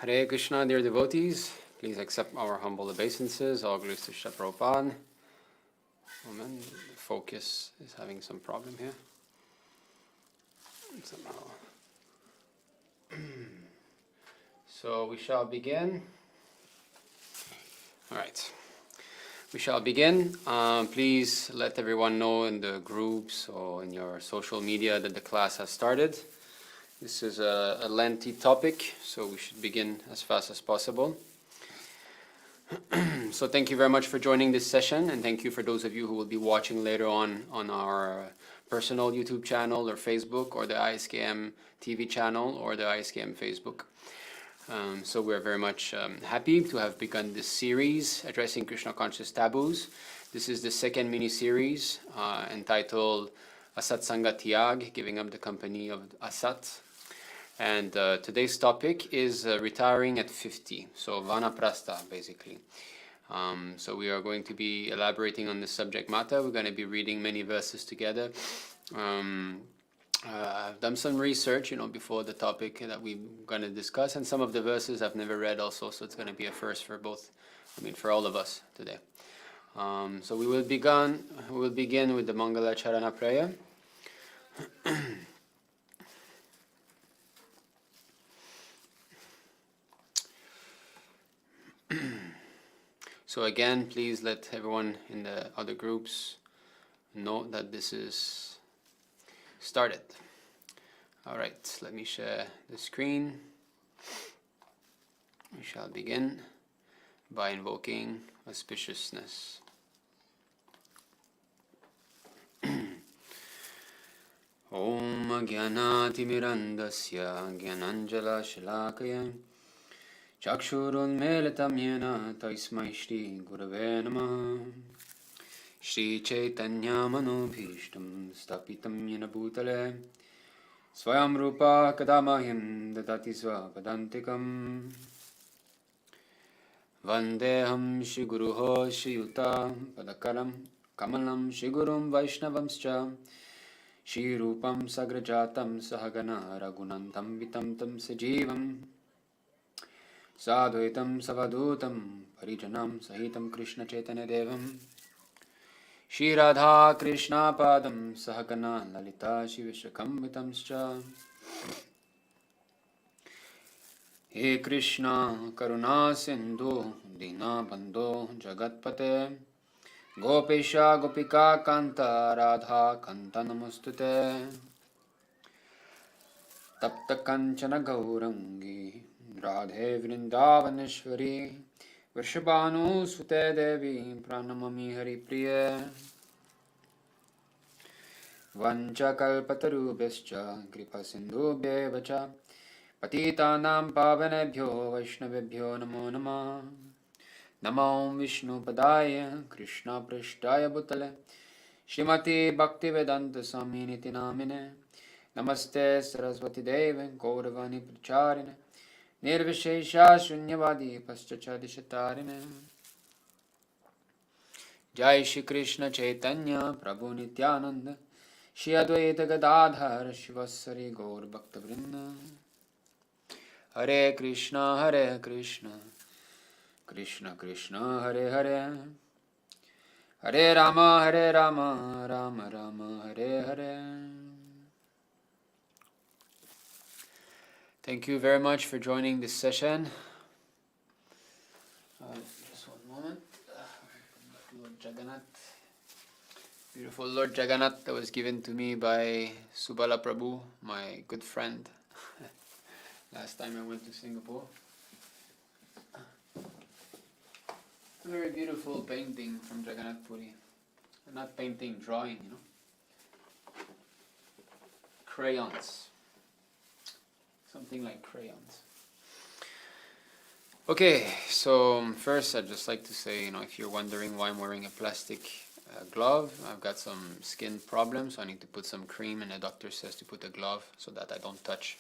Hare Kṛṣṇa, dear devotees, please accept our humble obeisances. All glories to Srila Prabhupada. Amen. The focus is having some problem here. Somehow. So we shall begin. All right. We shall begin. Please let everyone know in the groups or in your social media that the class has started. This is a lengthy topic, so we should begin as fast as possible. So thank you very much for joining this session, and thank you for those of you who will be watching later on our personal YouTube channel or Facebook or the ISKM TV channel or the ISKM Facebook. So we're very much happy to have begun this series addressing Kṛṣṇa Conscious Taboos. This is the second mini-series entitled asat-saṅga-tyāga, giving up the company of asat. And today's topic is retiring at 50, so vanaprastha basically. So we are going to be elaborating on the subject matter. We're going to be reading many verses together. I've done some research, before the topic that we're going to discuss, and some of the verses I've never read also, so it's going to be a first for both, for all of us today. So we will begin with the Mangala Charana prayer. So again, please let everyone in the other groups know that this is started. All right, let me share the screen. We shall begin by invoking auspiciousness. Om Jnanatimirandasya Jnananjala Shalakaya Chakshurunmilitam yena tasmai Shri Gurave Namah. Shri Chaitanya Manobhishtam Stapitam yena bhutale Swayam Rupa Kadamahyam Dadati Svapadantikam. Vandeham Shri Guruho Shri Yuta Padakaram Kamalam Shri Gurum Vaishnavamscha Shri Rupam Sagrajatam Sahagana Raghunantam Vitam Tam Sajivam Sadhuitam Savadutam Parijanam Sahitam Krishna Chaitanya Devam Shri Radha Krishna Padam Sahagana Lalita Shri Vishakam Vitamscha. He Krishna Karuna Sindhu Dina Bandho Jagatpate Gopesha Gopika Kanta Radha Kanta Namostute Tapta Kanchana Gaurangi Radhe Vrindavaneshwari Vrishabhanu Sute Devi Pranamami Hari Priya Vancha Kalpatarubhascha Kripa Sindhubhye Vacha Patitanam Pavanebhyo Vaishnavebhyo Namo Namah. Namo Vishnu Padaya Krishna Prishtaya Bhutale Shrimati Bhaktivedanta Swami Niti Namine Namaste Saraswati Deve Gauravani Pracharine Nirvishesha Shunyavadi Paschachadishatarine. Jai Shri Krishna Chaitanya Prabhu Nityananda Shri Advaita Gadadhar Shivasari Gaur Bhakta Vrinda. Hare Kṛṣṇa Hare Kṛṣṇa Krishna Krishna Hare Hare Hare Rama Hare Rama Rama Rama Hare Hare. Thank you very much for joining this session. Just one moment. Lord Jagannath. Beautiful Lord Jagannath that was given to me by Subala Prabhu, my good friend. Last time I went to Singapore. A very beautiful painting from Jagannath Puri. Not painting, drawing, Crayons. Something like crayons. Okay, so first I'd just like to say, if you're wondering why I'm wearing a plastic glove, I've got some skin problems, so I need to put some cream, and the doctor says to put a glove so that I don't touch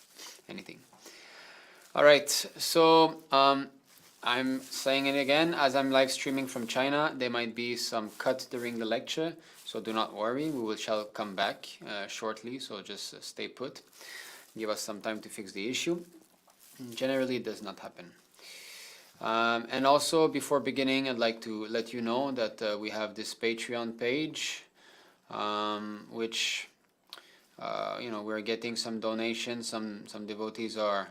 anything. Alright, so I'm saying it again, as I'm live streaming from China, there might be some cuts during the lecture, so do not worry, shall come back shortly, so just stay put. Give us some time to fix the issue. Generally, it does not happen. And also, before beginning, I'd like to let you know that we have this Patreon page, which we're getting some donations. Some devotees are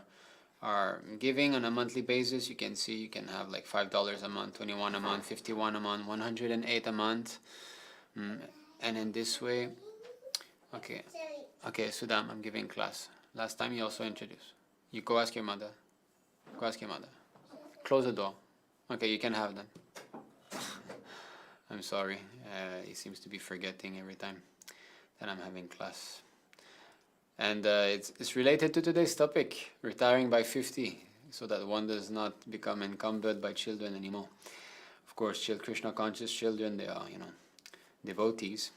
giving on a monthly basis. You can see you can have like $5 a month, 21 a month, 51 a month, 108 a month, and in this way, okay, Sudam, I'm giving class. Last time you also introduced. You go ask your mother. Go ask your mother. Close the door. Okay, you can have them. I'm sorry. He seems to be forgetting every time that I'm having class. And it's related to today's topic, retiring by 50, so that one does not become encumbered by children anymore. Of course, Kṛṣṇa conscious children, they are, devotees.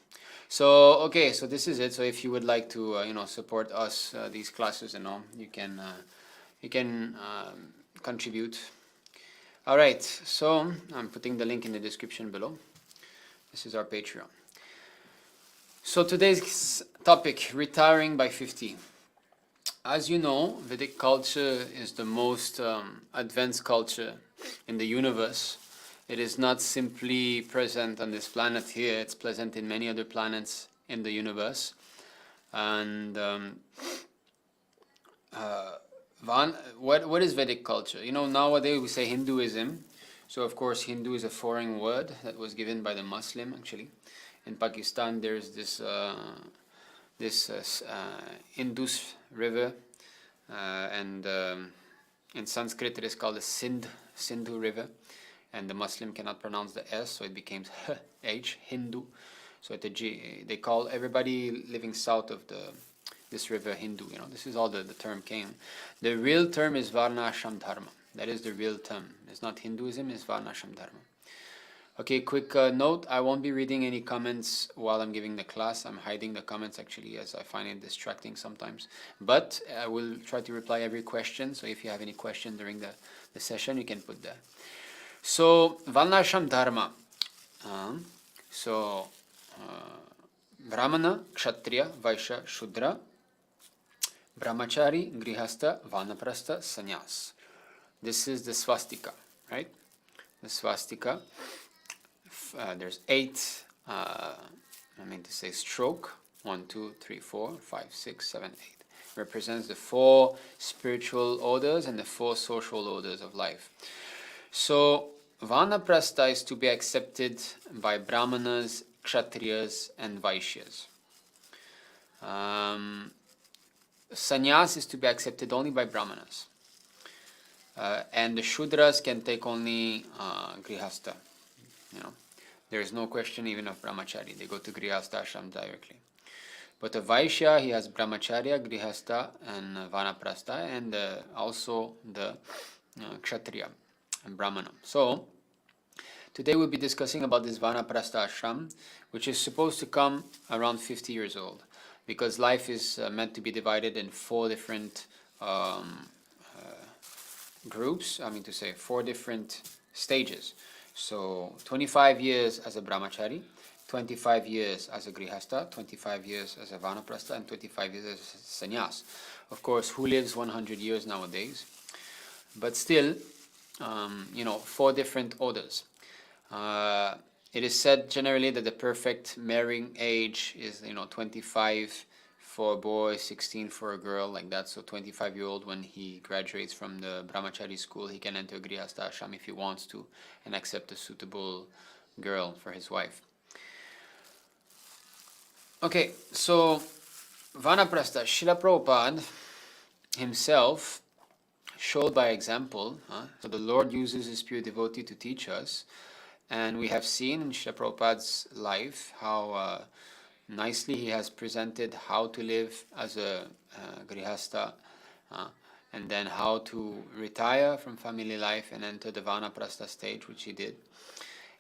So, okay, so this is it. So if you would like to, support us, these classes and all, you can contribute. All right, so I'm putting the link in the description below. This is our Patreon. So today's topic, retiring by 50. As you know, Vedic culture is the most advanced culture in the universe. It is not simply present on this planet here, it's present in many other planets in the universe. And what is Vedic culture? Nowadays we say Hinduism. So of course Hindu is a foreign word that was given by the Muslim actually. In Pakistan, there's this Indus River, and in Sanskrit it is called the Sindhu River, and the Muslim cannot pronounce the S, so it becomes H, Hindu. So they call everybody living south of this river Hindu. This is all the term came. The real term is Varna Ashram Dharma. That is the real term. It's not Hinduism, it's Varna Ashram Dharma. Okay, quick note, I won't be reading any comments while I'm giving the class. I'm hiding the comments actually, as I find it distracting sometimes. But I will try to reply every question, so if you have any question during the session, you can put that. So, Varnashram Dharma. Brahmana, Kshatriya, Vaishya, Shudra, Brahmachari, Grihastha, Vanaprastha, Sannyas. This is the swastika, right? The swastika. There's 8, stroke, 1, 2, 3, 4, 5, 6, 7, 8. Represents the 4 spiritual orders and the 4 social orders of life. So, Vanaprastha is to be accepted by Brahmanas, Kshatriyas and Vaishyas. Sannyas is to be accepted only by Brahmanas. And the Shudras can take only Grihastha. There is no question even of Brahmachari. They go to Grihastha ashram directly. But a Vaishya, he has Brahmacharya, Grihastha and Vanaprastha, and also the Kshatriya and Brahmana. So, today we'll be discussing about this Vanaprastha ashram, which is supposed to come around 50 years old, because life is meant to be divided in 4 different groups, 4 different stages. So 25 years as a brahmachari, 25 years as a grihastha, 25 years as a vanaprastha, and 25 years as a sannyas. Of course, who lives 100 years nowadays? But still, 4 different orders. It is said generally that the perfect marrying age is 25 for a boy, 16 for a girl, like that. So 25-year-old, when he graduates from the brahmachari school, he can enter grihastha ashram if he wants to and accept a suitable girl for his wife. Okay, so Vanaprastha, Srila Prabhupada himself showed by example. So the Lord uses his pure devotee to teach us, and we have seen in Srila Prabhupada's life how nicely he has presented how to live as a grihastha, and then how to retire from family life and enter the vanaprastha stage, which he did,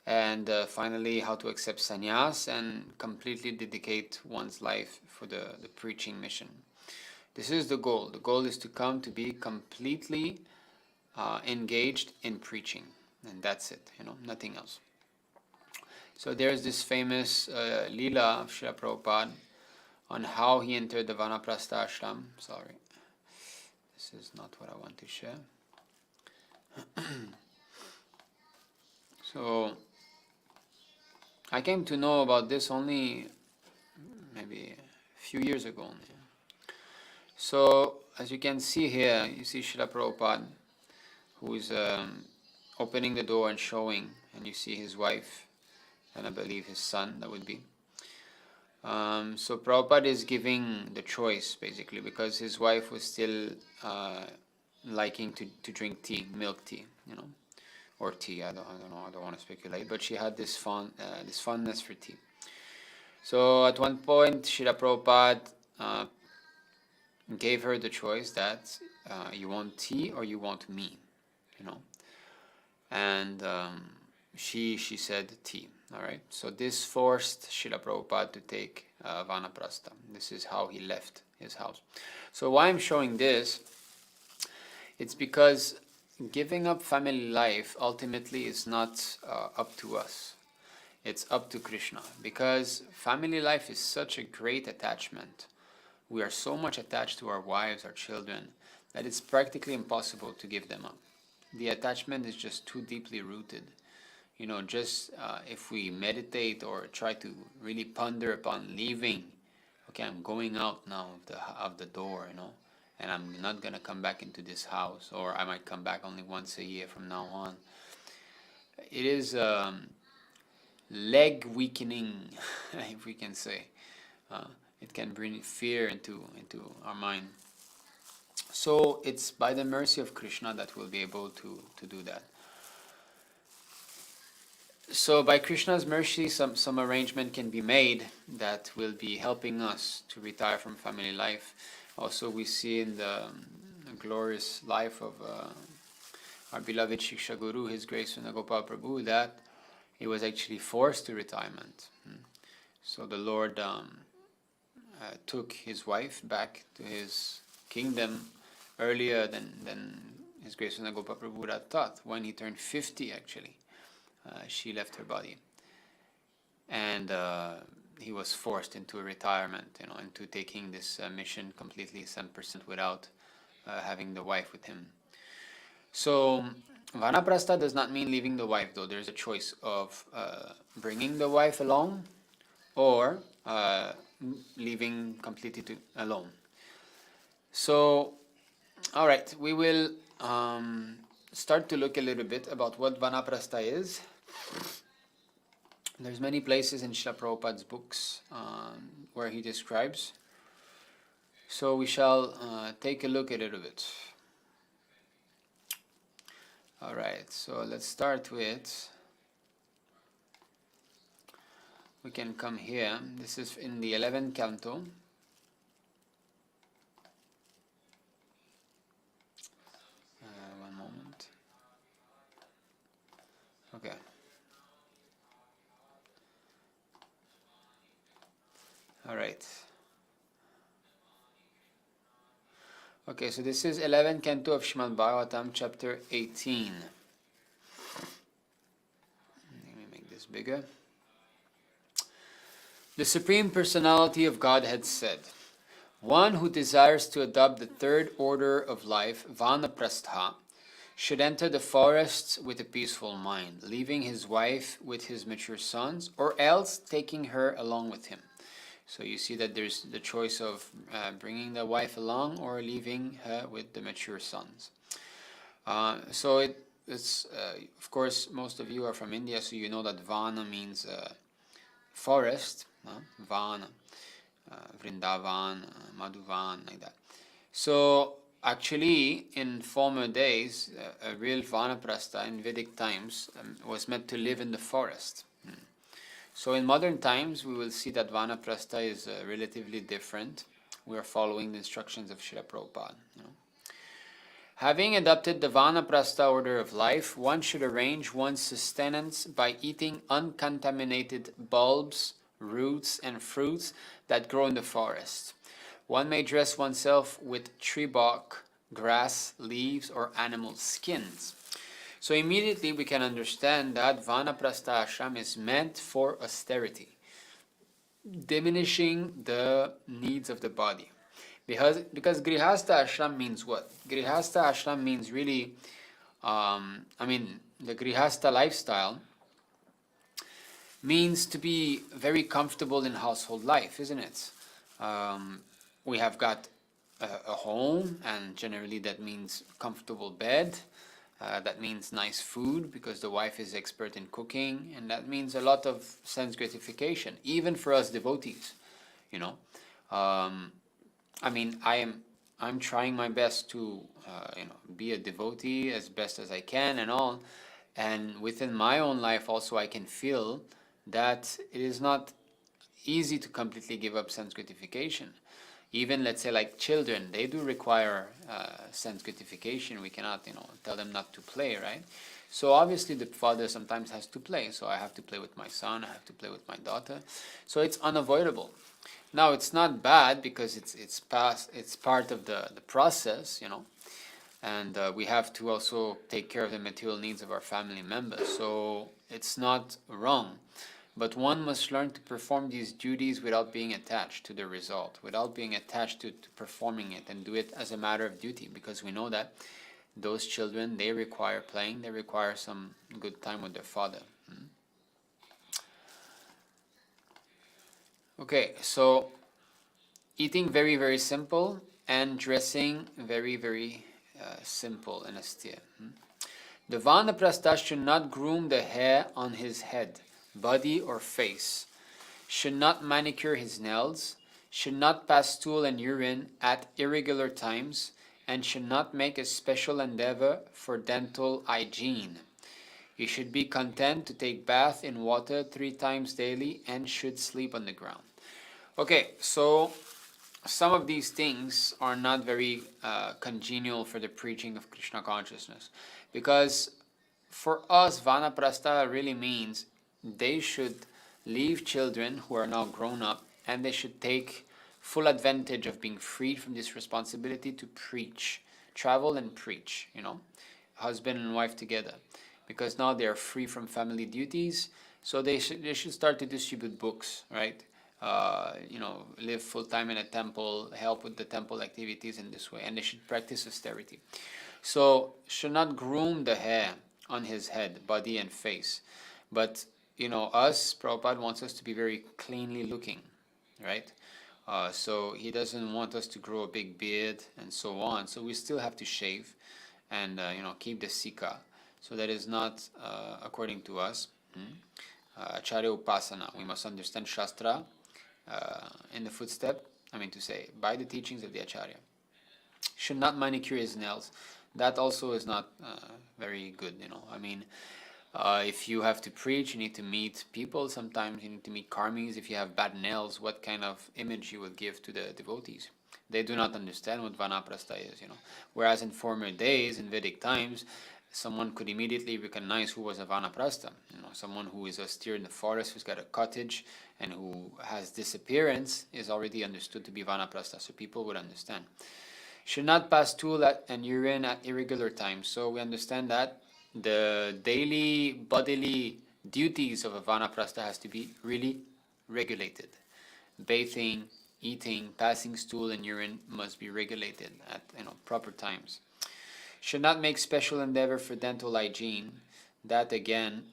and finally how to accept sannyas and completely dedicate one's life for the preaching mission. This is the goal. The goal is to come to be completely engaged in preaching, and that's it, nothing else. So there's this famous Leela of Srila Prabhupada on how he entered the Vanaprastha ashram. This is not what I want to share. So I came to know about this only maybe a few years ago only. So as you can see here, you see Srila Prabhupada, who is opening the door and showing, and you see his wife, and I believe his son, that would be. So Prabhupada is giving the choice, basically, because his wife was still liking to drink tea, milk tea, you know, or tea. I don't know. I don't want to speculate, but she had this fondness for tea. So at one point, Srila Prabhupada gave her the choice that you want tea or you want me, you know, and she said tea. All right. So this forced Srila Prabhupada to take vanaprastha. This is how he left his house. So why I'm showing this, it's because giving up family life ultimately is not up to us. It's up to Krishna, because family life is such a great attachment. We are so much attached to our wives, our children, that it's practically impossible to give them up. The attachment is just too deeply rooted. You know, just if we meditate or try to really ponder upon leaving, okay, I'm going out now of the door, you know, and I'm not going to come back into this house, or I might come back only once a year from now on. It is leg weakening, if we can say. It can bring fear into our mind. So it's by the mercy of Krishna that we'll be able to do that. So by Krishna's mercy, some arrangement can be made that will be helping us to retire from family life. Also, we see in the glorious life of our beloved Shiksha Guru, His Grace Kṛṣṇa Gopal Prabhu, that he was actually forced to retirement. So the Lord took his wife back to his kingdom earlier than His Grace Kṛṣṇa Gopal Prabhu would have thought. When he turned 50, actually, she left her body, and he was forced into a retirement, you know, into taking this mission completely 100% without having the wife with him. So vanaprastha does not mean leaving the wife, though. There's a choice of bringing the wife along, or leaving completely alone. So, all right, we will start to look a little bit about what vanaprastha is. There's many places in Srila Prabhupada's books where he describes. So we shall take a look a little bit. All right, so let's start with, we can come here. This is in the 11th canto. One moment. Okay. All right. Okay, so this is 11th canto of Srimad Bhagavatam, chapter 18. Let me make this bigger. The Supreme Personality of Godhead said, one who desires to adopt the third order of life, vanaprastha, should enter the forests with a peaceful mind, leaving his wife with his mature sons, or else taking her along with him. So you see that there's the choice of bringing the wife along or leaving her with the mature sons. So it's of course, most of you are from India, so you know that vana means forest, vana, Vrindavan, Madhuvan, like that. So actually, in former days, a real vanaprastha in Vedic times was meant to live in the forest. So in modern times, we will see that vanaprastha is relatively different. We are following the instructions of Srila Prabhupada. You know. Having adopted the vanaprastha order of life, one should arrange one's sustenance by eating uncontaminated bulbs, roots, and fruits that grow in the forest. One may dress oneself with tree bark, grass, leaves, or animal skins. So immediately we can understand that vanaprastha ashram is meant for austerity, diminishing the needs of the body. Because Grihastha ashram means what? Grihastha ashram means really, the Grihastha lifestyle means to be very comfortable in household life, isn't it? We have got a home, and generally that means comfortable bed. That means nice food because the wife is expert in cooking, and that means a lot of sense gratification, even for us devotees. You know, I'm trying my best to be a devotee as best as I can and all, and within my own life also I can feel that it is not easy to completely give up sense gratification. Even, let's say, like children, they do require sense gratification. We cannot, tell them not to play, right? So obviously the father sometimes has to play. So I have to play with my son, I have to play with my daughter. So it's unavoidable. Now it's not bad because it's part of the process, and we have to also take care of the material needs of our family members. So it's not wrong. But one must learn to perform these duties without being attached to the result, without being attached to performing it, and do it as a matter of duty, because we know that those children, they require playing, they require some good time with their father. Okay, so eating very, very simple, and dressing very, very simple and austere. The Vanaprastha should not groom the hair on his head, body or face, should not manicure his nails, should not pass stool and urine at irregular times, and should not make a special endeavor for dental hygiene. He should be content to take bath in water 3 times daily and should sleep on the ground. Okay, so some of these things are not very congenial for the preaching of Krishna consciousness, because for us, Vanaprastha really means they should leave children who are now grown up, and they should take full advantage of being freed from this responsibility to preach, travel and preach, husband and wife together, because now they are free from family duties. So they should start to distribute books, right? Live full time in a temple, help with the temple activities in this way, and they should practice austerity. So should not groom the hair on his head, body and face, but us, Prabhupada wants us to be very cleanly looking, right? So he doesn't want us to grow a big beard and so on. So we still have to shave and keep the sika. So that is not according to us. Acharya upasana. We must understand Shastra in the footstep. By the teachings of the Acharya. Should not manicure his nails. That also is not very good. If you have to preach, you need to meet people. Sometimes you need to meet karmis. If you have bad nails, what kind of image you will give to the devotees? They do not understand what Vanaprastha is, Whereas in former days, in Vedic times, someone could immediately recognize who was a Vanaprastha. Someone who is austere in the forest, who's got a cottage, and who has this appearance is already understood to be Vanaprastha. So people would understand. Should not pass stool and urine at irregular times. So we understand that the daily bodily duties of a Vanaprastha has to be really regulated. Bathing, eating, passing stool and urine must be regulated at proper times. Should not make special endeavor for dental hygiene. That again,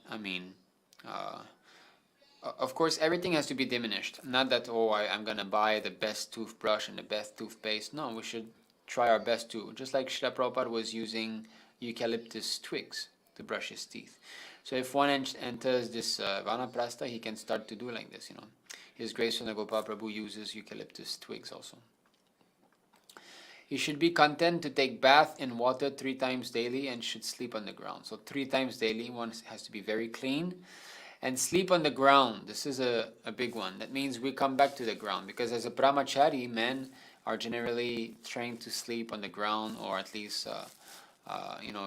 of course, everything has to be diminished. Not that, I'm going to buy the best toothbrush and the best toothpaste. No, we should try our best to. Just like Srila Prabhupada was using eucalyptus twigs to brush his teeth. So if one enters this Vanaprastha, he can start to do like this, His Grace Srila Gopal Prabhu uses eucalyptus twigs also. He should be content to take bath in water 3 times daily and should sleep on the ground. So 3 times daily, one has to be very clean. And sleep on the ground. This is a big one. That means we come back to the ground, because as a brahmachari, men are generally trained to sleep on the ground, or at least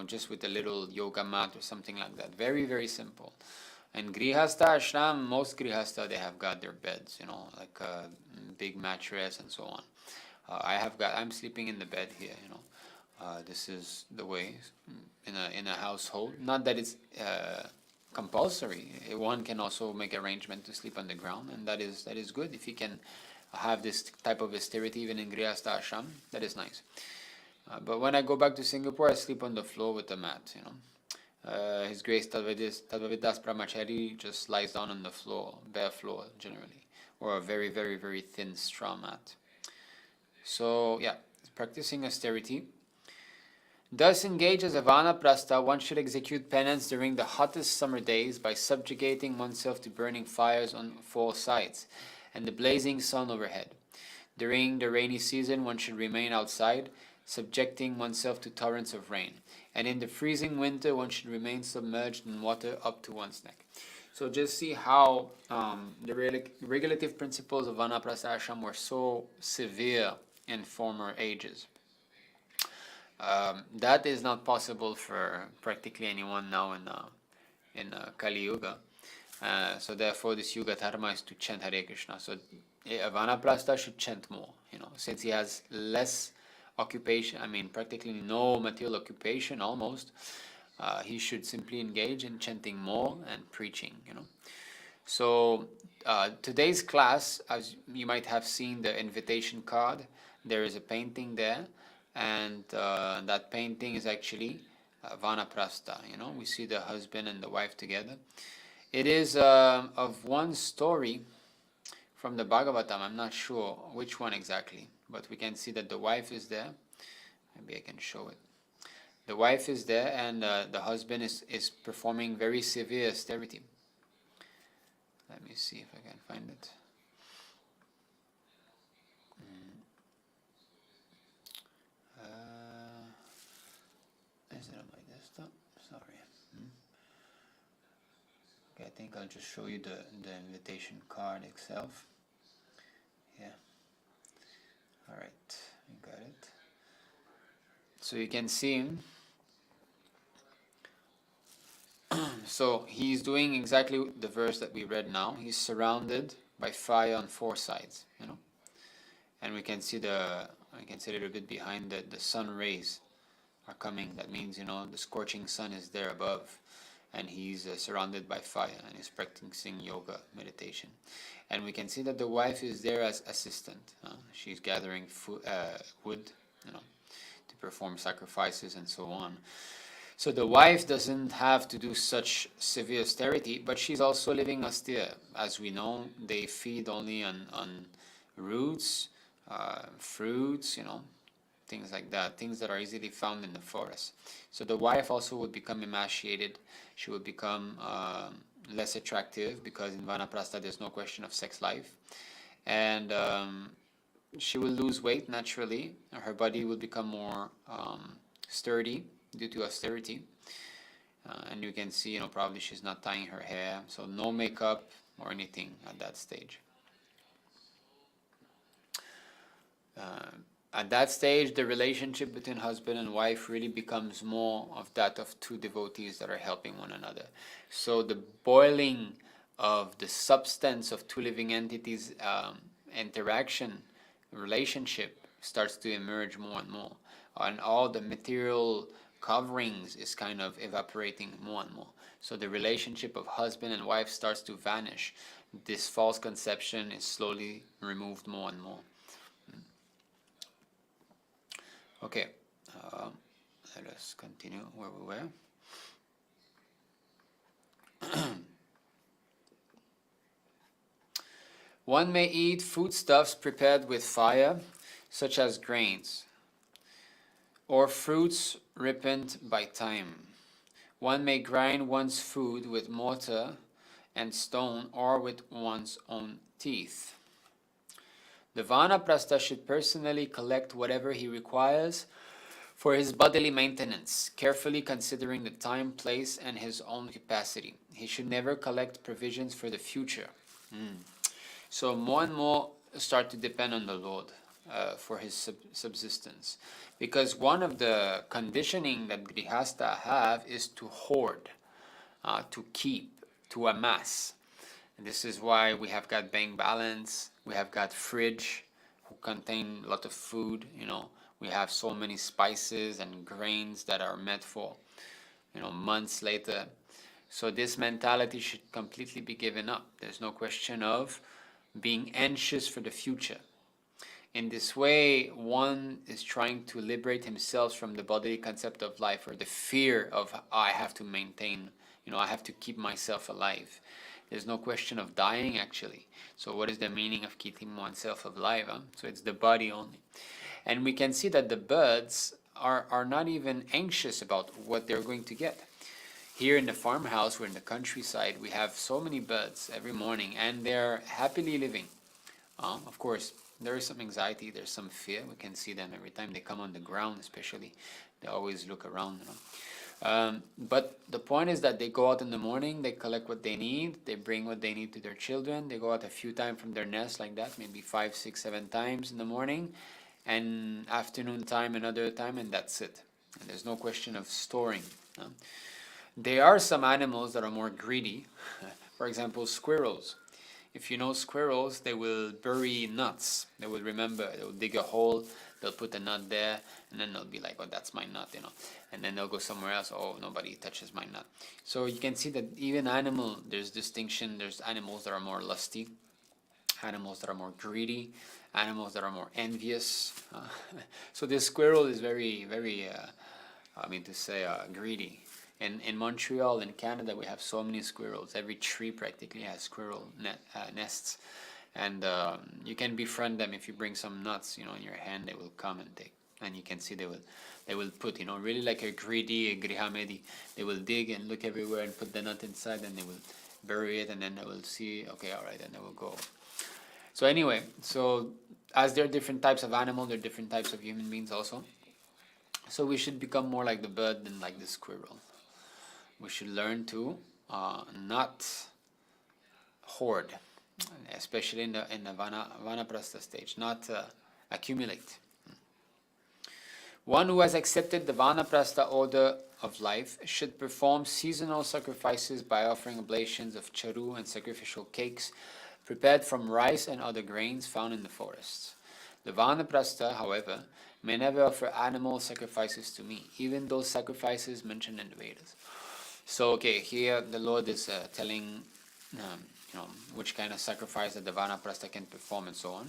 just with a little yoga mat or something like that. Very, very simple. And Grihastha ashram, most Grihastha, they have got their beds, like a big mattress and so on. I'm sleeping in the bed here, this is the way in a household. Not that it's compulsory. One can also make arrangement to sleep on the ground, and that is good if you can have this type of austerity even in Grihastha ashram. That is nice. But when I go back to Singapore, I sleep on the floor with the mat, you know. His Grace Tadvavidas Brahmachari just lies down on the floor, bare floor generally, or a very, very, very thin straw mat. So yeah, practicing austerity. Thus engaged as a vanaprastha, one should execute penance during the hottest summer days by subjugating oneself to burning fires on 4 sides and the blazing sun overhead. During the rainy season, one should remain outside, subjecting oneself to torrents of rain. And in the freezing winter, one should remain submerged in water up to one's neck. So just see how the regulative principles of Vanaprastha ashram were so severe in former ages. That is not possible for practically anyone now in Kali Yuga. So therefore, this Yuga Dharma is to chant Hare Kṛṣṇa. So a Vanaprastha should chant more, you know, since he has less occupation, I mean practically no material occupation almost, he should simply engage in chanting more and preaching, you know. So today's class, as you might have seen the invitation card, there is a painting there, and that painting is actually Vanaprastha, you know. We see the husband and the wife together. It is of one story from the Bhagavatam. I'm not sure which one exactly, but we can see that the wife is there. Maybe I can show it. The wife is there, and the husband is performing very severe austerity. Let me see if I can find it. Is it on my desktop? Sorry. Okay, I think I'll just show you the invitation card itself. Yeah. All right, I got it. So you can see him. So he's doing exactly the verse that we read now. He's surrounded by fire on 4 sides, you know. And we can see a little bit behind that the sun rays are coming. That means, you know, the scorching sun is there above, and he's surrounded by fire, and he's practicing yoga meditation. And we can see that the wife is there as assistant. She's gathering wood, you know, to perform sacrifices and so on. So the wife doesn't have to do such severe austerity, but she's also living austere. As we know, they feed only on roots, fruits, you know, things like that, things that are easily found in the forest. So the wife also would become emaciated. She would become less attractive, because in Vanaprastha there's no question of sex life. And she will lose weight naturally. Her body will become more sturdy due to austerity. And you can see, you know, probably she's not tying her hair, so no makeup or anything at that stage. At that stage, the relationship between husband and wife really becomes more of that of 2 devotees that are helping one another. So the boiling of the substance of 2 living entities' interaction, relationship starts to emerge more and more. And all the material coverings is kind of evaporating more and more. So the relationship of husband and wife starts to vanish. This false conception is slowly removed more and more. Okay, let us continue where we were. One may eat foodstuffs prepared with fire, such as grains, or fruits ripened by time. One may grind one's food with mortar and stone, or with one's own teeth. The Vanaprastha should personally collect whatever he requires for his bodily maintenance, carefully considering the time, place, and his own capacity. He should never collect provisions for the future. So more and more start to depend on the Lord for his subsistence. Because one of the conditioning that Grihastha have is to hoard, to keep, to amass. And this is why we have got bank balance, we have got fridge, who contain a lot of food, you know. We have so many spices and grains that are meant for, you know, months later. So this mentality should completely be given up. There's no question of being anxious for the future. In this way, one is trying to liberate himself from the bodily concept of life, or the fear of I have to maintain, I have to keep myself alive. There's no question of dying, actually. So what is the meaning of keeping oneself alive? Huh? So it's the body only. And we can see that the birds are not even anxious about what they're going to get. Here in the farmhouse, we're in the countryside, we have so many birds every morning, and they're happily living. Of course, there is some anxiety, there's some fear. We can see them every time they come on the ground, especially. They always look around. But the point is that they go out in the morning, they collect what they need, they bring what they need to their children. They go out a few times from their nest like that, maybe 5, 6, 7 times in the morning, and afternoon time another time, and that's it. And there's no question of storing. There are some animals that are more greedy. For example, squirrels. If you know squirrels, they will bury nuts. They will remember, they will dig a hole, they'll put a nut there, and then they'll be like, oh, that's my nut, And then they'll go somewhere else, oh, nobody touches my nut. So you can see that even there's distinction. There's animals that are more lusty, animals that are more greedy, animals that are more envious. So this squirrel is very, very, greedy. In Montreal, in Canada, we have so many squirrels. Every tree practically has squirrel nests. And you can befriend them if you bring some nuts, in your hand. They will come and take. And you can see they will put, really like a grihamedi. They will dig and look everywhere and put the nut inside, and they will bury it, and then they will see, okay, all right, and they will go. So anyway, as there are different types of animal, there are different types of human beings also. So we should become more like the bird than like the squirrel. We should learn to not hoard, especially in the vanaprastha stage, not accumulate. One who has accepted the vanaprastha order of life should perform seasonal sacrifices by offering oblations of charu and sacrificial cakes prepared from rice and other grains found in the forests. The vanaprastha, however, may never offer animal sacrifices to me, even those sacrifices mentioned in the Vedas. So, okay, here the Lord is telling, which kind of sacrifice that the vanaprastha can perform and so on.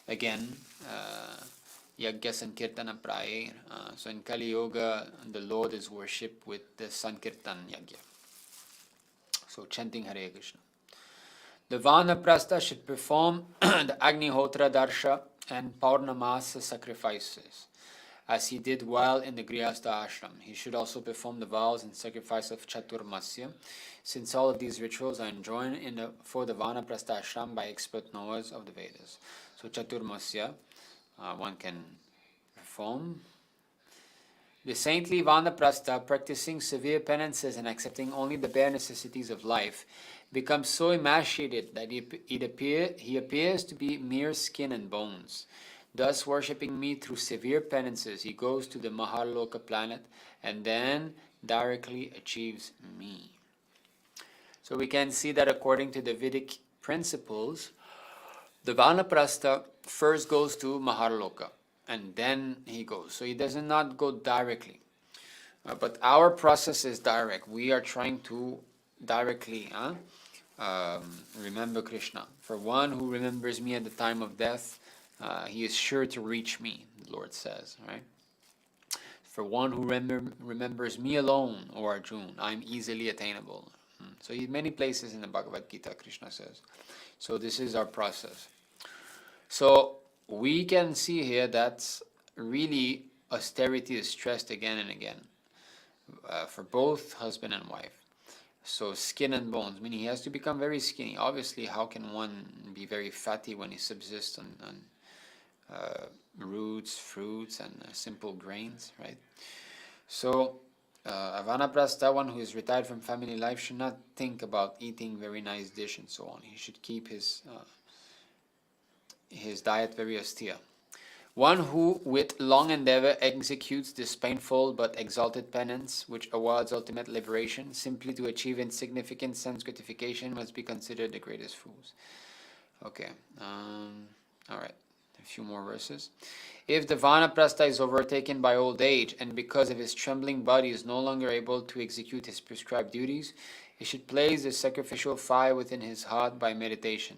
Again, yagya sankirtana prayer. So in Kali Yoga, the Lord is worshipped with the sankirtan yagya. So chanting Hare Kṛṣṇa. The vanaprastha should perform the Agnihotra Darsha and Paurnamasa sacrifices, as he did while in the Grihastha ashram. He should also perform the vows and sacrifice of Chaturmasya, since all of these rituals are enjoined for the Vanaprastha ashram by expert knowers of the Vedas. So Chaturmasya, one can perform. The saintly Vanaprastha, practicing severe penances and accepting only the bare necessities of life, becomes so emaciated that he appears to be mere skin and bones. Thus, worshipping me through severe penances, he goes to the Maharloka planet and then directly achieves me. So we can see that according to the Vedic principles, the Vanaprastha first goes to Maharloka and then he goes. So he does not go directly. But our process is direct. We are trying to directly remember Krishna. For one who remembers me at the time of death, he is sure to reach me, the Lord says, right? For one who remembers me alone, O Arjuna, I am easily attainable. So in many places in the Bhagavad Gita, Krishna says. So this is our process. So we can see here that really austerity is stressed again and again for both husband and wife. So skin and bones, meaning he has to become very skinny. Obviously, how can one be very fatty when he subsists on roots, fruits, and simple grains, right? So a vanaprastha, one who is retired from family life, should not think about eating very nice dish and so on. He should keep his diet very austere. One who with long endeavor executes this painful but exalted penance, which awards ultimate liberation, simply to achieve insignificant sense gratification, must be considered the greatest fools. Okay, all right, a few more verses. If the vanaprastha is overtaken by old age, and because of his trembling body is no longer able to execute his prescribed duties, he should place the sacrificial fire within his heart by meditation.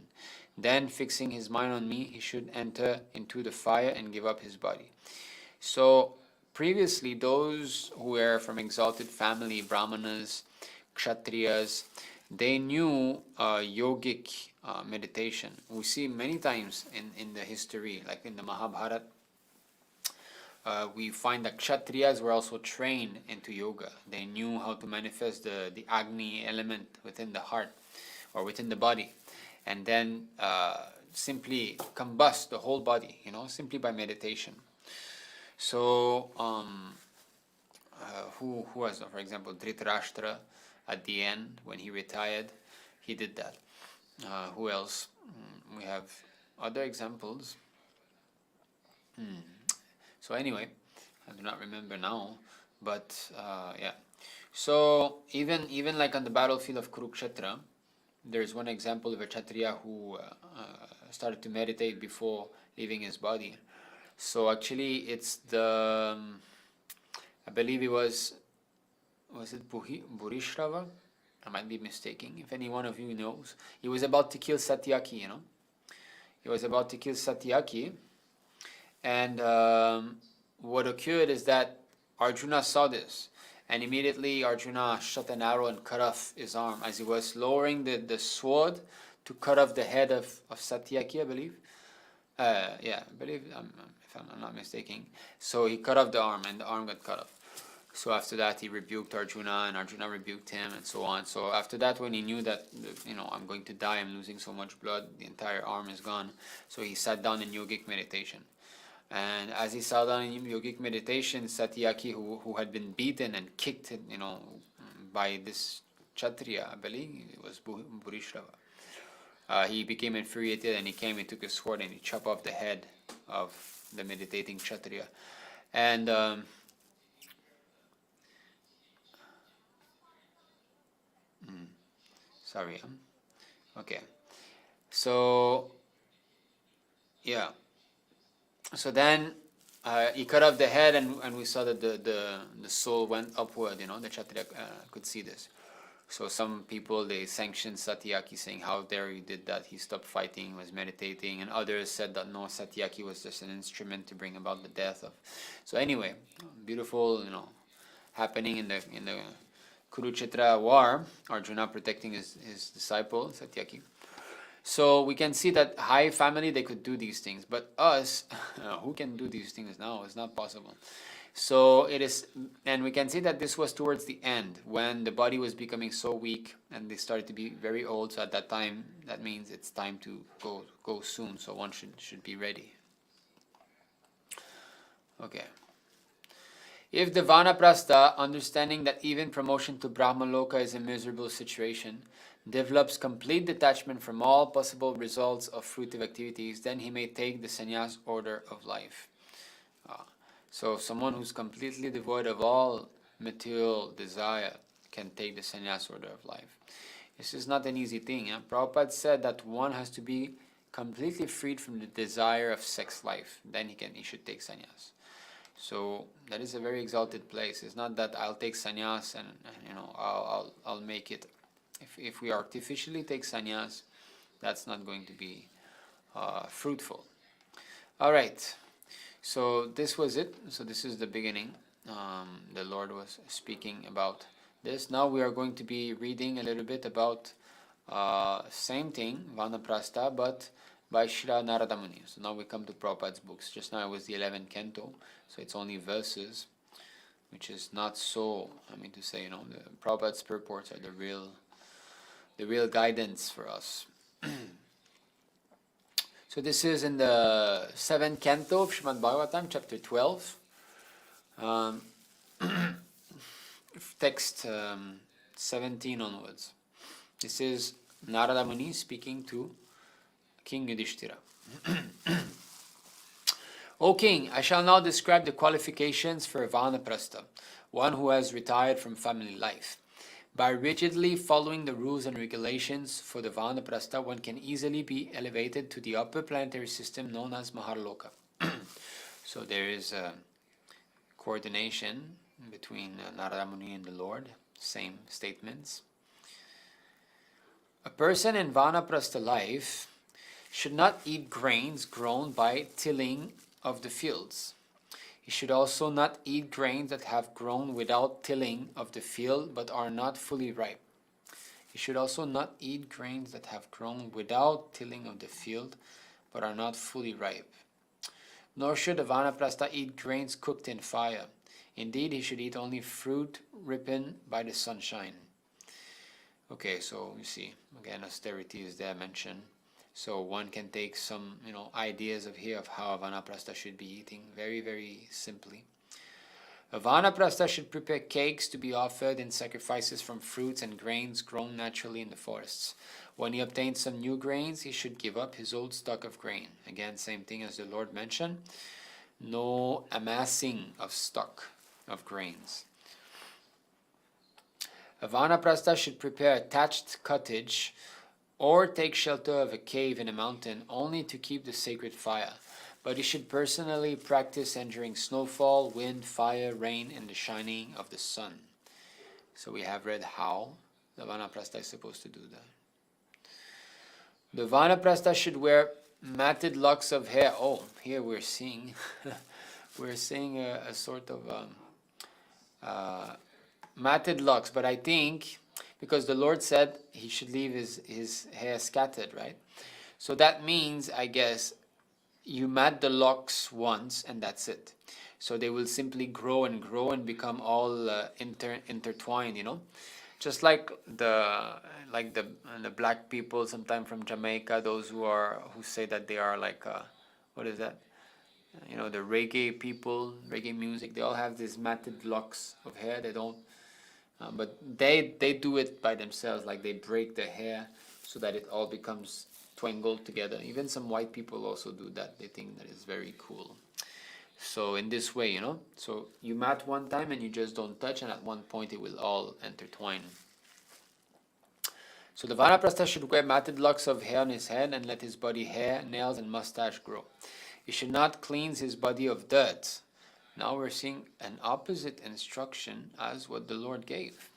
Then, fixing his mind on me, he should enter into the fire and give up his body. So, previously, those who were from exalted family, Brahmanas, Kshatriyas, they knew yogic meditation. We see many times in the history, like in the Mahabharata, we find that Kshatriyas were also trained into yoga. They knew how to manifest the Agni element within the heart or within the body, and then simply combust the whole body, simply by meditation. So, who was, for example, Dhritarashtra at the end, when he retired, he did that. Who else? We have other examples. So anyway, I do not remember now, but yeah. So even like on the battlefield of Kurukshetra, there's one example of a Kshatriya who started to meditate before leaving his body. So actually it's the, I believe it was it Bhurishrava? I might be mistaken. If any one of you knows, he was about to kill Satyaki, He was about to kill Satyaki, and what occurred is that Arjuna saw this, and immediately Arjuna shot an arrow and cut off his arm as he was lowering the sword to cut off the head of Satyaki, I believe. Yeah, I believe, if I'm not mistaken. So he cut off the arm, and the arm got cut off. So after that, he rebuked Arjuna, and Arjuna rebuked him, and so on. So after that, when he knew that, I'm going to die, I'm losing so much blood, the entire arm is gone. So he sat down in yogic meditation. And as he sat down in yogic meditation, Satyaki, who had been beaten and kicked, by this Kshatriya, I believe it was Bhurishrava, he became infuriated, and he took a sword, and he chopped off the head of the meditating Kshatriya. And sorry, okay. So, yeah. So then he cut off the head, and we saw that the soul went upward, the Kshatriya could see this. So some people, they sanctioned Satyaki, saying, how dare you did that, he stopped fighting, was meditating, and others said that no, Satyaki was just an instrument to bring about the death of. So anyway, beautiful, happening in the Kurukshetra war, Arjuna protecting his disciple, Satyaki. So we can see that high family, they could do these things, but us, who can do these things now? It's not possible. So it is, and we can see that this was towards the end, when the body was becoming so weak, and they started to be very old. So at that time, that means it's time to go soon. So one should be ready. Okay. If the Vanaprastha, understanding that even promotion to Brahmaloka is a miserable situation, develops complete detachment from all possible results of fruitive activities, then he may take the sannyas order of life. So someone who's completely devoid of all material desire can take the sannyas order of life. This is not an easy thing. Prabhupada said that one has to be completely freed from the desire of sex life. Then he should take sannyas. So that is a very exalted place. It's not that I'll take sannyas and I'll make it. If we artificially take sannyas, that's not going to be fruitful. All right. So this was it. So this is the beginning. The Lord was speaking about this. Now we are going to be reading a little bit about same thing, Vanaprastha, but by Srila Narada Muni. So now we come to Prabhupada's books. Just now it was the 11th canto, so it's only verses, which is not so, to say, the Prabhupada's purports are the real guidance for us. So this is in the 7th canto of Srimad Bhagavatam, chapter 12, text 17 onwards. This is Narada Muni speaking to King Yudhishthira. O king, I shall now describe the qualifications for Vanaprastha, one who has retired from family life. By rigidly following the rules and regulations for the Vanaprastha, one can easily be elevated to the upper planetary system known as Maharloka. So there is a coordination between Narada Muni and the Lord, same statements. A person in Vanaprastha life should not eat grains grown by tilling of the fields. He should also not eat grains that have grown without tilling of the field but are not fully ripe. He should also not eat grains that have grown without tilling of the field but are not fully ripe. Nor should a vanaprastha eat grains cooked in fire. Indeed, he should eat only fruit ripened by the sunshine. Okay, so you see, again, austerity is there mentioned. So one can take some, ideas of here of how a vanaprastha should be eating, very, very simply. A vanaprastha should prepare cakes to be offered in sacrifices from fruits and grains grown naturally in the forests. When he obtains some new grains, he should give up his old stock of grain. Again, same thing as the Lord mentioned. No amassing of stock of grains. A vanaprastha should prepare a thatched cottage or take shelter of a cave in a mountain only to keep the sacred fire. But he should personally practice enduring snowfall, wind, fire, rain, and the shining of the sun. So we have read how the vanaprastha is supposed to do that. The vanaprastha should wear matted locks of hair. Oh, here we're seeing a sort of matted locks, but I think because the Lord said he should leave his hair scattered, right? So that means, I guess, you mat the locks once and that's it. So they will simply grow and become all intertwined, just like the black people sometimes from Jamaica, those who say that they are like what is that? The reggae people, reggae music, they all have these matted locks of hair. They don't, but they do it by themselves, like they break their hair so that it all becomes twangled together. Even some white people also do that. They think that is very cool. So in this way, so you mat one time and you just don't touch, and at one point it will all intertwine. So the vanaprastha should wear matted locks of hair on his head and let his body hair, nails, and mustache grow. He should not cleanse his body of dirt. Now we're seeing an opposite instruction as what the Lord gave.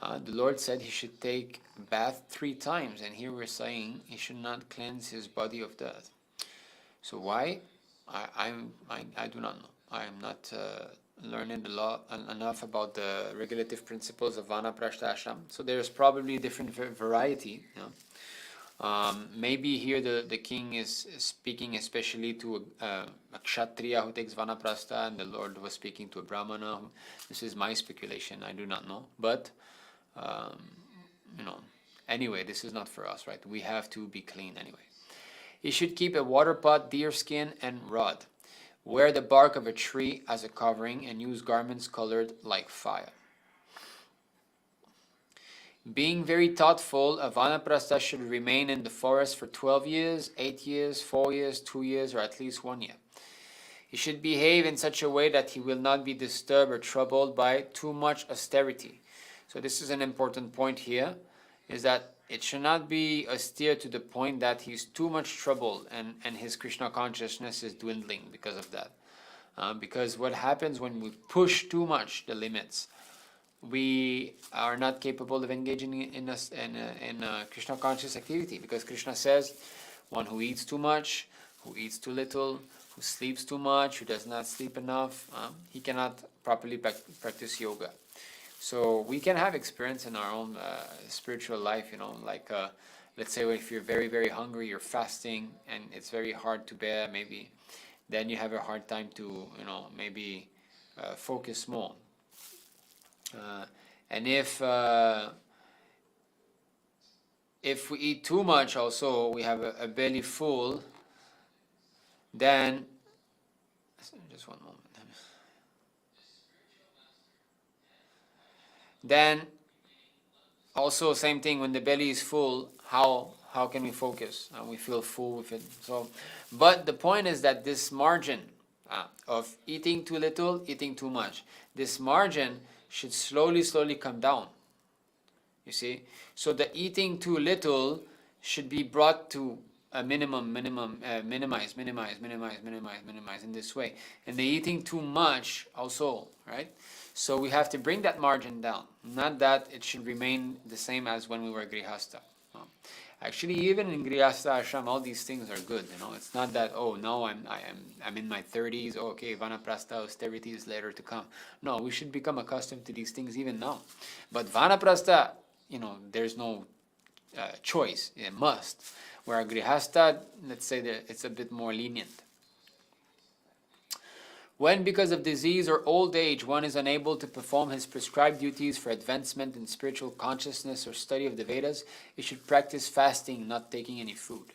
The Lord said he should take bath 3 times, and here we're saying he should not cleanse his body of dirt. So why? I do not know. I am not learning enough about the regulative principles of Vanaprastha ashram. So there's probably different variety. Maybe here the king is speaking especially to a kshatriya who takes vanaprastha, and the Lord was speaking to a brahmana. This is my speculation. I do not know, but anyway, this is not for us, right? We have to be clean anyway. He should keep a water pot, deer skin, and rod. Wear the bark of a tree as a covering and use garments colored like fire. Being very thoughtful, a vanaprastha should remain in the forest for 12 years, 8 years, 4 years, 2 years, or at least 1 year. He should behave in such a way that he will not be disturbed or troubled by too much austerity. So this is an important point here, is that it should not be austere to the point that he's too much troubled and his Kṛṣṇa consciousness is dwindling because of that. Because what happens when we push too much the limits, we are not capable of engaging in Kṛṣṇa conscious activity, because Kṛṣṇa says, one who eats too much, who eats too little, who sleeps too much, who does not sleep enough, he cannot properly practice yoga. So we can have experience in our own spiritual life, like let's say if you're very, very hungry, you're fasting, and it's very hard to bear, maybe, then you have a hard time to, maybe focus more. And if we eat too much also, we have a belly full, then, just one moment. Then also same thing, when the belly is full, how can we focus? We feel full with it. So, but the point is that this margin of eating too little, eating too much, this margin should slowly come down. You see? So the eating too little should be brought to a minimize in this way. And the eating too much also, right? So we have to bring that margin down. Not that it should remain the same as when we were grihasta. Actually, even in Grihastha Ashram, all these things are good. It's not that, oh, no, I'm in my 30s. Oh, okay, Vanaprastha, austerity is later to come. No, we should become accustomed to these things even now. But Vanaprastha, there's no choice. It must. Where Grihastha, let's say that it's a bit more lenient. When, because of disease or old age, one is unable to perform his prescribed duties for advancement in spiritual consciousness or study of the Vedas, he should practice fasting, not taking any food.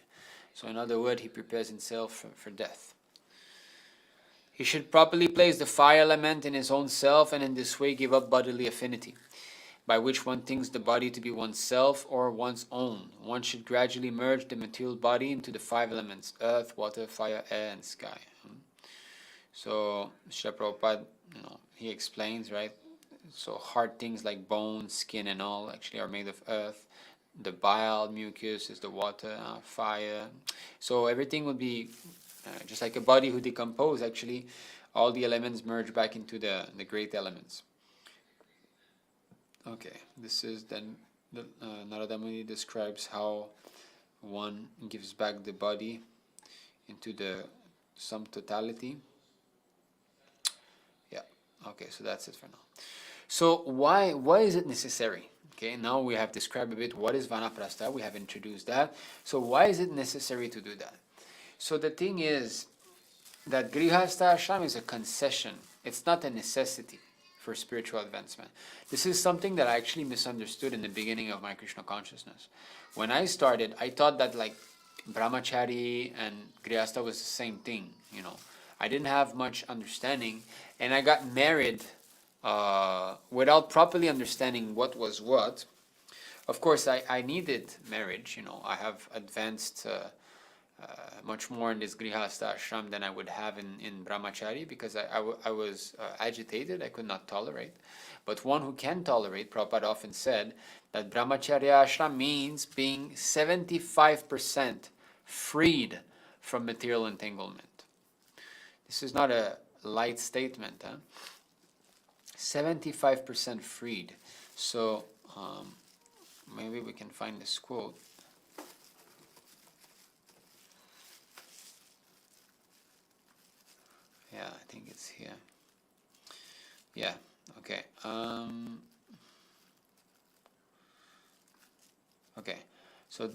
So in other words, he prepares himself for death. He should properly place the fire element in his own self, and in this way give up bodily affinity, by which one thinks the body to be oneself or one's own. One should gradually merge the material body into the 5 elements: earth, water, fire, air, and sky. So Srila Prabhupada, he explains, right? So hard things like bones, skin, and all actually are made of earth. The bile, mucus is the water, fire. So everything would be just like a body who decompose. Actually, all the elements merge back into the great elements. Okay, this is then Narada Muni describes how one gives back the body into the sum totality. Okay, so that's it for now. So why is it necessary? Okay, now we have described a bit what is Vanaprastha. We have introduced that. So why is it necessary to do that? So the thing is that Grihastha Ashram is a concession. It's not a necessity for spiritual advancement. This is something that I actually misunderstood in the beginning of my Kṛṣṇa consciousness. When I started, I thought that like Brahmachari and Grihastha was the same thing, I didn't have much understanding, and I got married without properly understanding what was what. Of course, I needed marriage. I have advanced much more in this Grihastha Ashram than I would have in Brahmachari, because I was agitated. I could not tolerate. But one who can tolerate, Prabhupada often said that Brahmacharya Ashram means being 75% freed from material entanglement. This is not a light statement. 75% freed. So maybe we can find this quote. Yeah, I think it's here. Yeah, okay. Okay, so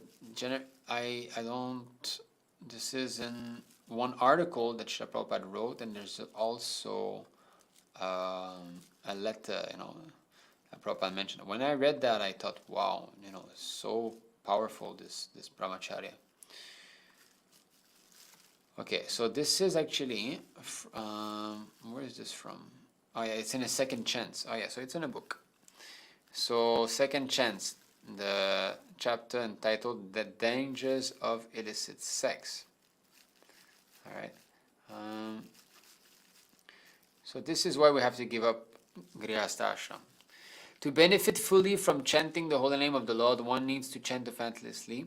I don't, this is in one article that Srila Prabhupada wrote, and there's also a letter, Prabhupada mentioned. When I read that, I thought, wow, so powerful, this Brahmacharya. Okay, so this is actually, where is this from? Oh yeah, it's in a Second Chance. Oh yeah, so it's in a book. So Second Chance, the chapter entitled The Dangers of Illicit Sex. All right. So this is why we have to give up Grihastha Ashram. To benefit fully from chanting the holy name of the Lord, one needs to chant offenselessly.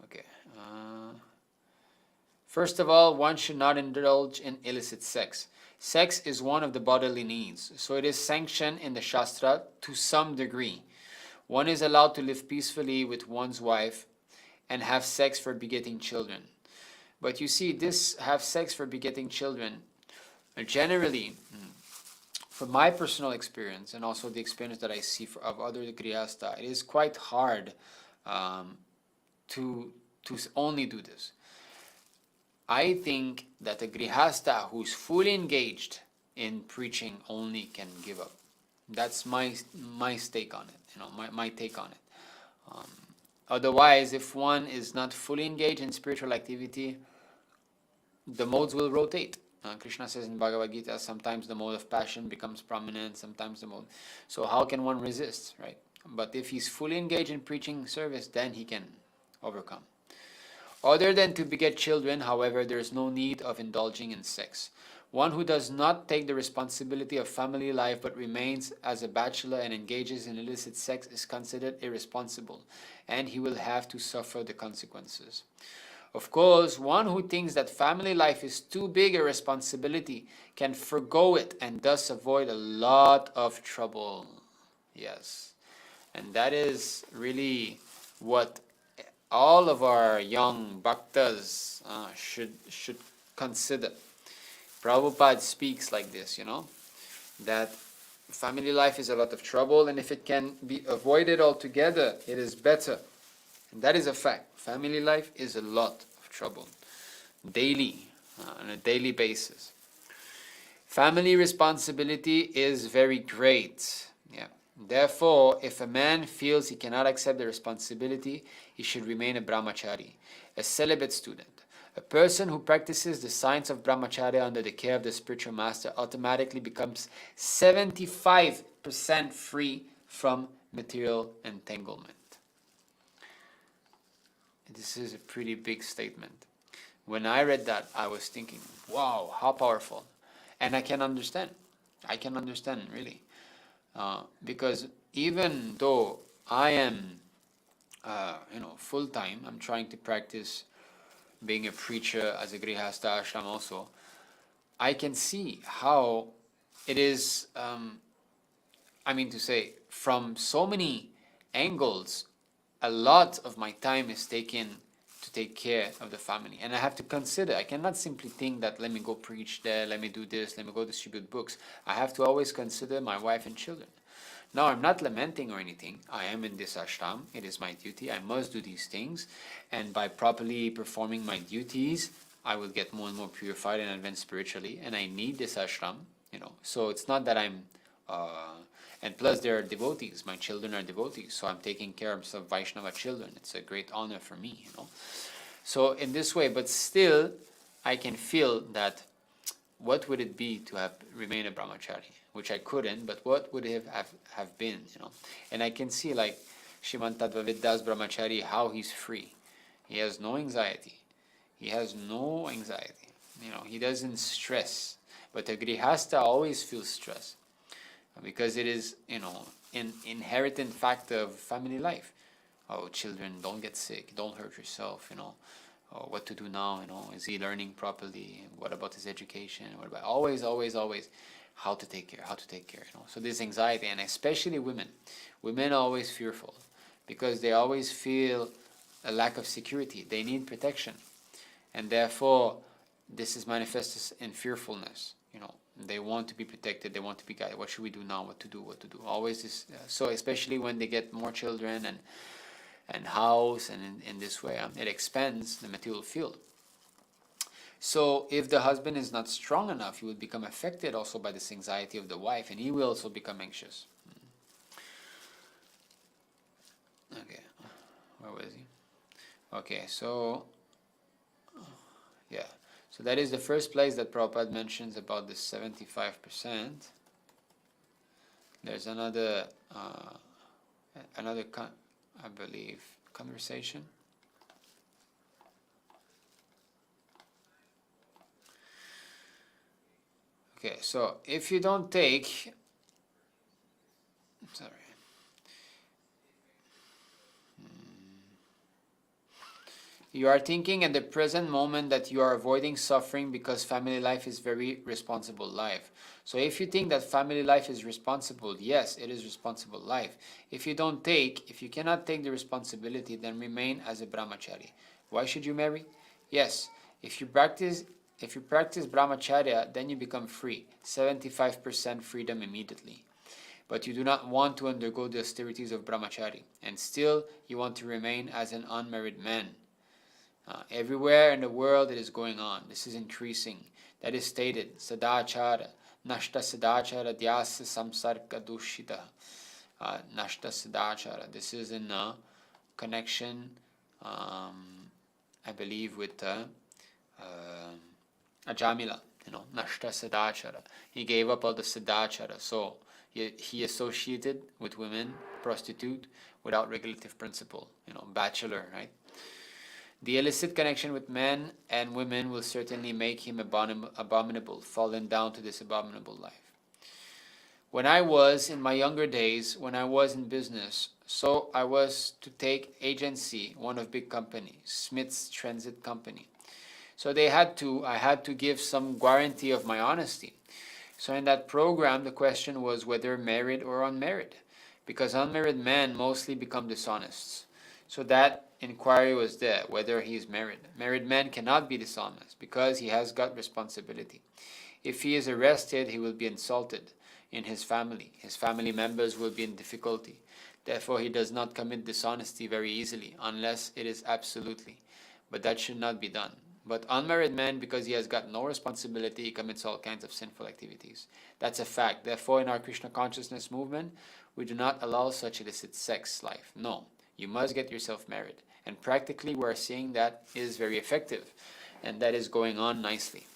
Okay. First of all, one should not indulge in illicit sex. Sex is one of the bodily needs, so it is sanctioned in the Shastra to some degree. One is allowed to live peacefully with one's wife and have sex for begetting children. But you see, this have sex for begetting children, generally, from my personal experience and also the experience that I see of other Grihastha, it is quite hard to only do this. I think that a Grihastha who's fully engaged in preaching only can give up. That's my take on it, my take on it. Otherwise, if one is not fully engaged in spiritual activity, the modes will rotate. Krishna says in Bhagavad Gita, sometimes the mode of passion becomes prominent, sometimes the mode. So how can one resist, right? But if he's fully engaged in preaching service, then he can overcome. Other than to beget children, however, there is no need of indulging in sex. One who does not take the responsibility of family life but remains as a bachelor and engages in illicit sex is considered irresponsible, and he will have to suffer the consequences. Of course, one who thinks that family life is too big a responsibility can forgo it and thus avoid a lot of trouble. Yes. And that is really what all of our young bhaktas should consider. Prabhupada speaks like this, that family life is a lot of trouble, and if it can be avoided altogether, it is better. And that is a fact. Family life is a lot of trouble, daily, on a daily basis. Family responsibility is very great. Yeah. Therefore, if a man feels he cannot accept the responsibility, he should remain a brahmachari, a celibate student. A person who practices the science of brahmacharya under the care of the spiritual master automatically becomes 75% free from material entanglement. This is a pretty big statement. When I read that, I was thinking, wow, how powerful. And I can understand. I can understand, really. Because even though I am, full-time, I'm trying to practice being a preacher as a grihastha ashram also, I can see how it is, from so many angles, a lot of my time is taken to take care of the family. And I have to consider, I cannot simply think that let me go preach there, let me do this, let me go distribute books. I have to always consider my wife and children. Now, I'm not lamenting or anything. I am in this ashram. It is my duty. I must do these things. And by properly performing my duties, I will get more and more purified and advance spiritually. And I need this ashram, So it's not that I'm... and plus there are devotees. My children are devotees. So I'm taking care of some Vaishnava children. It's a great honor for me, So in this way, but still, I can feel that what would it be to have remained a brahmachari? Which I couldn't, but what would it have been, And I can see, like, Srimad Tadvaviddas Brahmachari, how he's free. He has no anxiety. He has no anxiety. He doesn't stress. But a grihastha always feels stress. Because it is, an inherent factor of family life. Oh, children, don't get sick. Don't hurt yourself, Oh, what to do now, Is he learning properly? What about his education? What about always how to take care, So this anxiety, and especially women. Women are always fearful because they always feel a lack of security. They need protection. And therefore, this is manifested in fearfulness. They want to be protected. They want to be guided. What should we do now? What to do? Always this. So especially when they get more children and house, and in this way, it expands the material field. So if the husband is not strong enough, he will become affected also by this anxiety of the wife, and he will also become anxious. Okay, where was he? Okay, so so that is the first place that Prabhupada mentions about the 75%. There's another I believe, conversation. Okay, so if you don't take, you are thinking at the present moment that you are avoiding suffering because family life is very responsible life. So if you think that family life is responsible, yes, it is responsible life. If you cannot take the responsibility, then remain as a brahmachari. Why should you marry? Yes, if you practice brahmacharya, then you become free, 75% freedom immediately. But you do not want to undergo the austerities of brahmachari, and still you want to remain as an unmarried man. Everywhere in the world it is going on. This is increasing. That is stated. Sadachara. Nashta sadachara dhyasa samsarga dushita. Nashta sadachara. This is in connection, I believe, with Ajamila. Nashta sadachara. He gave up all the sadachara. So he associated with women, prostitute, without regulative principle. Bachelor, right? The illicit connection with men and women will certainly make him abominable, fallen down to this abominable life. When I was in my younger days, when I was in business, so I was to take agency, one of big company, Smith's Transit Company. So I had to give some guarantee of my honesty. So in that program, the question was whether married or unmarried, because unmarried men mostly become dishonest. So that inquiry was there, whether he is married. Married man cannot be dishonest because he has got responsibility. If he is arrested, he will be insulted in his family. His family members will be in difficulty. Therefore, he does not commit dishonesty very easily, unless it is absolutely. But that should not be done. But unmarried man, because he has got no responsibility, he commits all kinds of sinful activities. That's a fact. Therefore, in our Krishna consciousness movement, we do not allow such illicit sex life. No, you must get yourself married. And practically, we're seeing that is very effective. And that is going on nicely.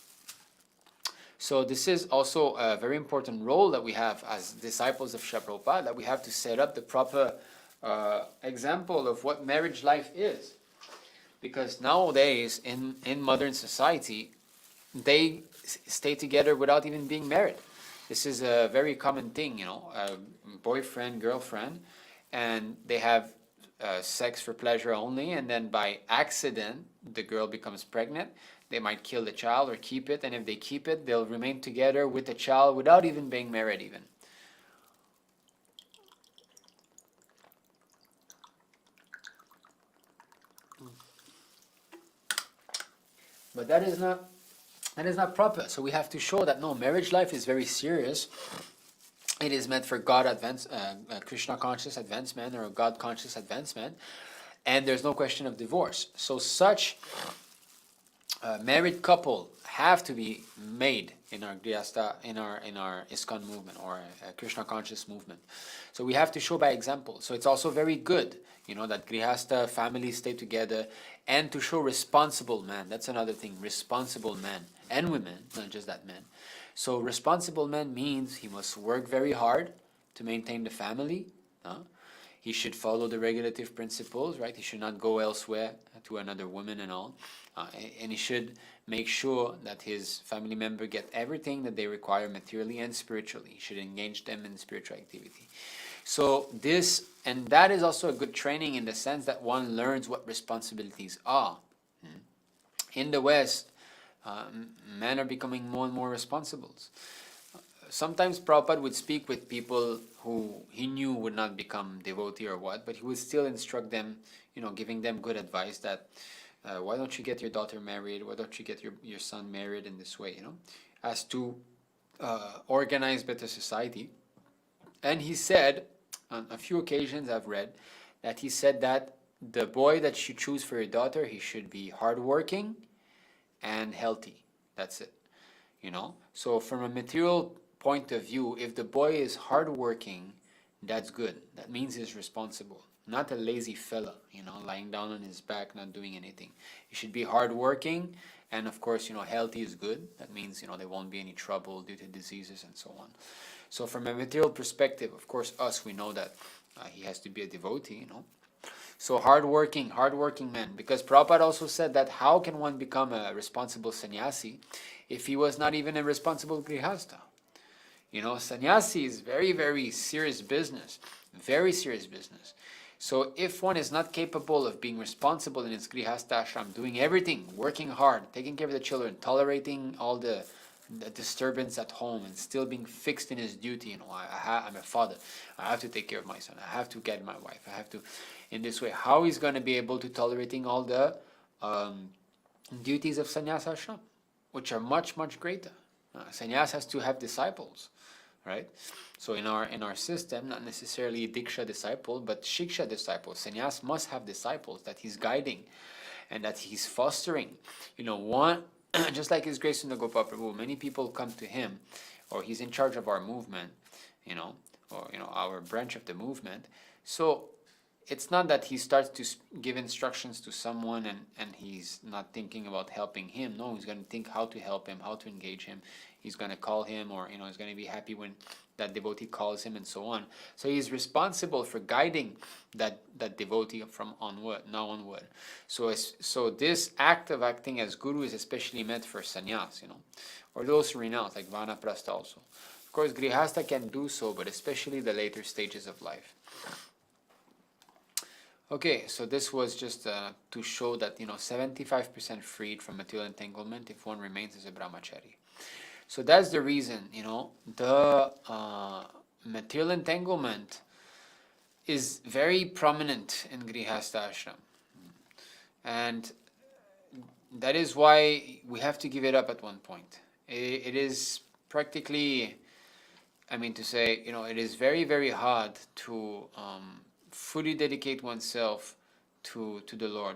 So this is also a very important role that we have as disciples of Srila Prabhupada, that we have to set up the proper example of what marriage life is. Because nowadays, in modern society, they stay together without even being married. This is a very common thing, a boyfriend, girlfriend, and they have sex for pleasure only, and then by accident, the girl becomes pregnant. They might kill the child or keep it, and if they keep it, they'll remain together with the child without even being married even. But that is not proper. So we have to show that no, marriage life is very serious. It is meant for Krishna conscious advancement or God conscious advancement, and there's no question of divorce. So such married couple have to be made in our Grihastha, in our ISKCON movement or Krishna conscious movement. So we have to show by example. So it's also very good, that Grihastha families stay together, and to show responsible men. That's another thing, responsible men and women, not just that men. So responsible man means he must work very hard to maintain the family. He should follow the regulative principles, right? He should not go elsewhere to another woman and all. And he should make sure that his family member get everything that they require materially and spiritually. He should engage them in spiritual activity. So that is also a good training in the sense that one learns what responsibilities are. In the West, men are becoming more and more responsible. Sometimes Prabhupada would speak with people who he knew would not become devotee or what, but he would still instruct them, giving them good advice that why don't you get your daughter married? Why don't you get your son married in this way, as to organize better society. And he said, on a few occasions I've read, that he said that the boy that you choose for your daughter, he should be hardworking and healthy. That's it. So from a material point of view, if the boy is hardworking, that's good. That means he's responsible. Not a lazy fella, lying down on his back, not doing anything. He should be hardworking, and of course, healthy is good. That means, there won't be any trouble due to diseases and so on. So from a material perspective, of course, we know that he has to be a devotee, So hardworking man. Because Prabhupada also said that how can one become a responsible sannyasi if he was not even a responsible grihastha? Sannyasi is very, very serious business. Very serious business. So if one is not capable of being responsible in his grihastha ashram, doing everything, working hard, taking care of the children, tolerating all the disturbance at home, and still being fixed in his duty, I'm a father, I have to take care of my son, I have to get my wife, I have to, in this way, how he's going to be able to tolerating all the duties of sannyasa ashram, which are much, much greater. Sannyas has to have disciples, right? So in our system, not necessarily Diksha disciple, but Shiksha disciple. Sannyas must have disciples that he's guiding and that he's fostering. One, just like His Grace Sundar Gopal Prabhu, many people come to him, or he's in charge of our movement, or our branch of the movement. So it's not that he starts to give instructions to someone and he's not thinking about helping him. No, he's going to think how to help him, how to engage him. He's going to call him, or he's going to be happy when that devotee calls him, and so on. So he's responsible for guiding that devotee from now onward. So this act of acting as guru is especially meant for sannyas, or those who renounce, like vanaprastha also. Of course, grihastha can do so, but especially the later stages of life. Okay, so this was just to show that 75% freed from material entanglement if one remains as a brahmachari. So that's the reason, the material entanglement is very prominent in Grihastha ashram. And that is why we have to give it up at one point. It is practically, to say, it is very, very hard to fully dedicate oneself to the Lord,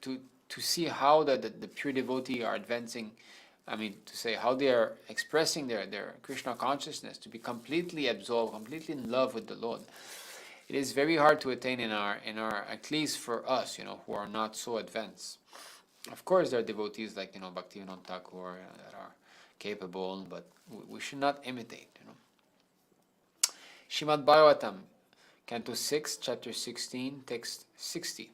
to see how the pure devotee are advancing, to say how they are expressing their Krishna consciousness, to be completely absorbed, completely in love with the Lord. It is very hard to attain in our, at least for us, who are not so advanced. Of course, there are devotees like, Bhaktivinoda Thakur that are capable, but we should not imitate, Śrīmad Bhagavatam, Canto 6, Chapter 16, Text 60.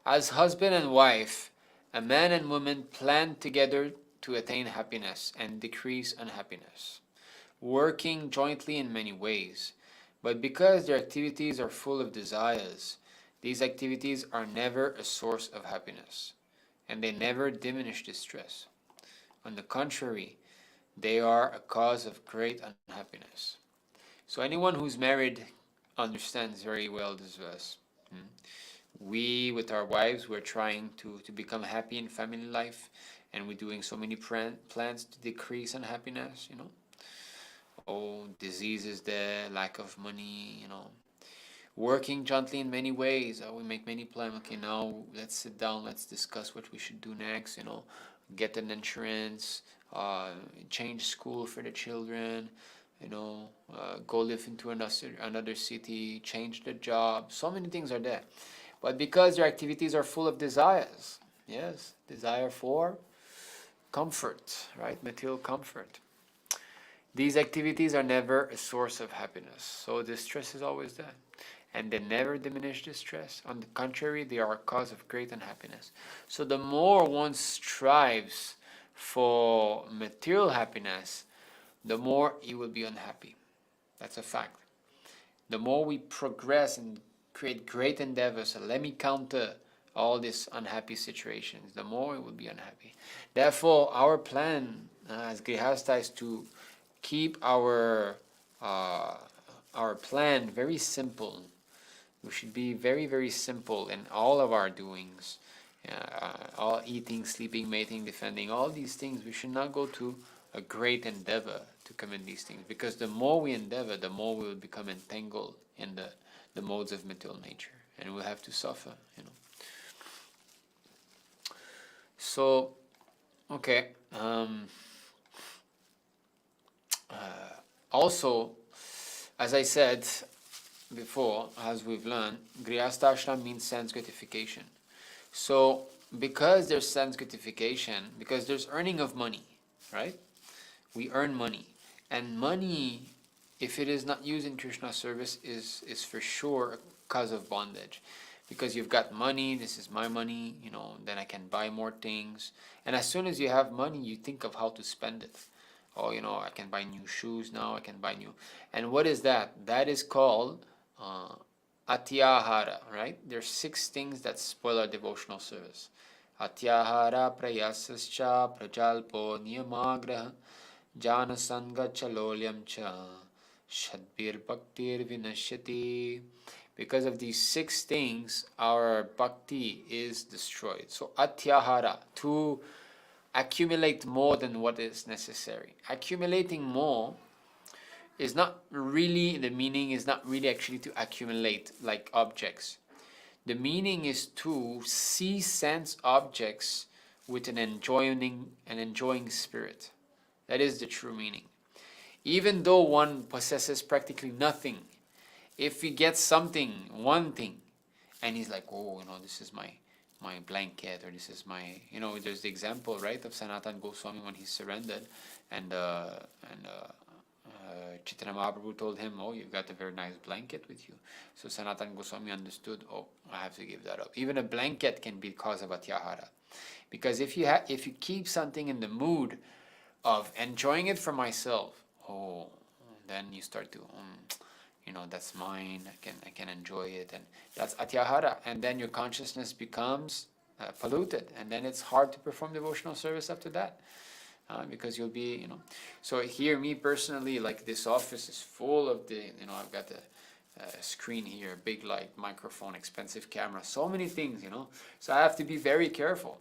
As husband and wife, a man and woman plan together to attain happiness and decrease unhappiness, working jointly in many ways. But because their activities are full of desires, these activities are never a source of happiness, and they never diminish distress. On the contrary, they are a cause of great unhappiness. So anyone who's married understands very well this verse. We, with our wives, we're trying to become happy in family life, and we're doing so many plans to decrease unhappiness, disease is there, lack of money, working jointly in many ways. We make many plans. Okay, now let's sit down, let's discuss what we should do next, get an insurance, change school for the children, go live into another city, change the job. So many things are there. But because their activities are full of desires, yes, desire for comfort, right? Material comfort. These activities are never a source of happiness. So distress is always there. And they never diminish distress. On the contrary, they are a cause of great unhappiness. So the more one strives for material happiness, the more he will be unhappy. That's a fact. The more we progress and create great endeavors, so let me counter all these unhappy situations, the more we will be unhappy. Therefore, our plan as Grihastha is to keep our plan very simple. We should be very, very simple in all of our doings. All eating, sleeping, mating, defending, all these things, we should not go to a great endeavor to commit these things, because the more we endeavor, the more we will become entangled in the modes of material nature, and we'll have to suffer, So, okay. Also, as I said before, as we've learned, Grihastha ashram means sense gratification. So, because there's sense gratification, because there's earning of money, right? We earn money. And money, if it is not used in Krishna service, is for sure a cause of bondage. Because you've got money, this is my money, then I can buy more things. And as soon as you have money, you think of how to spend it. Oh, I can buy new shoes now, I can buy new. And what is that? That is called atyahara, right? There's 6 things that spoil our devotional service. Atyahara prayasascha prajalpo niyamagraha jana sanga chalolyam cha shadbir bhaktir vinashyati. Because of these 6 things, our bhakti is destroyed. So atyahara, to accumulate more than what is necessary. Accumulating more is not really, the meaning is not really actually to accumulate like objects. The meaning is to see sense objects with an enjoying spirit. That is the true meaning. Even though one possesses practically nothing, if he gets something, one thing, and he's like, oh, this is my blanket, or this is my, there's the example, right, of Sanatana Goswami when he surrendered, and Chaitanya Mahaprabhu told him, oh, you've got a very nice blanket with you. So Sanatana Goswami understood, oh, I have to give that up. Even a blanket can be cause of atyahara. Because if you keep something in the mood of enjoying it for myself, then you start to, that's mine, I can enjoy it, and that's atyahara. And then your consciousness becomes polluted, and then it's hard to perform devotional service after that. Because you'll be, So here, me personally, like this office is full of I've got screen here, big light, microphone, expensive camera, so many things, you know. So I have to be very careful.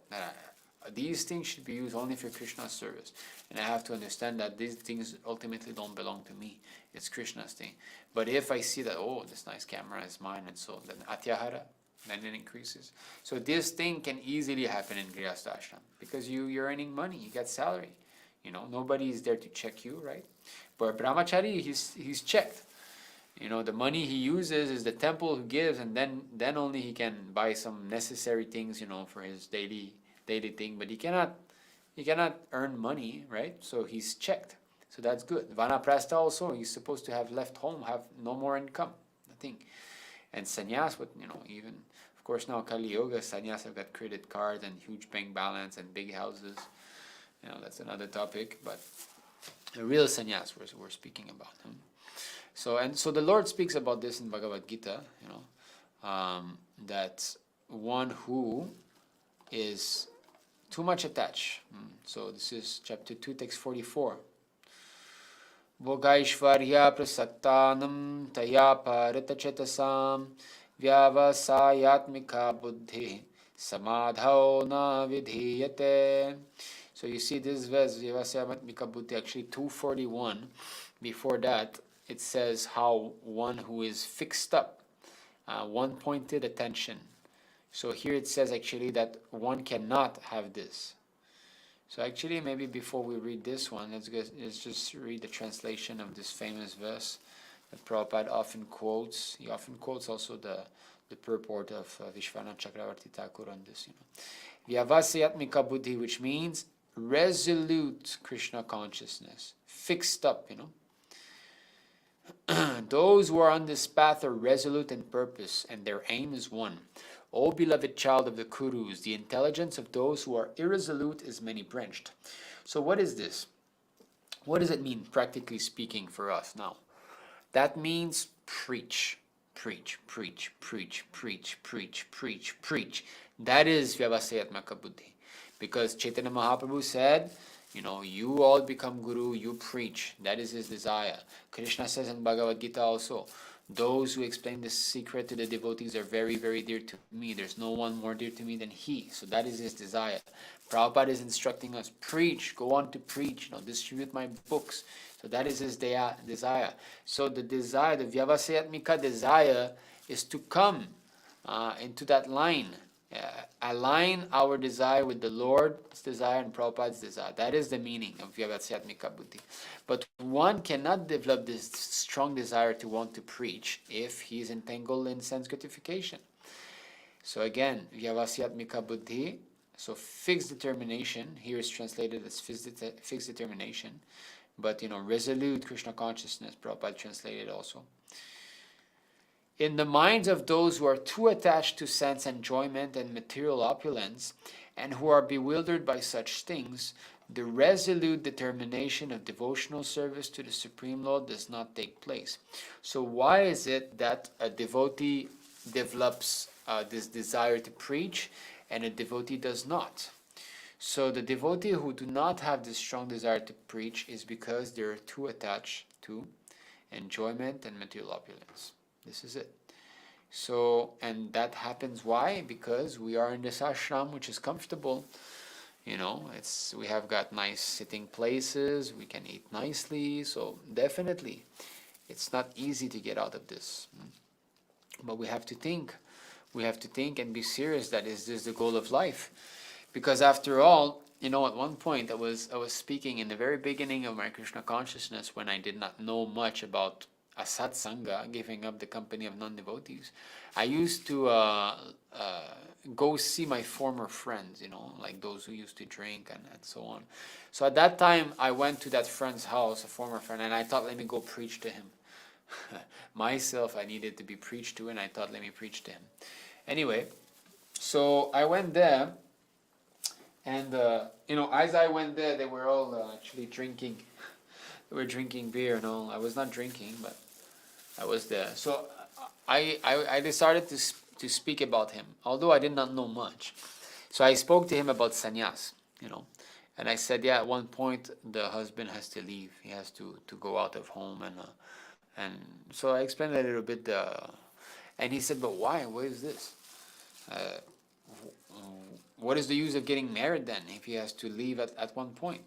These things should be used only for Krishna's service. And I have to understand that these things ultimately don't belong to me. It's Krishna's thing. But if I see that, oh, this nice camera is mine, and so then atyahara, then it increases. So this thing can easily happen in Grihastha Ashram because you're earning money, you get salary. You know, nobody is there to check you, right? But Brahmachari, he's checked. You know, the money he uses is the temple who gives, and then only he can buy some necessary things, you know, for his daily thing. But he cannot earn money, right? So he's checked. So that's good. Vanaprastha also, he's supposed to have left home, have no more income, nothing. And sannyas, with, you know, even of course now Kali Yoga, sannyas have got credit cards and huge bank balance and big houses. You know, that's another topic, but a real sannyas we're speaking about. So the Lord speaks about this in Bhagavad Gita, you know, that one who is too much attached. So this is chapter 2, text 44. Bhogaishvarya prasaktanam taya paritachetasam vyavasayatmika buddhi samadhao na vidhiyate. So you see this verse, vyavasayatmika buddhi, actually 241. Before that, it says how one who is fixed up, one-pointed attention. So here it says actually that one cannot have this. So actually, maybe before we read this one, let's just read the translation of this famous verse that Prabhupada often quotes. He often quotes also the purport of Vishwanath Chakravarti Thakur on this. You know, Vyavasyatmika buddhi, which means resolute Krishna consciousness, fixed up. You know, those who are on this path are resolute in purpose, and their aim is one. O beloved child of the Kurus, the intelligence of those who are irresolute is many-branched. So what is this? What does it mean, practically speaking, for us now? That means preach, preach, preach, preach, preach, preach, preach, preach. That is Vyavasayatmaka buddhi. Because Chaitanya Mahaprabhu said, you know, you all become guru, you preach. That is his desire. Krishna says in Bhagavad Gita also, those who explain the secret to the devotees are very, very dear to me. There's no one more dear to me than he. So that is his desire. Prabhupada is instructing us, preach, go on to preach, you know, distribute my books. So that is his desire. So the desire, the Vyavasayatmika desire, is to come into that line. Align our desire with the Lord's desire and Prabhupada's desire. That is the meaning of Vyavasayatmika buddhi. But one cannot develop this strong desire to want to preach if he is entangled in sense gratification. So again, Vyavasayatmika buddhi, so fixed determination, here is translated as fixed determination, but you know, resolute Krishna consciousness, Prabhupada translated also. In the minds of those who are too attached to sense enjoyment and material opulence, and who are bewildered by such things, the resolute determination of devotional service to the Supreme Lord does not take place. So why is it that a devotee develops this desire to preach, and a devotee does not? So the devotee who do not have this strong desire to preach is because they are too attached to enjoyment and material opulence. This is it. So, and that happens why? Because we are in this ashram which is comfortable. You know, we have got nice sitting places, we can eat nicely, so definitely it's not easy to get out of this. But we have to think and be serious that is this the goal of life? Because after all, you know, at one point I was speaking in the very beginning of my Krishna consciousness when I did not know much about asat-saṅga, giving up the company of non-devotees. I used to go see my former friends, you know, like those who used to drink and so on. So at that time, I went to that friend's house, a former friend, and I thought, let me go preach to him. Myself, I needed to be preached to, and I thought, let me preach to him. Anyway, so I went there, and, you know, as I went there, they were all actually drinking. They were drinking beer and all. I was not drinking, but I was there. So I decided to speak about him, although I did not know much. So I spoke to him about sannyas, you know. And I said, yeah, at one point the husband has to leave. He has to go out of home And so I explained a little bit, and he said, but why? What is this? What is the use of getting married then if he has to leave at one point?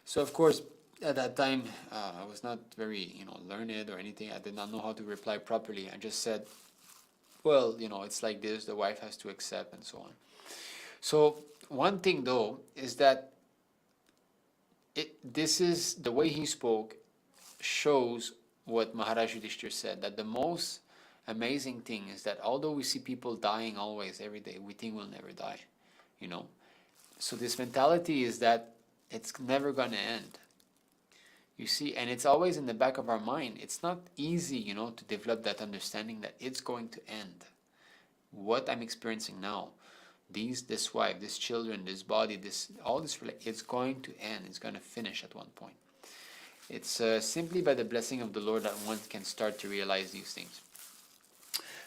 So of course, at that time, I was not very, learned or anything. I did not know how to reply properly. I just said, well, it's like this, the wife has to accept and so on. So one thing though, is that this is, the way he spoke shows what Maharaj Yudhishthira said, that the most amazing thing is that although we see people dying always, every day, we think we'll never die, So this mentality is that it's never going to end. You see, and it's always in the back of our mind. It's not easy, to develop that understanding that it's going to end. What I'm experiencing now, this wife, this children, this body, all this, it's going to end. It's going to finish at one point. It's simply by the blessing of the Lord that one can start to realize these things.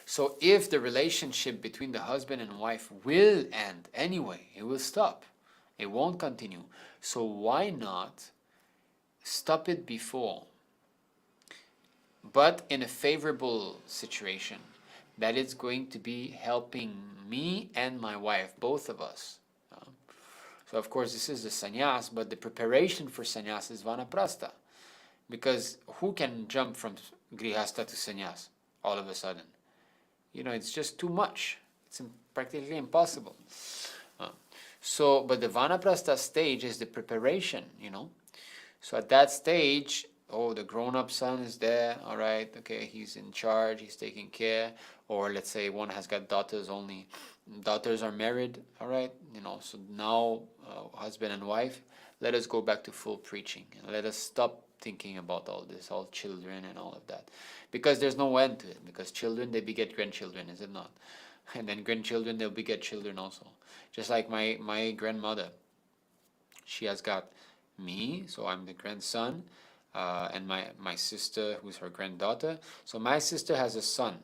So if the relationship between the husband and wife will end anyway, it will stop. It won't continue. So why not stop it before? But in a favorable situation, that it's going to be helping me and my wife, both of us. So of course this is the sannyas, but the preparation for sannyas is vanaprastha. Because who can jump from grihastha to sannyas all of a sudden? It's just too much. It's practically impossible. But the vanaprastha stage is the preparation, So at that stage, the grown-up son is there, all right, okay, he's in charge, he's taking care. Or let's say one has got daughters only. Daughters are married, all right, so now husband and wife, let us go back to full preaching. And let us stop thinking about all this, all children and all of that. Because there's no end to it. Because children, they beget grandchildren, is it not? And then grandchildren, they'll beget children also. Just like my grandmother. She has got me, so I'm the grandson, and my sister, who's her granddaughter. So my sister has a son.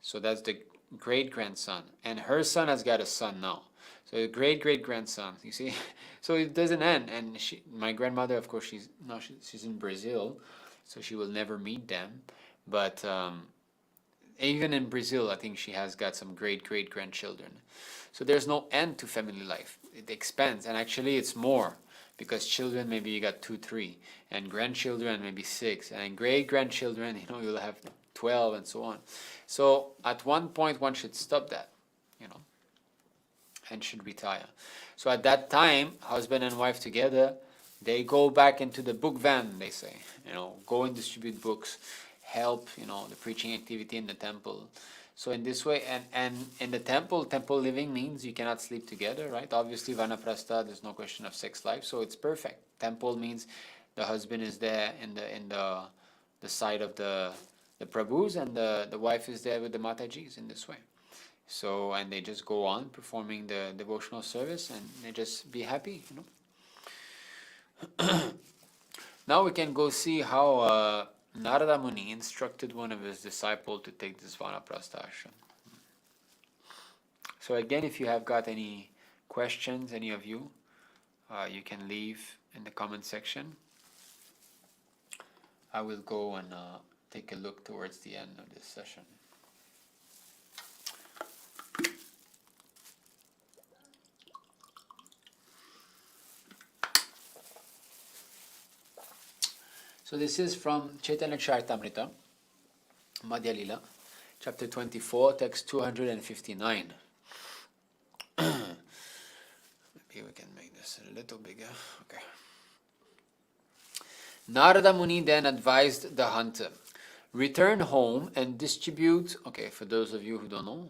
So that's the great-grandson. And her son has got a son now. So great-great-grandson, you see? So it doesn't end. And my grandmother, of course, she's in Brazil, so she will never meet them. But even in Brazil, I think she has got some great-great-grandchildren. So there's no end to family life. It expands, and actually it's more. Because children, maybe you got 2, 3, and grandchildren, maybe 6, and great-grandchildren, you'll have 12 and so on. So at one point, one should stop that, and should retire. So at that time, husband and wife together, they go back into the book van, they say, go and distribute books, help, the preaching activity in the temple. So in this way, and in the temple living means you cannot sleep together, right? Obviously, vanaprastha, there's no question of sex life, so it's perfect. Temple means the husband is there in the side of the prabhus, and the wife is there with the matajis in this way. So, and they just go on performing the devotional service, and they just be happy, Now we can go see how Narada Muni instructed one of his disciples to take this vanaprastha ashram. So again, if you have got any questions, any of you, you can leave in the comment section. I will go and take a look towards the end of this session. So this is from Chaitanya Charitamrita, Madhya Lila, chapter 24, text 259. Maybe we can make this a little bigger. Okay. Narada Muni then advised the hunter, return home and distribute, okay, for those of you who don't know,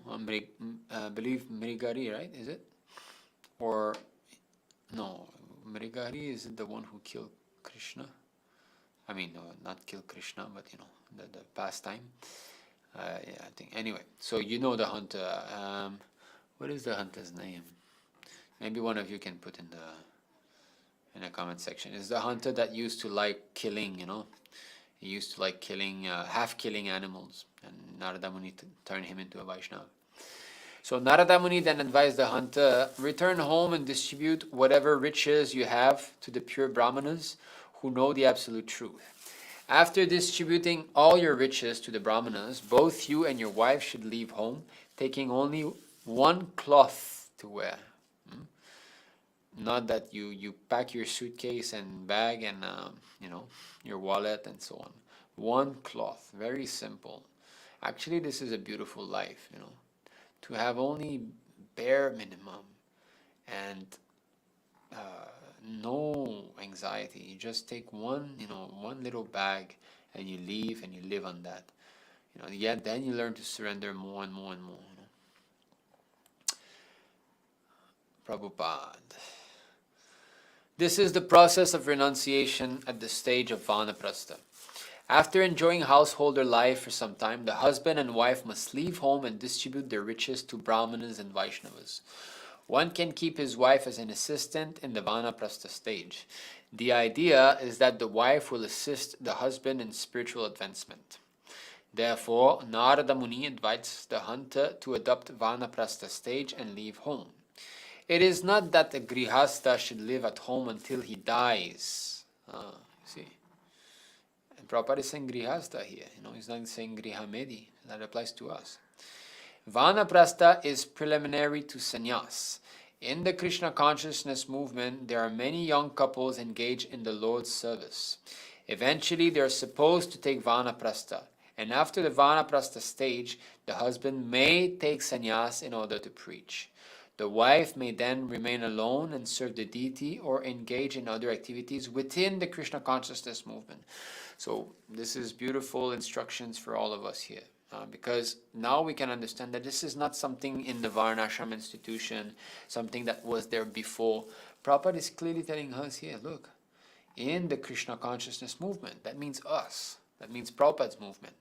I believe Mrigari, right, is it? Or, no, Mrigari is the one who killed Krishna. I mean, no, not kill Krishna, but the pastime. Yeah, I think. Anyway, so the hunter. What is the hunter's name? Maybe one of you can put in the comment section. It's the hunter that used to like killing. He used to like killing, half killing animals, and Narada Muni turned him into a Vaishnava. So Narada Muni then advised the hunter, return home and distribute whatever riches you have to the pure brahmanas who know the absolute truth. After distributing all your riches to the Brahmanas, both you and your wife should leave home, taking only one cloth to wear. Not that you pack your suitcase and bag and your wallet and so on. One cloth, very simple. Actually, this is a beautiful life, to have only bare minimum and no anxiety. You just take one little bag and you leave and you live on that. Yet then you learn to surrender more and more and more. Prabhupada. This is the process of renunciation at the stage of vanaprastha. After enjoying householder life for some time, the husband and wife must leave home and distribute their riches to Brahmanas and Vaishnavas. One can keep his wife as an assistant in the vanaprastha stage. The idea is that the wife will assist the husband in spiritual advancement. Therefore, Narada Muni invites the hunter to adopt vanaprastha stage and leave home. It is not that a grihastha should live at home until he dies. See. And Prabhupada is saying grihastha here. He's not saying grihamedi. That applies to us. Vanaprastha is preliminary to sannyas. In the Kṛṣṇa consciousness movement, there are many young couples engaged in the Lord's service. Eventually, they are supposed to take vanaprastha. And after the vanaprastha stage, the husband may take sannyas in order to preach. The wife may then remain alone and serve the deity or engage in other activities within the Kṛṣṇa consciousness movement. So this is beautiful instructions for all of us here. Because now we can understand that this is not something in the Varnashram institution, something that was there before. Prabhupada is clearly telling us here, look, in the Kṛṣṇa consciousness movement, that means us, that means Prabhupada's movement.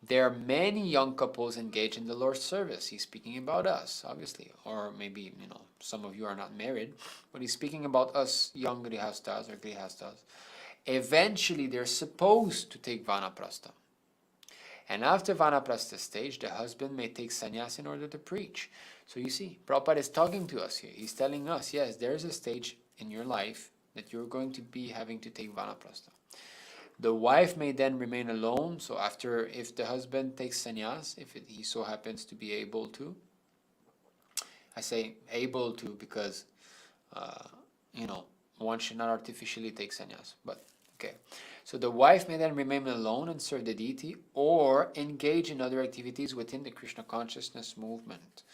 There are many young couples engaged in the Lord's service. He's speaking about us, obviously. Or maybe, some of you are not married, but he's speaking about us young grihastas or grihastas. Eventually, they're supposed to take vanaprastha. And after vanaprastha stage, the husband may take sannyas in order to preach. So you see, Prabhupada is talking to us here. He's telling us, yes, there's a stage in your life that you're going to be having to take vanaprastha. The wife may then remain alone. So if the husband takes sannyas, he so happens to be able to, I say able to because, one should not artificially take sannyas. But okay, so the wife may then remain alone and serve the deity or engage in other activities within the Kṛṣṇa consciousness movement.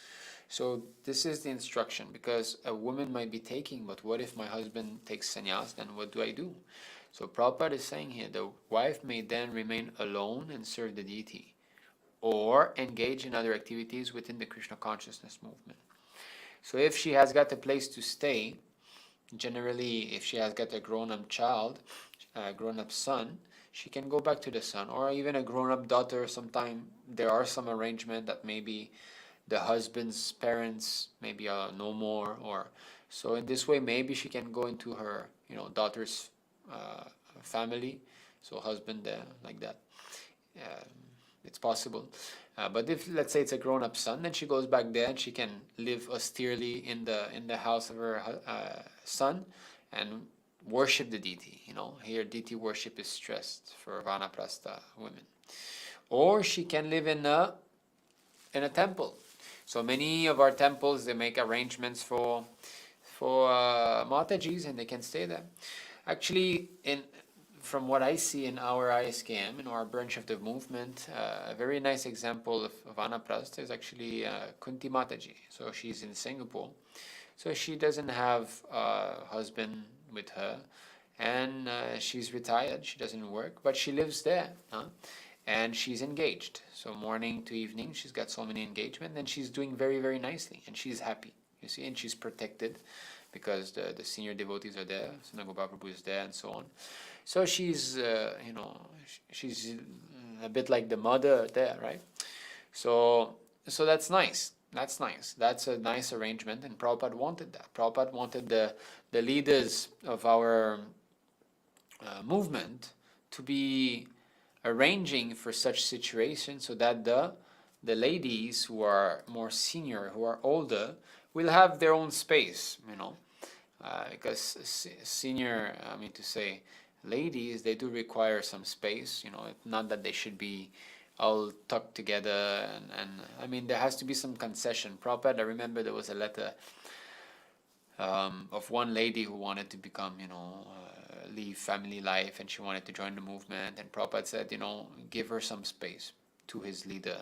So this is the instruction, because a woman might be taking, but what if my husband takes sannyas, then what do I do? So Prabhupada is saying here, the wife may then remain alone and serve the deity, or engage in other activities within the Kṛṣṇa consciousness movement. So if she has got a place to stay, generally if she has got a grown-up child, a grown-up son, she can go back to the son, or even a grown-up daughter. Sometimes there are some arrangement that maybe the husband's parents maybe are no more, or so in this way maybe she can go into her daughter's family, so husband there, like that. It's possible. But if, let's say, it's a grown-up son, then she goes back there and she can live austerely in the house of her son and worship the deity. Here deity worship is stressed for vanaprastha women. Or she can live in a temple. So many of our temples, they make arrangements for Matajis, and they can stay there. Actually, from what I see in our ISKM, in our branch of the movement, a very nice example of vanaprastha is actually Kunti Mataji. So she's in Singapore. So she doesn't have a husband with her, and she's retired. She doesn't work, but she lives there. And she's engaged. So morning to evening, she's got so many engagements, and she's doing very, very nicely, and she's happy, you see, and she's protected because the senior devotees are there, Sanagopal Prabhu is there, and so on. So she's, she's a bit like the mother there, right? So that's nice. That's nice. That's a nice arrangement, and Prabhupada wanted that. Prabhupada wanted the leaders of our movement to be arranging for such situations so that the ladies who are more senior, who are older, will have their own space, because senior, ladies, they do require some space, not that they should be all tucked together, and I mean, there has to be some concession. Prabhupada, I remember there was a letter of one lady who wanted to become, leave family life, and she wanted to join the movement, and Prabhupada said, give her some space to his leader,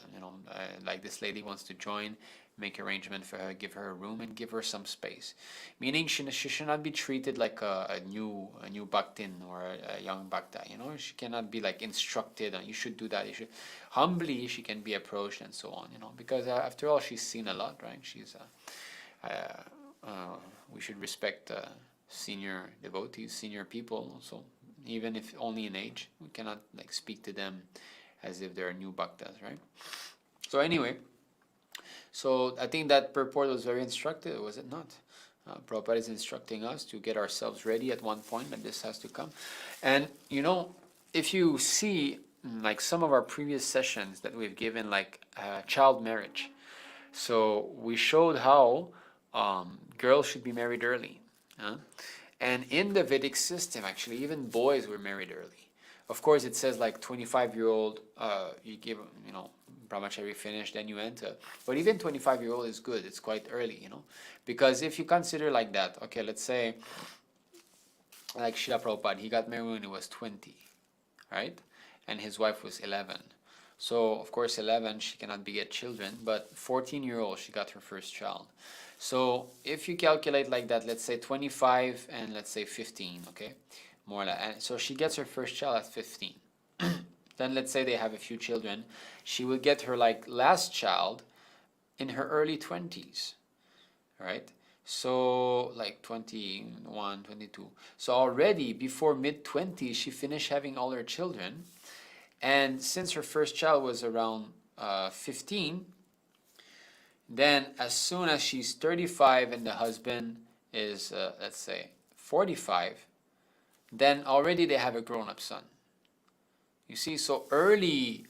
like this lady wants to join, make arrangement for her, give her a room and give her some space. Meaning she should not be treated like a new bhaktin or a young bhakta, she cannot be like instructed on you should do that, you should. Humbly she can be approached and so on, because after all she's seen a lot, right? She's we should respect senior devotees, senior people also, even if only in age. We cannot like speak to them as if they're new bhaktas, right? So anyway, so I think that purport was very instructive, was it not? Prabhupada is instructing us to get ourselves ready at one point, that this has to come. And if you see like some of our previous sessions that we've given, like child marriage, so we showed how girls should be married early. And in the Vedic system, actually, even boys were married early. Of course, it says like 25-year-old, you give, brahmachari finish, then you enter. But even 25-year-old is good. It's quite early, because if you consider like that, okay, let's say like Srila Prabhupada, he got married when he was 20, right? And his wife was 11. So of course 11, she cannot beget children, but 14-year-old, she got her first child. So if you calculate like that, let's say 25 and let's say 15, okay? More like, and so she gets her first child at 15. Then let's say they have a few children. She will get her like last child in her early 20s, right? So like 21, 22. So already before mid-20s, she finished having all her children. And since her first child was around 15, then as soon as she's 35 and the husband is, let's say, 45, then already they have a grown-up son. You see, so early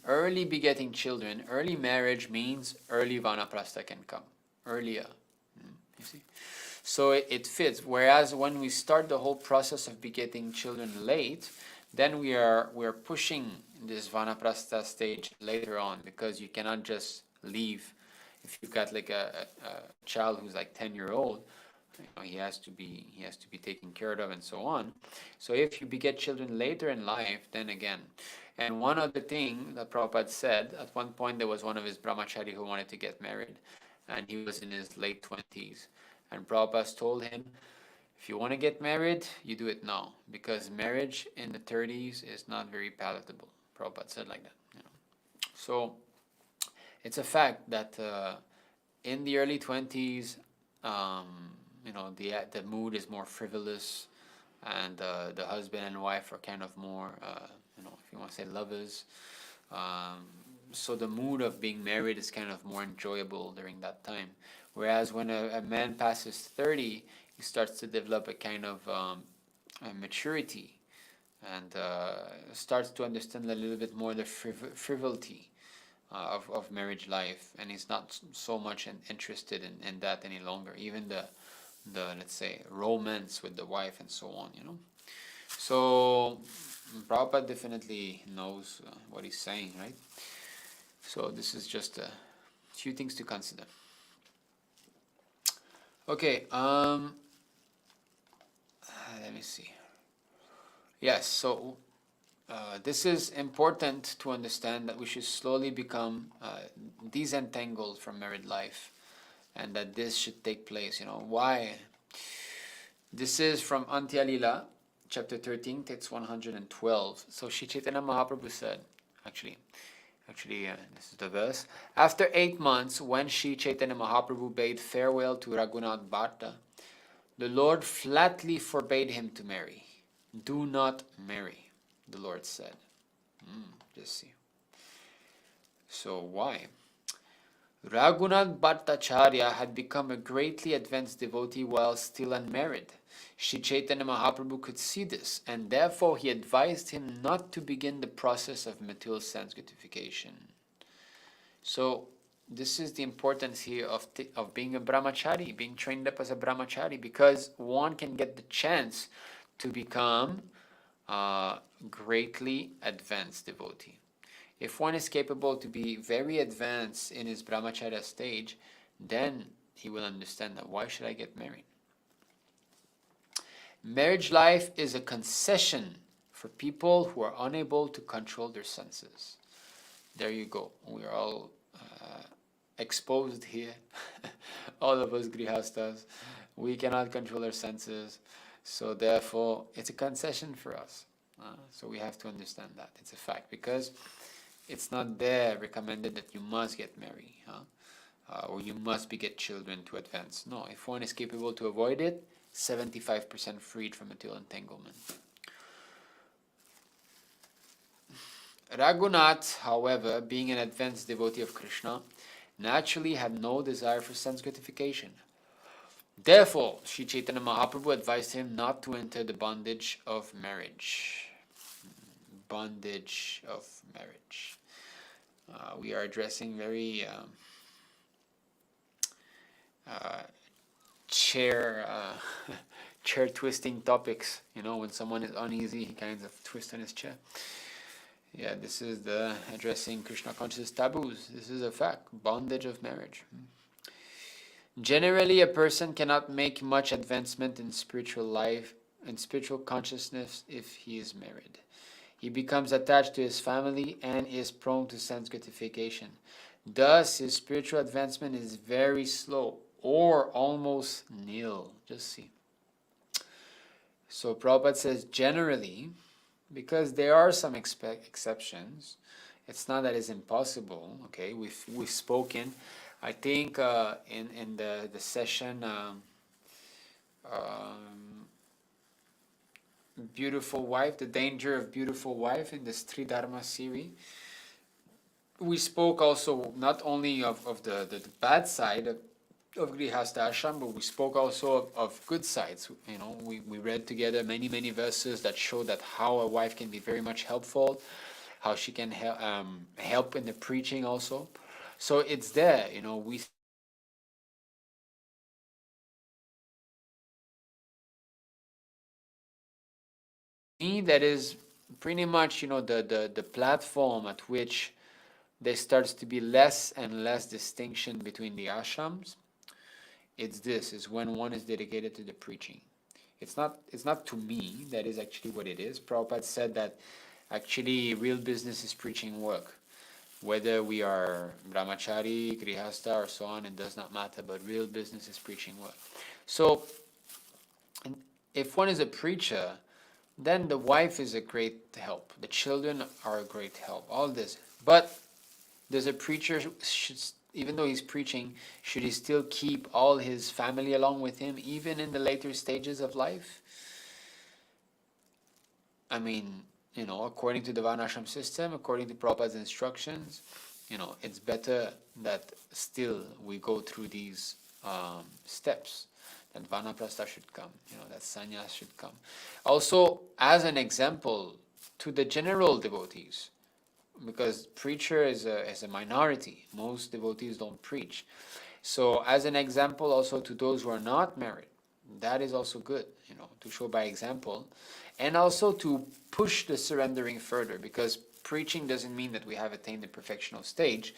begetting children, early marriage means early vanaprastha can come, earlier. You see, so it fits. Whereas when we start the whole process of begetting children late, then we're pushing this vanaprastha stage later on, because you cannot just leave. If you've got like a child who's like 10-year-old, he has to be taken care of and so on. So if you beget children later in life, then again. And one other thing that Prabhupada said, at one point there was one of his brahmachari who wanted to get married, and he was in his late 20s. And Prabhupada told him, if you want to get married, you do it now, because marriage in the 30s is not very palatable. Prabhupada said like that. So it's a fact that in the early 20s, the mood is more frivolous, and the husband and wife are kind of more, if you want to say lovers. So the mood of being married is kind of more enjoyable during that time. Whereas when a man passes 30, he starts to develop a kind of a maturity, and starts to understand a little bit more the frivolity of marriage life, and he's not so much interested in that any longer. Even the let's say romance with the wife and so on. So Prabhupada definitely knows what he's saying, right? So this is just a few things to consider. Okay, let me see. Yes, so this is important to understand, that we should slowly become disentangled from married life, and that this should take place. Why? This is from Antya Lila, chapter 13, text 112. So Shri Chaitanya Mahaprabhu said, actually, this is the verse. After 8 months, when Shri Chaitanya Mahaprabhu bade farewell to Raghunath Bhatta, the Lord flatly forbade him to marry. Do not marry, the Lord said. Just see. So why? Raghunath Bhattacharya had become a greatly advanced devotee while still unmarried. Shri Chaitanya Mahaprabhu could see this, and therefore he advised him not to begin the process of material sense gratification. So this is the importance here of being a brahmachari, being trained up as a brahmachari, because one can get the chance to become greatly advanced devotee. If one is capable to be very advanced in his brahmacharya stage, then he will understand that why should I get married? Marriage life is a concession for people who are unable to control their senses. There you go. We are all exposed here. All of us grihastas. We cannot control our senses. So therefore, it's a concession for us. So we have to understand that. It's a fact. Because it's not there recommended that you must get married. Or you must beget children to advance. No, if one is capable to avoid it, 75% freed from material entanglement. Raghunath, however, being an advanced devotee of Krishna, naturally had no desire for sense gratification. Therefore, Sri Chaitanya Mahaprabhu advised him not to enter the bondage of marriage. Bondage of marriage. We are addressing very chair twisting topics. You know, when someone is uneasy, he kind of twists on his chair. Yeah, this is the addressing Kṛṣṇa Conscious Taboos. This is a fact. Bondage of marriage. Generally, a person cannot make much advancement in spiritual life and spiritual consciousness if he is married. He becomes attached to his family and is prone to sense gratification. Thus, his spiritual advancement is very slow or almost nil. Just see. So Prabhupada says generally, because there are some exceptions, it's not that it's impossible. Okay, we've spoken. I think in the session Beautiful Wife, the danger of beautiful wife in the Sri Dharma series, we spoke also not only of the bad side of Grihastha Ashram, but we spoke also of good sides. You know, we read together many verses that show that how a wife can be very much helpful, how she can help in the preaching also. So it's there, you know, we that is pretty much, you know, the platform at which there starts to be less and less distinction between the ashrams. It's this, is when one is dedicated to the preaching. It's not to me, that is actually what it is. Prabhupada said that actually real business is preaching work. Whether we are brahmachari, grihastha, or so on, it does not matter, but real business is preaching work. So, if one is a preacher, then the wife is a great help. The children are a great help. All this. But does a preacher, even though he's preaching, should he still keep all his family along with him, even in the later stages of life? I mean, you know, according to the Varnashram system, according to Prabhupada's instructions, you know, it's better that still we go through these steps. That vanaprastha should come, you know, that sannyas should come. Also, as an example to the general devotees, because preacher is a minority. Most devotees don't preach. So as an example also to those who are not married, that is also good, you know, to show by example. And also to push the surrendering further, because preaching doesn't mean that we have attained the perfectional stage.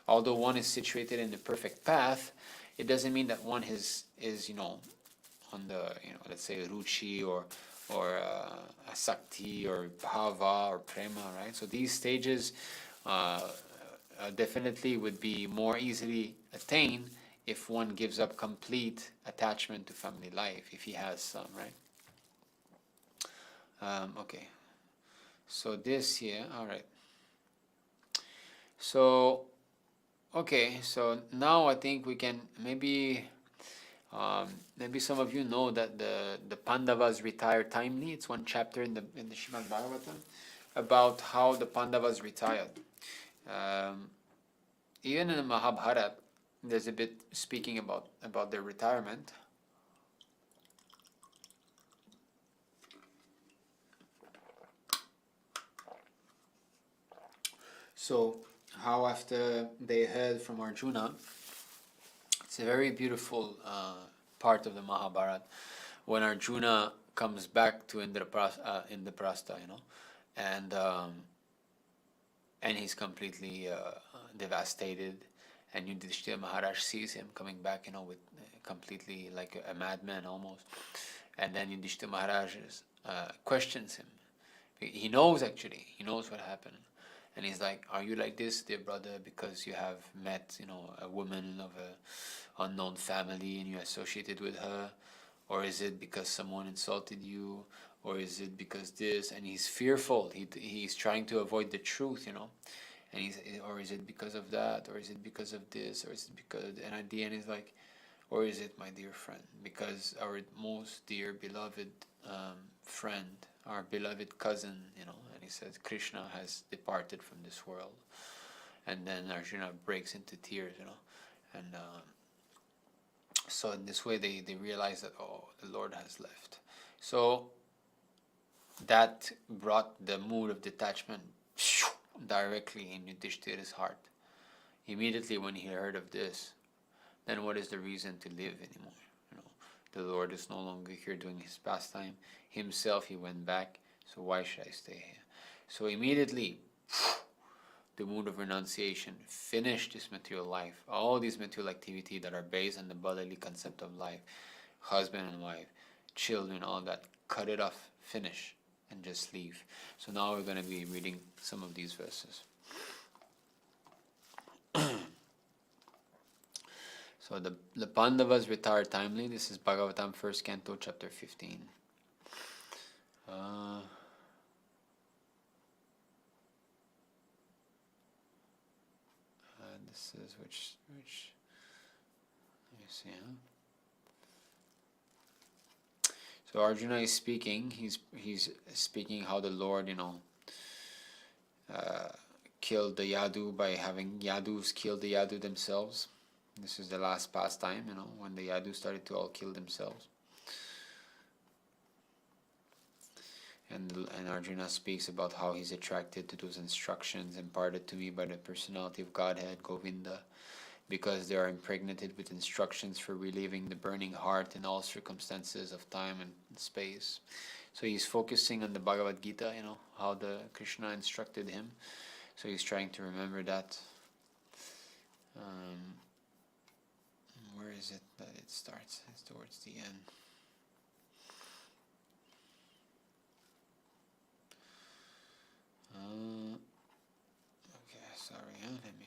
Although one is situated in the perfect path, it doesn't mean that one is you know, on the, you know, let's say ruchi or asakti or bhava or prema, right? So these stages definitely would be more easily attained if one gives up complete attachment to family life, if he has some, right? Okay, so this here, all right. So, okay, so now I think we can maybe some of you know that the Pandavas retire timely. It's one chapter in the Srimad Bhagavatam about how the Pandavas retired. Even in the Mahabharata, there's a bit speaking about their retirement. So, how after they heard from Arjuna, it's a very beautiful part of the Mahabharata, when Arjuna comes back to Indraprastha, and he's completely devastated. And Yudhishthira Maharaj sees him coming back, with completely like a madman almost. And then Yudhishthira Maharaj questions him. He knows what happened. And he's like, are you like this, dear brother, because you have met, a woman of a unknown family and you associated with her? Or is it because someone insulted you? Or is it because this? And he's fearful. He's trying to avoid the truth, And or is it because of that? Or is it because of this? Or is it because? And at the end, he's like, or is it, my dear friend, because our most dear beloved friend, our beloved cousin, and he says Krishna has departed from this world. And then Arjuna breaks into tears, and so in this way they realize that, the Lord has left. So that brought the mood of detachment directly in Yudhishthira's heart. Immediately when he heard of this, then what is the reason to live anymore? The Lord is no longer here doing his pastime. Himself, he went back, so why should I stay here? So immediately, the mood of renunciation, finish this material life, all these material activity that are based on the bodily concept of life, husband and wife, children, all that, cut it off, finish, and just leave. So now we're going to be reading some of these verses. So the Pandavas retired timely. This is Bhagavatam, 1st Canto, chapter 15. This is which let me see, So Arjuna is speaking. He's speaking how the Lord, killed the Yadu by having Yadus kill the Yadu themselves. This is the last pastime, when the Yadu started to all kill themselves. And Arjuna speaks about how he's attracted to those instructions imparted to me by the personality of Godhead, Govinda, because they are impregnated with instructions for relieving the burning heart in all circumstances of time and space. So he's focusing on the Bhagavad Gita, how the Krishna instructed him. So he's trying to remember that. Where is it that it starts? It's towards the end. Okay, sorry, let me...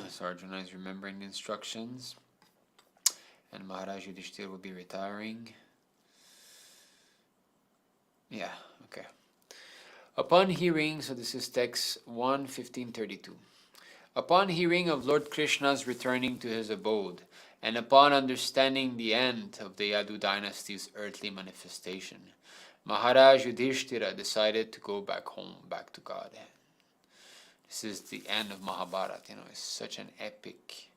So Arjuna is remembering the instructions, and Maharaj Yudhishthira will be retiring. Yeah, okay. Upon hearing, so this is text 1:1532. Upon hearing of Lord Krishna's returning to his abode, and upon understanding the end of the Yadu dynasty's earthly manifestation, Maharaj Yudhishthira decided to go back home, back to Godhead. This is the end of Mahabharata, it's such an epic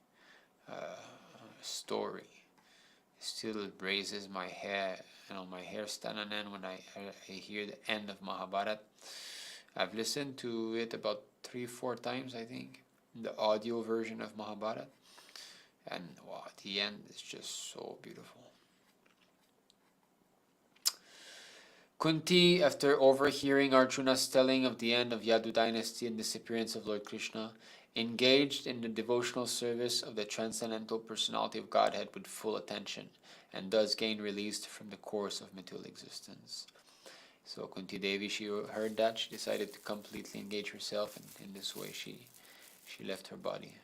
story. It still raises my hair, my hair stand on end when I hear the end of Mahabharata. I've listened to it about 3-4 times, I think, the audio version of Mahabharata. And wow, the end is just so beautiful. Kunti, after overhearing Arjuna's telling of the end of Yadu dynasty and disappearance of Lord Krishna, engaged in the devotional service of the transcendental personality of Godhead with full attention, and thus gained release from the course of material existence. So Kunti Devi, she heard that, she decided to completely engage herself, and in this way she left her body.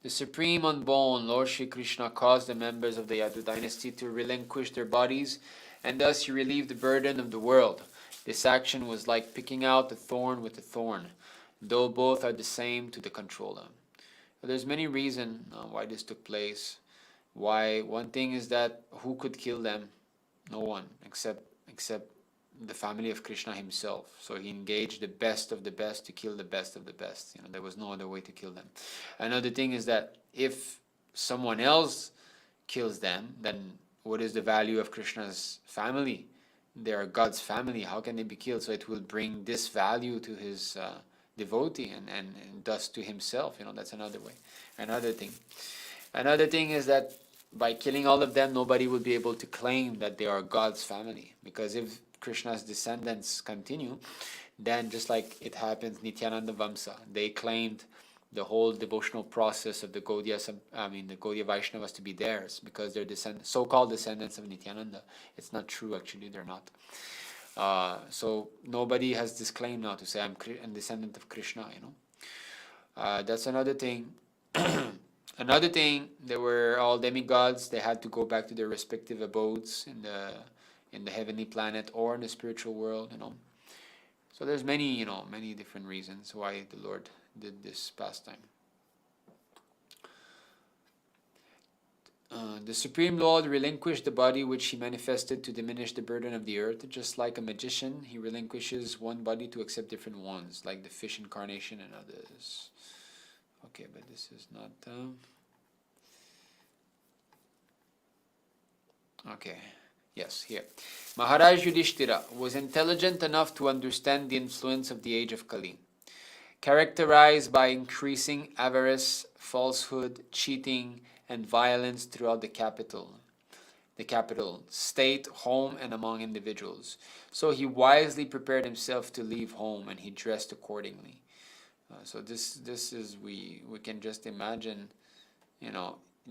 The Supreme Unborn, Lord Shri Krishna, caused the members of the Yadu dynasty to relinquish their bodies, and thus he relieved the burden of the world. This action was like picking out a thorn with a thorn, though both are the same to the controller. There's many reasons why this took place. Why? One thing is that who could kill them? No one, except the family of Krishna himself. So he engaged the best of the best to kill the best of the best. There was no other way to kill them. Another thing is that if someone else kills them, then what is the value of Krishna's family? they are God's family. How can they be killed? So it will bring this value to his devotee and thus to himself. That's another way. Another thing is that by killing all of them, nobody will be able to claim that they are God's family. Because if Krishna's descendants continue, then just like it happens, Nityananda Vamsa, they claimed the whole devotional process of the Gaudiya Vaishnavas to be theirs because they're so-called descendants of Nityananda. It's not true, actually, they're not. So nobody has this claim now to say, I'm a descendant of Krishna, That's another thing. Another thing, they were all demigods. They had to go back to their respective abodes in the heavenly planet or in the spiritual world, So there's many different reasons why the Lord did this pastime. The Supreme Lord relinquished the body which he manifested to diminish the burden of the earth. Just like a magician, he relinquishes one body to accept different ones, like the fish incarnation and others. Okay, but this is not... Okay, yes, here. Maharaj Yudhishthira was intelligent enough to understand the influence of the age of Kali, characterized by increasing avarice, falsehood, cheating, and violence throughout the capital, state, home, and among individuals. So he wisely prepared himself to leave home, and he dressed accordingly. So this is, we can just imagine,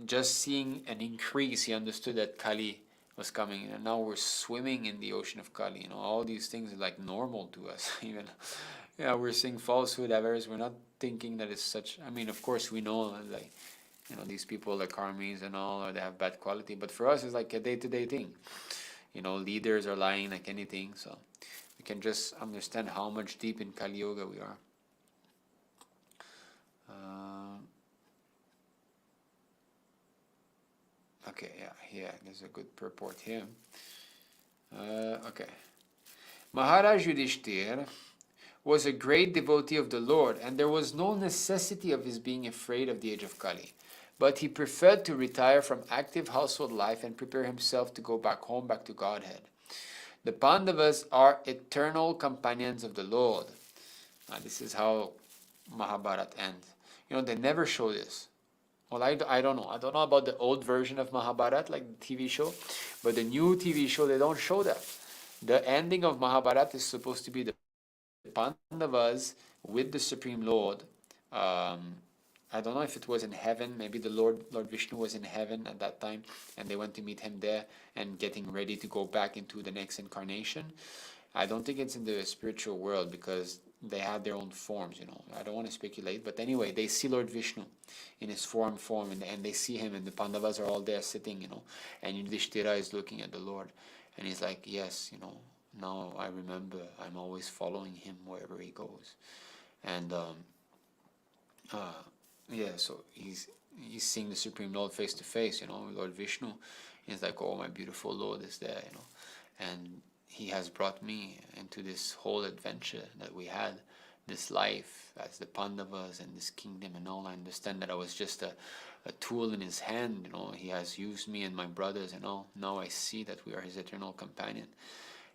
just seeing an increase. He understood that Kali was coming, and now we're swimming in the ocean of Kali. All these things are like normal to us. Even, we're seeing falsehood, avarice. We're not thinking that it's such. Of course we know, like, these people are karmis and all, or they have bad quality. But for us, it's like a day-to-day thing. Leaders are lying like anything. So we can just understand how much deep in Kali Yoga we are. Okay, yeah, there's a good purport here. Okay. Maharaj Yudhishthira was a great devotee of the Lord, and there was no necessity of his being afraid of the age of Kali. But he preferred to retire from active household life and prepare himself to go back home, back to Godhead. The Pandavas are eternal companions of the Lord. This is how Mahabharata ends. They never show this. Well, I don't know. I don't know about the old version of Mahabharata, like the TV show, but the new TV show, they don't show that. The ending of Mahabharata is supposed to be the Pandavas with the Supreme Lord. I don't know if it was in heaven. Maybe the Lord Vishnu was in heaven at that time, and they went to meet him there and getting ready to go back into the next incarnation. I don't think it's in the spiritual world because they have their own forms, I don't want to speculate, but anyway, they see Lord Vishnu in his form, and they see him, and the Pandavas are all there sitting, and Yudhishthira is looking at the Lord, and he's like, yes, now I remember, I'm always following him wherever he goes, and so he's seeing the Supreme Lord face to face, Lord Vishnu. He's like, oh, my beautiful Lord is there, and he has brought me into this whole adventure that we had, this life as the Pandavas and this kingdom and all. I understand that I was just a tool in his hand, he has used me and my brothers and all. Now I see that we are his eternal companion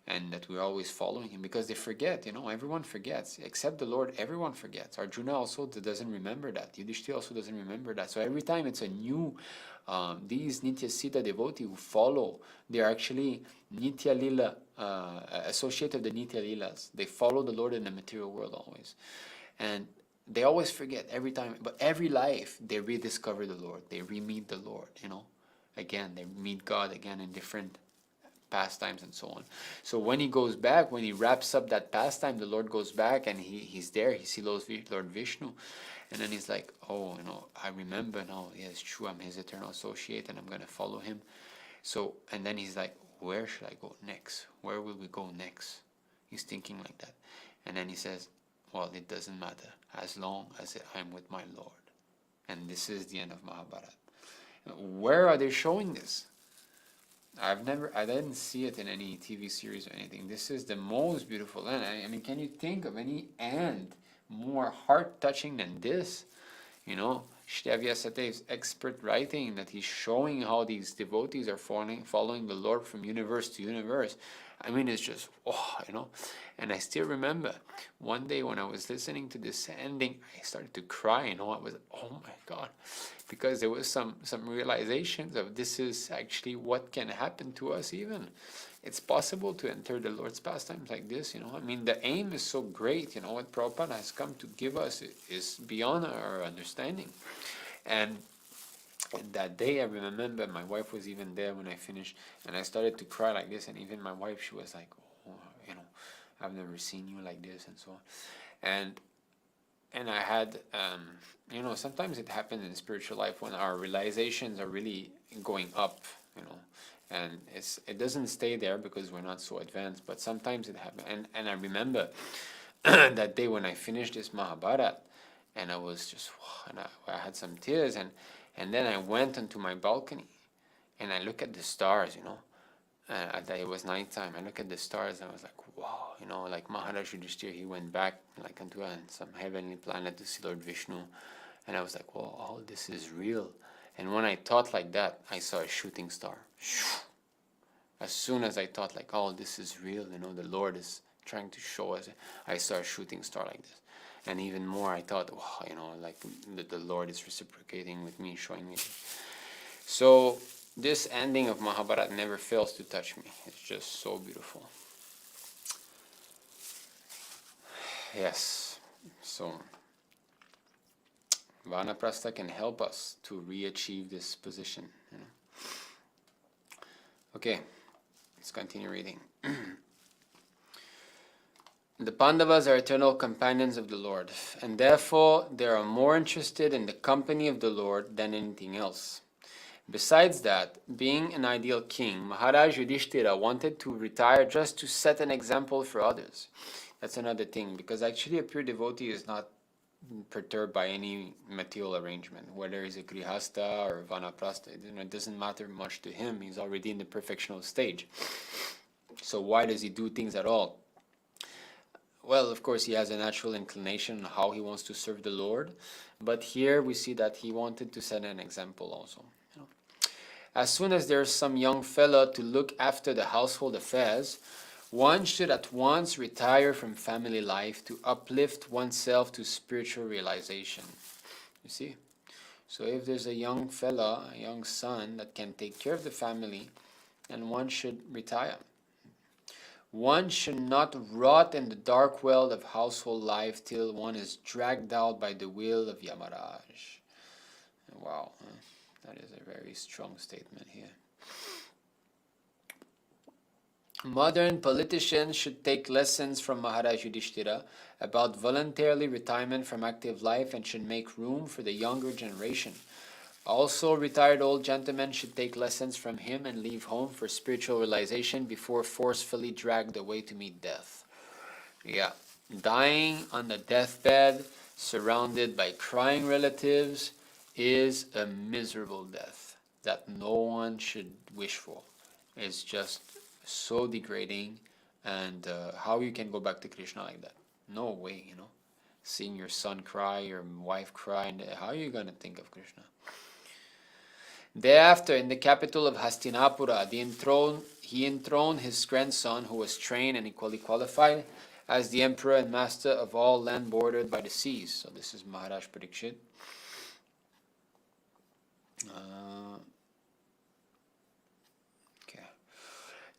and that we're always following him, because they forget, everyone forgets, except the Lord. Everyone forgets. Arjuna also doesn't remember that. Yudhishthira also doesn't remember that. So every time it's a new, these Nitya Siddha devotees who follow, they are actually Nitya Lila, associated with the Nitya Lilas. They follow the Lord in the material world always. And they always forget every time, but every life they rediscover the Lord. They re-meet the Lord, Again, they meet God again in different pastimes and so on. So when he goes back, when he wraps up that pastime, the Lord goes back and he's there. He sees Lord Vishnu, and then he's like, oh, I remember now. Yeah, it's true. I'm his eternal associate, and I'm going to follow him. So, and then he's like, where should I go next? Where will we go next? He's thinking like that, and then he says, well, it doesn't matter as long as I'm with my Lord. And this is the end of Mahabharata. Where are they showing this? I didn't see it in any TV series or anything. This is the most beautiful end. I mean, can you think of any end more heart-touching than this? Shtavya Satev's expert writing that he's showing how these devotees are following the Lord from universe to universe. I mean, it's just, oh, And I still remember one day when I was listening to this ending, I started to cry, I was, oh my God, because there was some realizations of this is actually what can happen to us even. It's possible to enter the Lord's pastimes like this, I mean, the aim is so great, what Prabhupada has come to give us is beyond our understanding. And that day I remember my wife was even there when I finished, and I started to cry like this, and even my wife, she was like, oh, I've never seen you like this, and so on. And I had, sometimes it happens in spiritual life when our realizations are really going up, and it doesn't stay there because we're not so advanced, but sometimes it happens. And I remember that day when I finished this Mahabharata, and I was just, and I had some tears, and then I went onto my balcony, and I look at the stars, it was nighttime. I look at the stars, and I was like, wow, like Maharaj Yudhishthira, he went back like onto some heavenly planet to see Lord Vishnu, and I was like, well, all this is real. And when I thought like that, I saw a shooting star. As soon as I thought like, oh, this is real, the Lord is trying to show us, I saw a shooting star like this. And even more, I thought, wow, like the Lord is reciprocating with me, showing me this. So this ending of Mahabharata never fails to touch me. It's just so beautiful. Yes, so Vanaprastha can help us to re-achieve this position. Okay, let's continue reading. The Pandavas are eternal companions of the Lord, and therefore they are more interested in the company of the Lord than anything else. Besides that, being an ideal king, Maharaj Yudhishthira wanted to retire just to set an example for others. That's another thing, because actually a pure devotee is not perturbed by any material arrangement, whether he's a grihasta or vanaprastha. It doesn't matter much to him. He's already in the perfectional stage. So why does he do things at all? Well, of course, he has a natural inclination on how he wants to serve the Lord, but here we see that he wanted to set an example also. As soon as there's some young fellow to look after the household affairs, one should at once retire from family life to uplift oneself to spiritual realization. You see? So if there's a young fella, a young son that can take care of the family, then one should retire. One should not rot in the dark well of household life till one is dragged out by the will of Yamarāja. Wow, that is a very strong statement here. Modern politicians should take lessons from Maharaj Yudhishthira about voluntarily retirement from active life and should make room for the younger generation. Also, retired old gentlemen should take lessons from him and leave home for spiritual realization before forcefully dragged away to meet death. Yeah, dying on the deathbed, surrounded by crying relatives, is a miserable death that no one should wish for. It's just so degrading, and how you can go back to Krishna like that? No way, Seeing your son cry, your wife cry, and how are you going to think of Krishna? Thereafter, in the capital of Hastinapura, he enthroned his grandson, who was trained and equally qualified, as the emperor and master of all land bordered by the seas. So this is Maharaj Parikshit.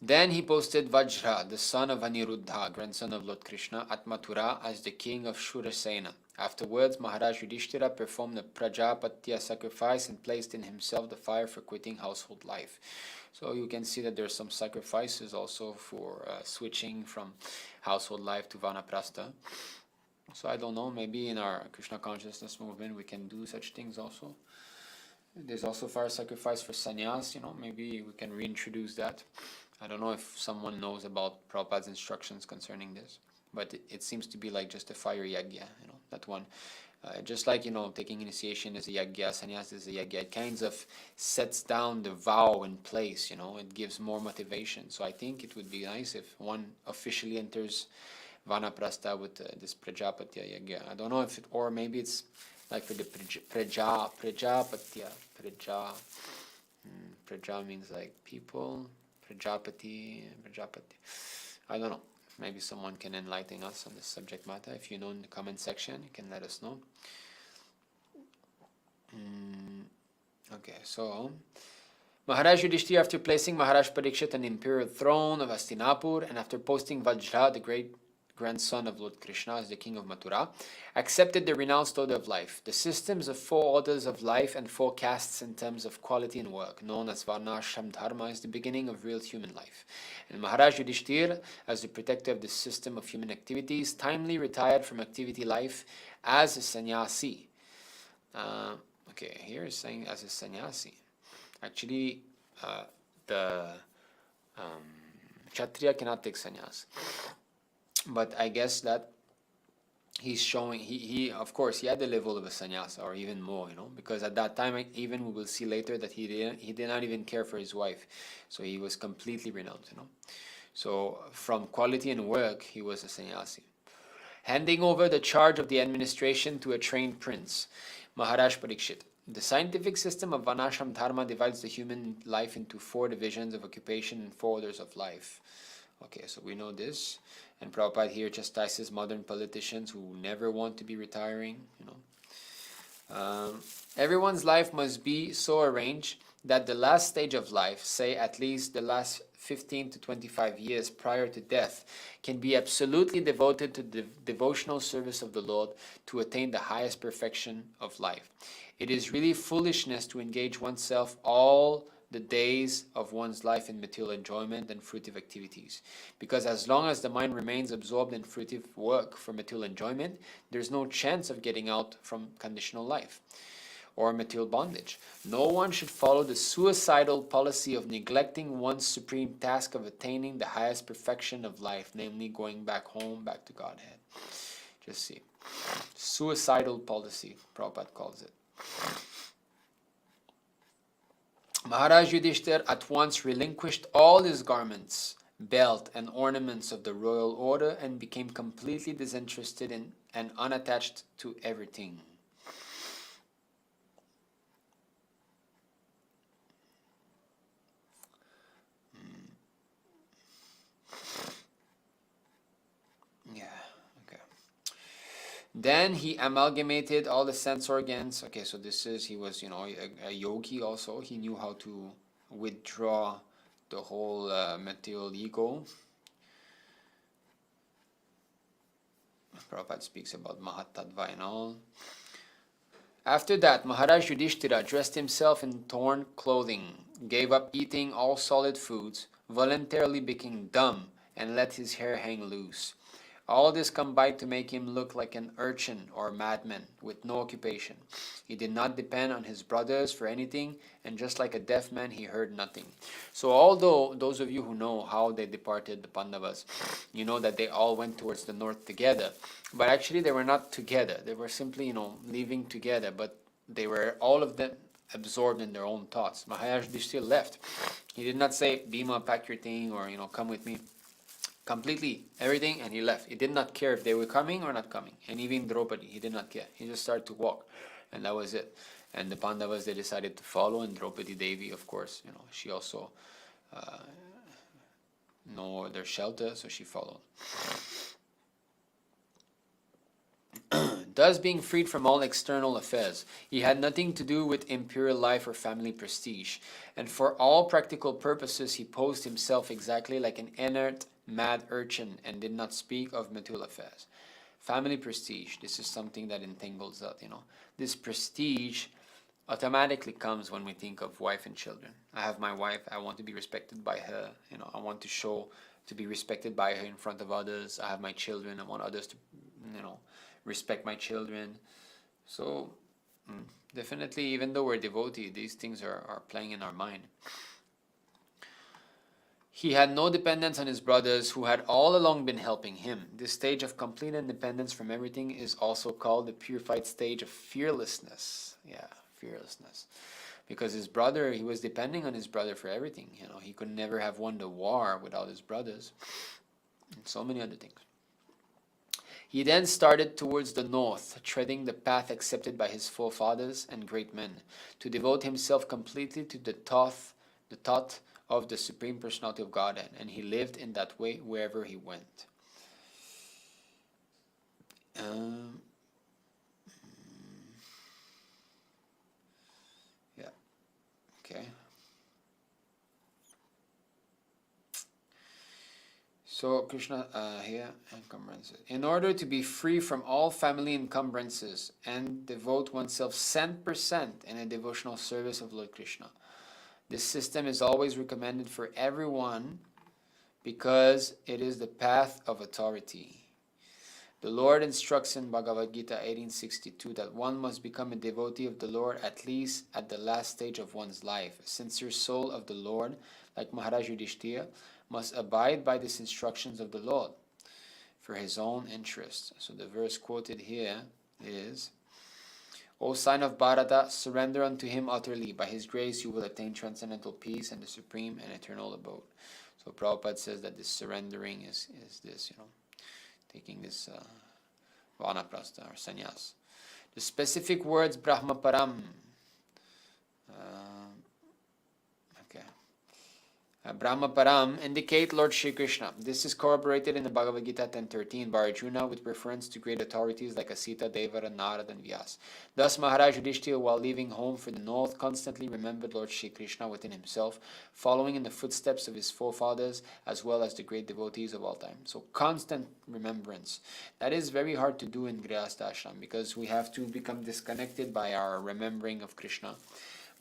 Then he posted Vajra, the son of Aniruddha, grandson of Lord Krishna, at Mathura as the king of Shurasena. Afterwards, Maharaj Yudhishthira performed a Prajapatya sacrifice and placed in himself the fire for quitting household life. So you can see that there's some sacrifices also for switching from household life to Vanaprastha. So I don't know, maybe in our Kṛṣṇa consciousness movement we can do such things also. There's also fire sacrifice for sannyas, maybe we can reintroduce that. I don't know if someone knows about Prabhupada's instructions concerning this, but it seems to be like just a fire yagya, that one. Just like, taking initiation is a yagya, sannyas is a yagya, it kind of sets down the vow in place, it gives more motivation. So I think it would be nice if one officially enters Vanaprastha with this Prajapatya yagya. I don't know if or maybe it's like for the Prajapatya, Praja means like people, Prajapati. I don't know. Maybe someone can enlighten us on this subject matter. If you know in the comment section, you can let us know. Okay, so Maharaj Yudhishthira, after placing Maharaj Parikshit on the imperial throne of Hastinapur and after posting Vajra, the great grandson of Lord Kṛṣṇa, as the king of Mathura, accepted the renounced order of life. The systems of 4 orders of life and 4 castes in terms of quality and work, known as Varna Ashram Dharma, is the beginning of real human life. And Maharaj Yudhishthira, as the protector of this system of human activities, timely retired from activity life as a sannyasi. Okay, here is saying as a sannyasi. Actually, the Kshatriya cannot take sannyas. But I guess that he's showing, he of course, he had the level of a sannyasa or even more, because at that time, even we will see later that he did not even care for his wife. So he was completely renounced, So from quality and work, he was a sannyasi. Handing over the charge of the administration to a trained prince, Maharaj Parikshit. The scientific system of Varnashram Dharma divides the human life into 4 divisions of occupation and 4 orders of life. Okay, so we know this. And Prabhupada here chastises modern politicians who never want to be retiring. Everyone's life must be so arranged that the last stage of life, say at least the last 15 to 25 years prior to death, can be absolutely devoted to the devotional service of the Lord to attain the highest perfection of life. It is really foolishness to engage oneself all the days of one's life in material enjoyment and fruitive activities. Because as long as the mind remains absorbed in fruitive work for material enjoyment, there's no chance of getting out from conditional life or material bondage. No one should follow the suicidal policy of neglecting one's supreme task of attaining the highest perfection of life, namely going back home, back to Godhead. Just see. Suicidal policy, Prabhupada calls it. Maharaj Yudhishthira at once relinquished all his garments, belt, and ornaments of the royal order and became completely disinterested in and unattached to everything. Then he amalgamated all the sense organs. Okay, so this is, he was, a yogi also. He knew how to withdraw the whole material ego. Prabhupada speaks about Mahatattva and all. After that, Maharaj Yudhishthira dressed himself in torn clothing, gave up eating all solid foods, voluntarily became dumb, and let his hair hang loose. All this combined to make him look like an urchin or madman with no occupation. He did not depend on his brothers for anything, and just like a deaf man, he heard nothing. So although those of you who know how they departed the Pandavas, you know that they all went towards the north together. But actually they were not together. They were simply, leaving together, but they were all of them absorbed in their own thoughts. Maharaj Yudhishthira left. He did not say, Bhima, pack your thing, or, come with me. Completely everything, and he left. He did not care if they were coming or not coming. And even Draupadi, he did not care. He just started to walk, and that was it. And the Pandavas, they decided to follow, and Draupadi Devi, of course, she also no other shelter, so she followed. Thus being freed from all external affairs, he had nothing to do with imperial life or family prestige, and for all practical purposes he posed himself exactly like an inert mad urchin and did not speak of material affairs. Family prestige, this is something that entangles that, This prestige automatically comes when we think of wife and children. I have my wife, I want to be respected by her, I want to be respected by her in front of others. I have my children, I want others to, respect my children. So, definitely, even though we're devotee, these things are playing in our mind. He had no dependence on his brothers, who had all along been helping him. This stage of complete independence from everything is also called the purified stage of fearlessness. Yeah, fearlessness. Because his brother, he was depending on his brother for everything. He could never have won the war without his brothers. And so many other things. He then started towards the north, treading the path accepted by his forefathers and great men, to devote himself completely to the thought of the Supreme Personality of Godhead, and he lived in that way wherever he went. Yeah, okay. So Krishna here, encumbrances. In order to be free from all family encumbrances and devote oneself 100% in a devotional service of Lord Krishna. This system is always recommended for everyone because it is the path of authority. The Lord instructs in Bhagavad Gita 1862 that one must become a devotee of the Lord at least at the last stage of one's life. A sincere soul of the Lord, like Maharaj Yudhishthira, must abide by these instructions of the Lord for his own interest. So the verse quoted here is, O son of Bharata, surrender unto him utterly. By his grace you will attain transcendental peace and the supreme and eternal abode. So Prabhupada says that this surrendering is this, taking this vanaprastha or sannyas. The specific words Brahmaparam. Brahmaparam indicate Lord Shri Krishna. This is corroborated in the Bhagavad Gita 10.13 by Arjuna with reference to great authorities like Asita, Devara, Narada, and Vyas. Thus Maharaj Yudhishthira, while leaving home for the north, constantly remembered Lord Shri Krishna within himself, following in the footsteps of his forefathers as well as the great devotees of all time. So constant remembrance. That is very hard to do in Grihastha Ashram because we have to become disconnected by our remembering of Krishna.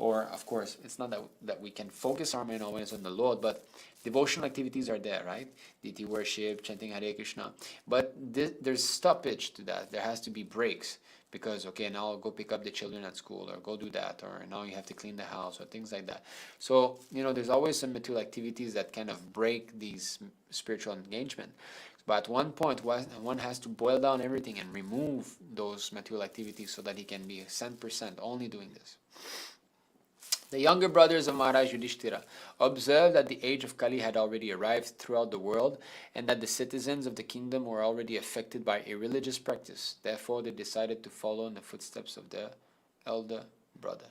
Or, of course, it's not that we can focus our mind always on the Lord, but devotional activities are there, right? Deity worship, chanting Hare Krishna. But there's stoppage to that. There has to be breaks. Because, okay, now I'll go pick up the children at school, or go do that, or now you have to clean the house, or things like that. So, there's always some material activities that kind of break these spiritual engagement. But at one point, one has to boil down everything and remove those material activities so that he can be 100% only doing this. The younger brothers of Maharaj Yudhishthira observed that the age of Kali had already arrived throughout the world and that the citizens of the kingdom were already affected by irreligious practice. Therefore, they decided to follow in the footsteps of their elder brother.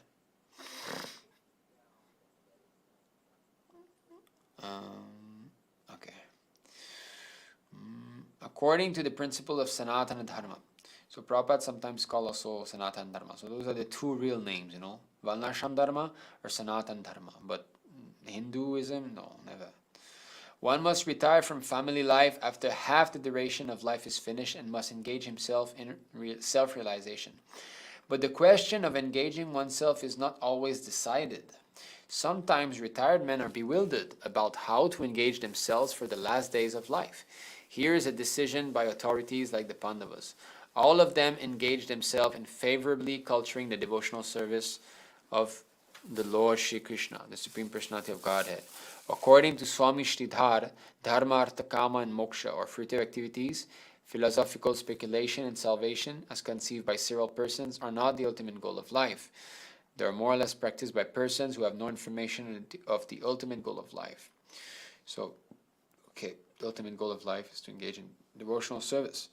According to the principle of Sanatana Dharma. So Prabhupada sometimes call also Sanatana Dharma. So those are the two real names, Varnashram Dharma or Sanatana Dharma. But Hinduism, no, never. One must retire from family life after half the duration of life is finished and must engage himself in self-realization. But the question of engaging oneself is not always decided. Sometimes retired men are bewildered about how to engage themselves for the last days of life. Here is a decision by authorities like the Pandavas. All of them engaged themselves in favorably culturing the devotional service of the Lord Shri Krishna, the Supreme Personality of Godhead. According to Swami Sridhar, Dharma, Artha, Kama, and Moksha, or fruitive activities, philosophical speculation and salvation, as conceived by several persons, are not the ultimate goal of life. They are more or less practiced by persons who have no information of the ultimate goal of life. So, okay, the ultimate goal of life is to engage in devotional service.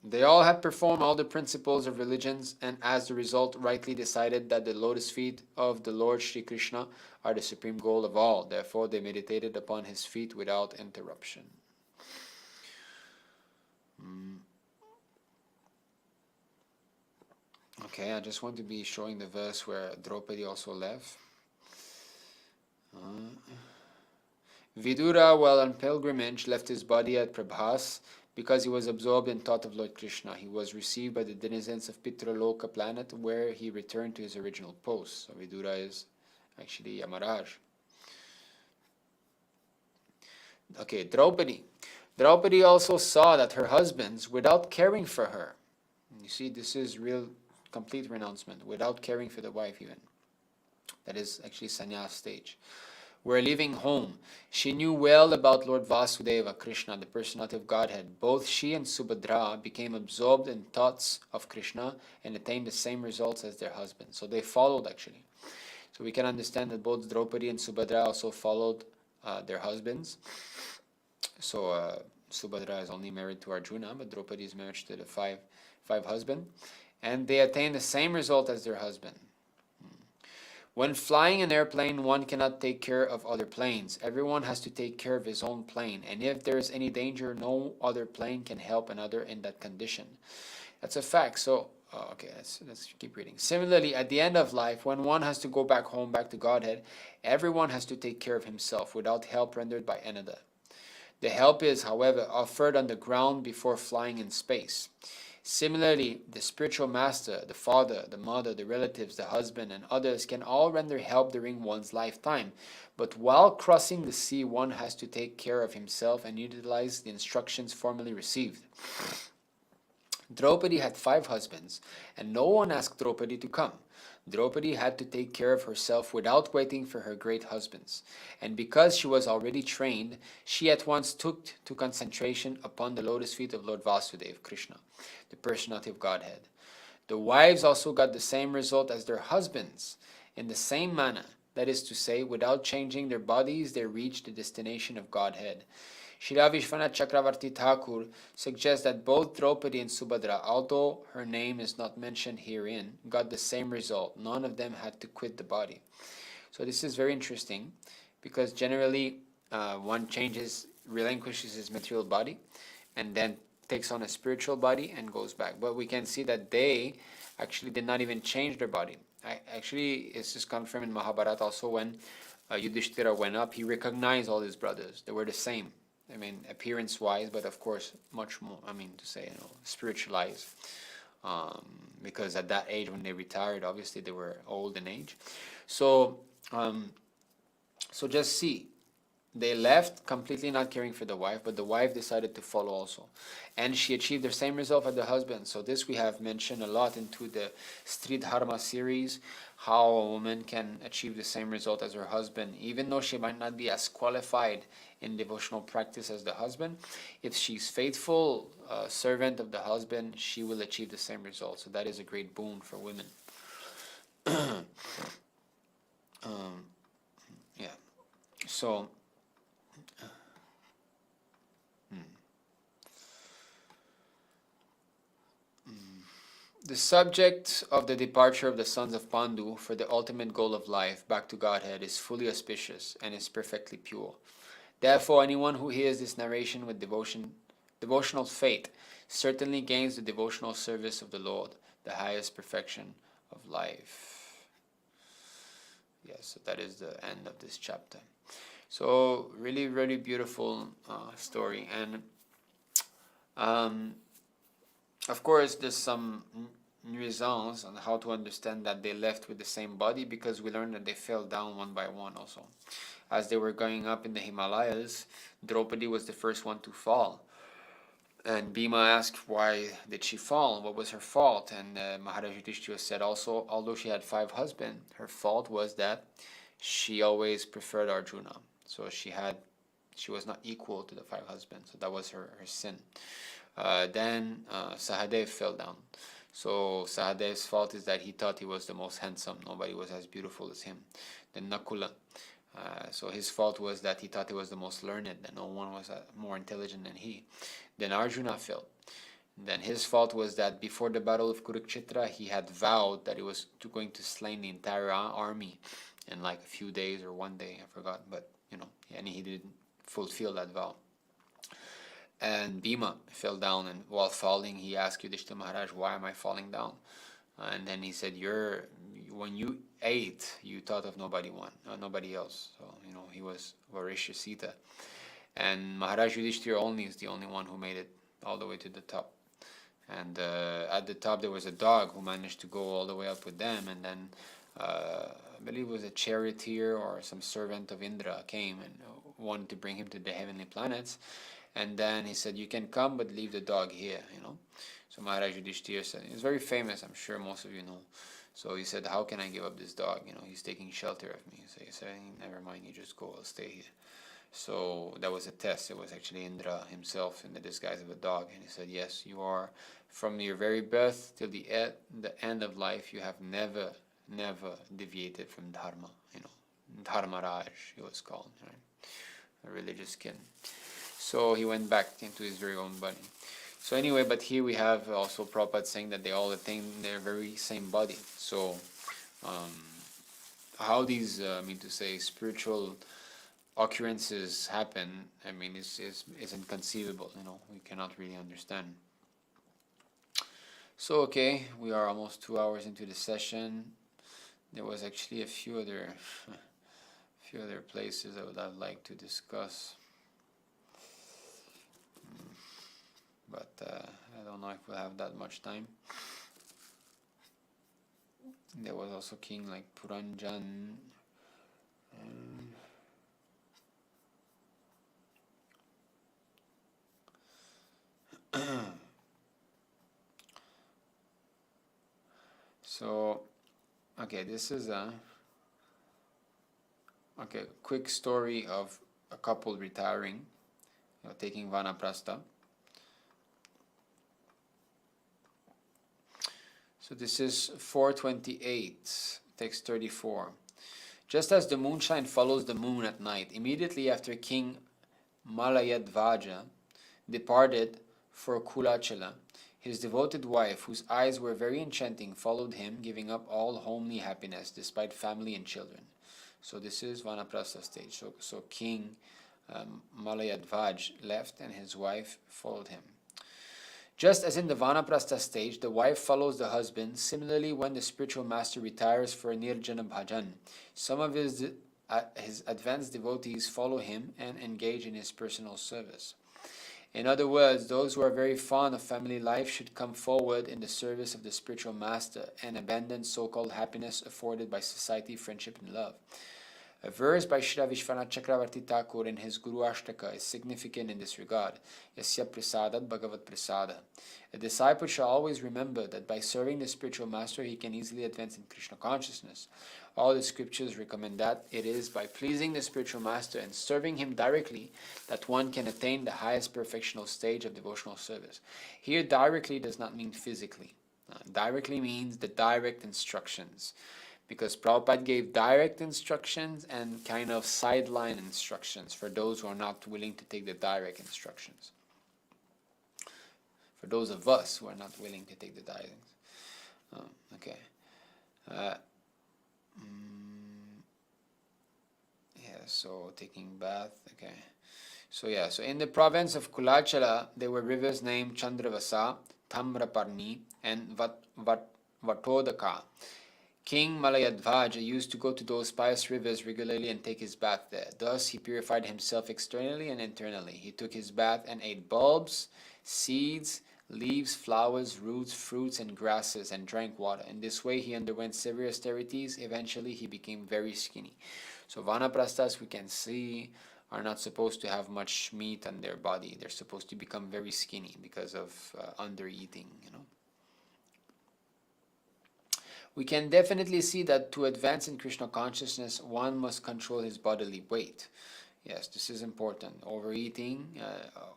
They all have performed all the principles of religions and as a result rightly decided that the lotus feet of the Lord Shri Krishna are the supreme goal of all. Therefore they meditated upon his feet without interruption. Okay, I just want to be showing the verse where Draupadi also left. Vidura, while on pilgrimage, left his body at Prabhas because he was absorbed in thought of Lord Krishna. He was received by the denizens of Pitraloka planet where he returned to his original post. So Vidura is actually Yamarāja. Okay, Draupadi. Draupadi also saw that her husbands, without caring for her, you see, this is real complete renouncement, without caring for the wife even. That is actually sannyas stage. Were leaving home. She knew well about Lord Vasudeva, Krishna, the personality of Godhead. Both she and Subhadra became absorbed in thoughts of Krishna and attained the same results as their husbands. So they followed actually. So we can understand that both Draupadi and Subhadra also followed their husbands. So Subhadra is only married to Arjuna, but Draupadi is married to the five husbands. And they attained the same result as their husband. When flying an airplane, one cannot take care of other planes. Everyone has to take care of his own plane, and if there is any danger, no other plane can help another in that condition. That's a fact. So, okay, let's keep reading. Similarly, at the end of life, when one has to go back home, back to Godhead, everyone has to take care of himself without help rendered by another. The help is, however, offered on the ground before flying in space. Similarly, the spiritual master, the father, the mother, the relatives, the husband, and others can all render help during one's lifetime. But while crossing the sea, one has to take care of himself and utilize the instructions formerly received. Draupadi had 5 husbands, and no one asked Draupadi to come. Draupadi had to take care of herself without waiting for her great husbands, and because she was already trained, she at once took to concentration upon the lotus feet of Lord Vasudeva, Krishna, the personality of Godhead. The wives also got the same result as their husbands, in the same manner, that is to say, without changing their bodies, they reached the destination of Godhead. Srila Vishwanath Chakravarti Thakur suggests that both Draupadi and Subhadra, although her name is not mentioned herein, got the same result. None of them had to quit the body. So this is very interesting, because generally one relinquishes his material body, and then takes on a spiritual body and goes back. But we can see that they actually did not even change their body. Actually, it's just confirmed in Mahabharata also, when Yudhishthira went up, he recognized all his brothers. They were the same. I mean, appearance-wise, but of course, much more, spiritualized. Because at that age, when they retired, obviously they were old in age. So just see, they left completely not caring for the wife, but the wife decided to follow also. And she achieved the same result as the husband. So this we have mentioned a lot into the Street Dharma series, how a woman can achieve the same result as her husband, even though she might not be as qualified in devotional practice as the husband. If she's faithful servant of the husband, she will achieve the same result. So that is a great boon for women. Yeah. So the subject of the departure of the sons of Pandu for the ultimate goal of life, back to Godhead, is fully auspicious and is perfectly pure. Therefore, anyone who hears this narration with devotional faith, certainly gains the devotional service of the Lord, the highest perfection of life. Yes, so that is the end of this chapter. So, really, really beautiful story. And of course, there's some nuisance on how to understand that they left with the same body, because we learned that they fell down one by one also. As they were going up in the Himalayas, Draupadi was the first one to fall. And Bhima asked, why did she fall? What was her fault? And Maharaj Yudhishthira said also, although she had 5 husbands, her fault was that she always preferred Arjuna. So she was not equal to the 5 husbands. So that was her sin. Then Sahadev fell down. So Sahadev's fault is that he thought he was the most handsome. Nobody was as beautiful as him. Then Nakula. So his fault was that he thought he was the most learned, and no one was more intelligent than he. Then Arjuna fell. Then his fault was that before the battle of Kurukshetra, he had vowed that he was going to slay the entire army in like a few days or one day, I forgot. But, and he didn't fulfill that vow. And Bhima fell down, and while falling, he asked Yudhishthira Maharaj, why am I falling down? And then he said, when you ate, you thought of nobody else. So, he was Varishasita. And Maharaj Yudhishthira only is the only one who made it all the way to the top. And at the top, there was a dog who managed to go all the way up with them. And then I believe it was a charioteer or some servant of Indra came and wanted to bring him to the heavenly planets. And then he said, you can come, but leave the dog here, So Maharaj Yudhishthira said, it's very famous, I'm sure most of you know. So he said, how can I give up this dog? He's taking shelter of me. So he said, never mind, you just go, I'll stay here. So that was a test. It was actually Indra himself in the disguise of a dog. And he said, yes, you are, from your very birth till the end of life, you have never deviated from Dharma. Dharmaraj, he was called, right? A religious kin. So he went back into his very own body. So anyway, but here we have also Prabhupada saying that they all attain their very same body. So how these, spiritual occurrences happen, is inconceivable. We cannot really understand. So okay, we are almost 2 hours into the session. There was actually a few other places I would have liked to discuss, but I don't know if we'll have that much time. There was also king like Puranjan. So, okay, this is a quick story of a couple retiring, taking vanaprastha. So this is 428, text 34. Just as the moonshine follows the moon at night, immediately after King Malayadvaja departed for Kulachala, his devoted wife, whose eyes were very enchanting, followed him, giving up all homely happiness despite family and children. So this is Vanaprastha stage. So King Malayadvaj left and his wife followed him. Just as in the Vanaprastha stage, the wife follows the husband, similarly when the spiritual master retires for Nirjana Bhajan, some of his advanced devotees follow him and engage in his personal service. In other words, those who are very fond of family life should come forward in the service of the spiritual master and abandon so-called happiness afforded by society, friendship, and love. A verse by Srila Vishwanath Chakravarti Thakur in his Guru Ashtaka is significant in this regard. Yasya prasadat bhagavat prasada. A disciple shall always remember that by serving the spiritual master he can easily advance in Krishna consciousness. All the scriptures recommend that it is by pleasing the spiritual master and serving him directly that one can attain the highest perfectional stage of devotional service. Here directly does not mean physically. Directly means the direct instructions, because Prabhupada gave direct instructions and kind of sideline instructions for those who are not willing to take the direct instructions. For those of us who are not willing to take the direct. Okay. So taking bath, okay. So in the province of Kulachala, there were rivers named Chandravasa, Tamraparni, and Vatodaka. King Malayadvaja used to go to those pious rivers regularly and take his bath there. Thus, he purified himself externally and internally. He took his bath and ate bulbs, seeds, leaves, flowers, roots, fruits, and grasses, and drank water. In this way, he underwent severe austerities. Eventually, he became very skinny. So, vanaprasthas, we can see, are not supposed to have much meat on their body. They're supposed to become very skinny because of undereating, We can definitely see that to advance in Krishna consciousness, one must control his bodily weight. Yes, this is important. Overeating,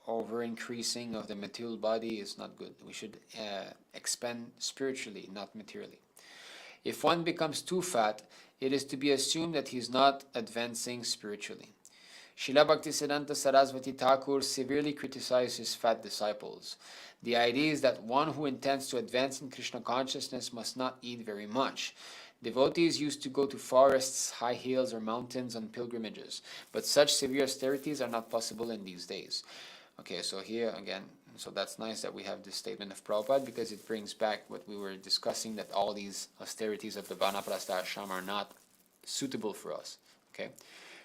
over-increasing of the material body is not good. We should expand spiritually, not materially. If one becomes too fat, it is to be assumed that he is not advancing spiritually. Srila Bhaktisiddhanta Saraswati Thakur severely criticized his fat disciples. The idea is that one who intends to advance in Krishna consciousness must not eat very much. Devotees used to go to forests, high hills, or mountains on pilgrimages, but such severe austerities are not possible in these days. Okay, so here again, so that's nice that we have this statement of Prabhupada, because it brings back what we were discussing, that all these austerities of the Vanaprastha ashram are not suitable for us. Okay,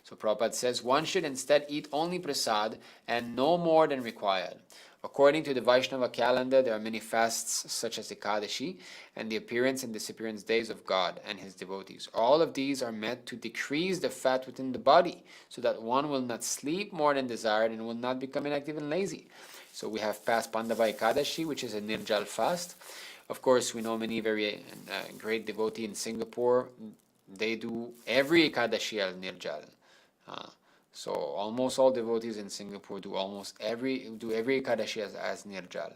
so Prabhupada says one should instead eat only prasad and no more than required. According to the Vaishnava calendar, there are many fasts such as Ekadashi and the appearance and disappearance days of God and his devotees. All of these are meant to decrease the fat within the body so that one will not sleep more than desired and will not become inactive and lazy. So we have fast Pandava Ekadashi, which is a Nirjal fast. Of course, we know many very great devotees in Singapore. They do every Ekadashi al Nirjal. So almost all devotees in Singapore do every Ekadashi as Nirjal,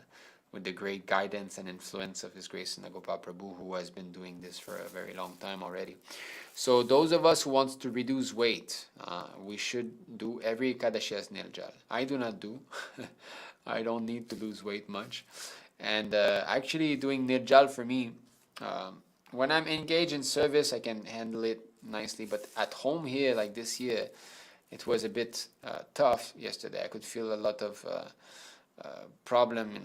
with the great guidance and influence of His Grace Nagopal Prabhu, who has been doing this for a very long time already. So those of us who want to reduce weight, we should do every Ekadashi as Nirjal. I do not do. I don't need to lose weight much. And actually doing Nirjal for me, when I'm engaged in service, I can handle it nicely. But at home here, like this year, it was a bit tough yesterday. I could feel a lot of problem,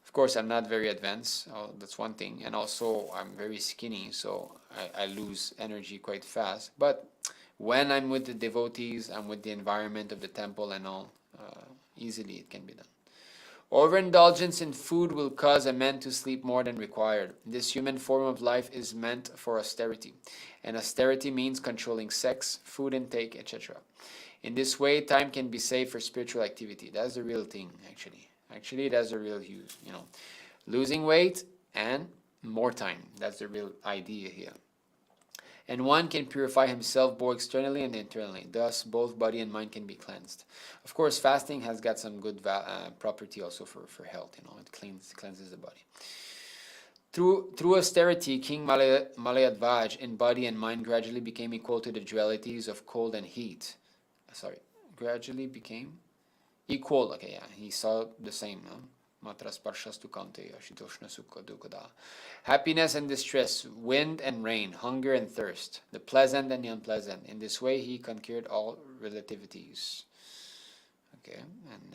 Of course, I'm not very advanced. That's one thing. And also, I'm very skinny, so I lose energy quite fast. But when I'm with the devotees, I'm with the environment of the temple and all, easily it can be done. Overindulgence in food will cause a man to sleep more than required. This human form of life is meant for austerity, and austerity means controlling sex, food intake, etc. In this way, time can be saved for spiritual activity. That's the real thing, actually. Actually, that's the real use, Losing weight and more time. That's the real idea here. And one can purify himself both externally and internally. Thus, both body and mind can be cleansed. Of course, fasting has got some good property also for health. It cleanses the body. Through austerity, King Malayadvaj in body and mind gradually became equal to the dualities of cold and heat. Gradually became equal. Okay, yeah, he saw the same. Happiness and distress, wind and rain, hunger and thirst, the pleasant and the unpleasant. In this way, he conquered all relativities. Okay, and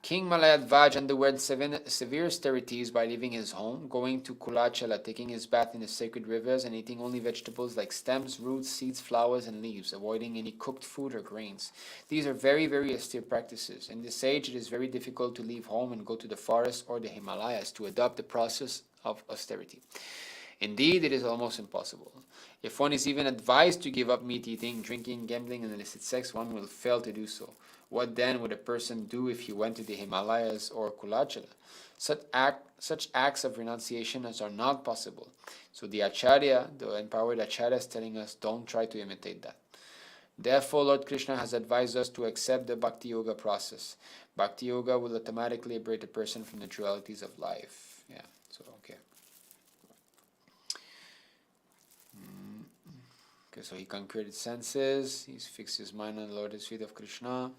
King Malayadvaj underwent severe austerities by leaving his home, going to Kulachala, taking his bath in the sacred rivers, and eating only vegetables like stems, roots, seeds, flowers, and leaves, avoiding any cooked food or grains. These are very, very austere practices. In this age, it is very difficult to leave home and go to the forest or the Himalayas to adopt the process of austerity. Indeed, it is almost impossible. If one is even advised to give up meat eating, drinking, gambling, and illicit sex, one will fail to do so. What then would a person do if he went to the Himalayas or Kulachala? Such acts of renunciation are not possible. So the Acharya, the empowered Acharya, is telling us, don't try to imitate that. Therefore, Lord Krishna has advised us to accept the Bhakti Yoga process. Bhakti Yoga will automatically liberate a person from the dualities of life. Yeah, so okay. Okay, so he conquered his senses, he's fixed his mind on the lotus feet of Krishna.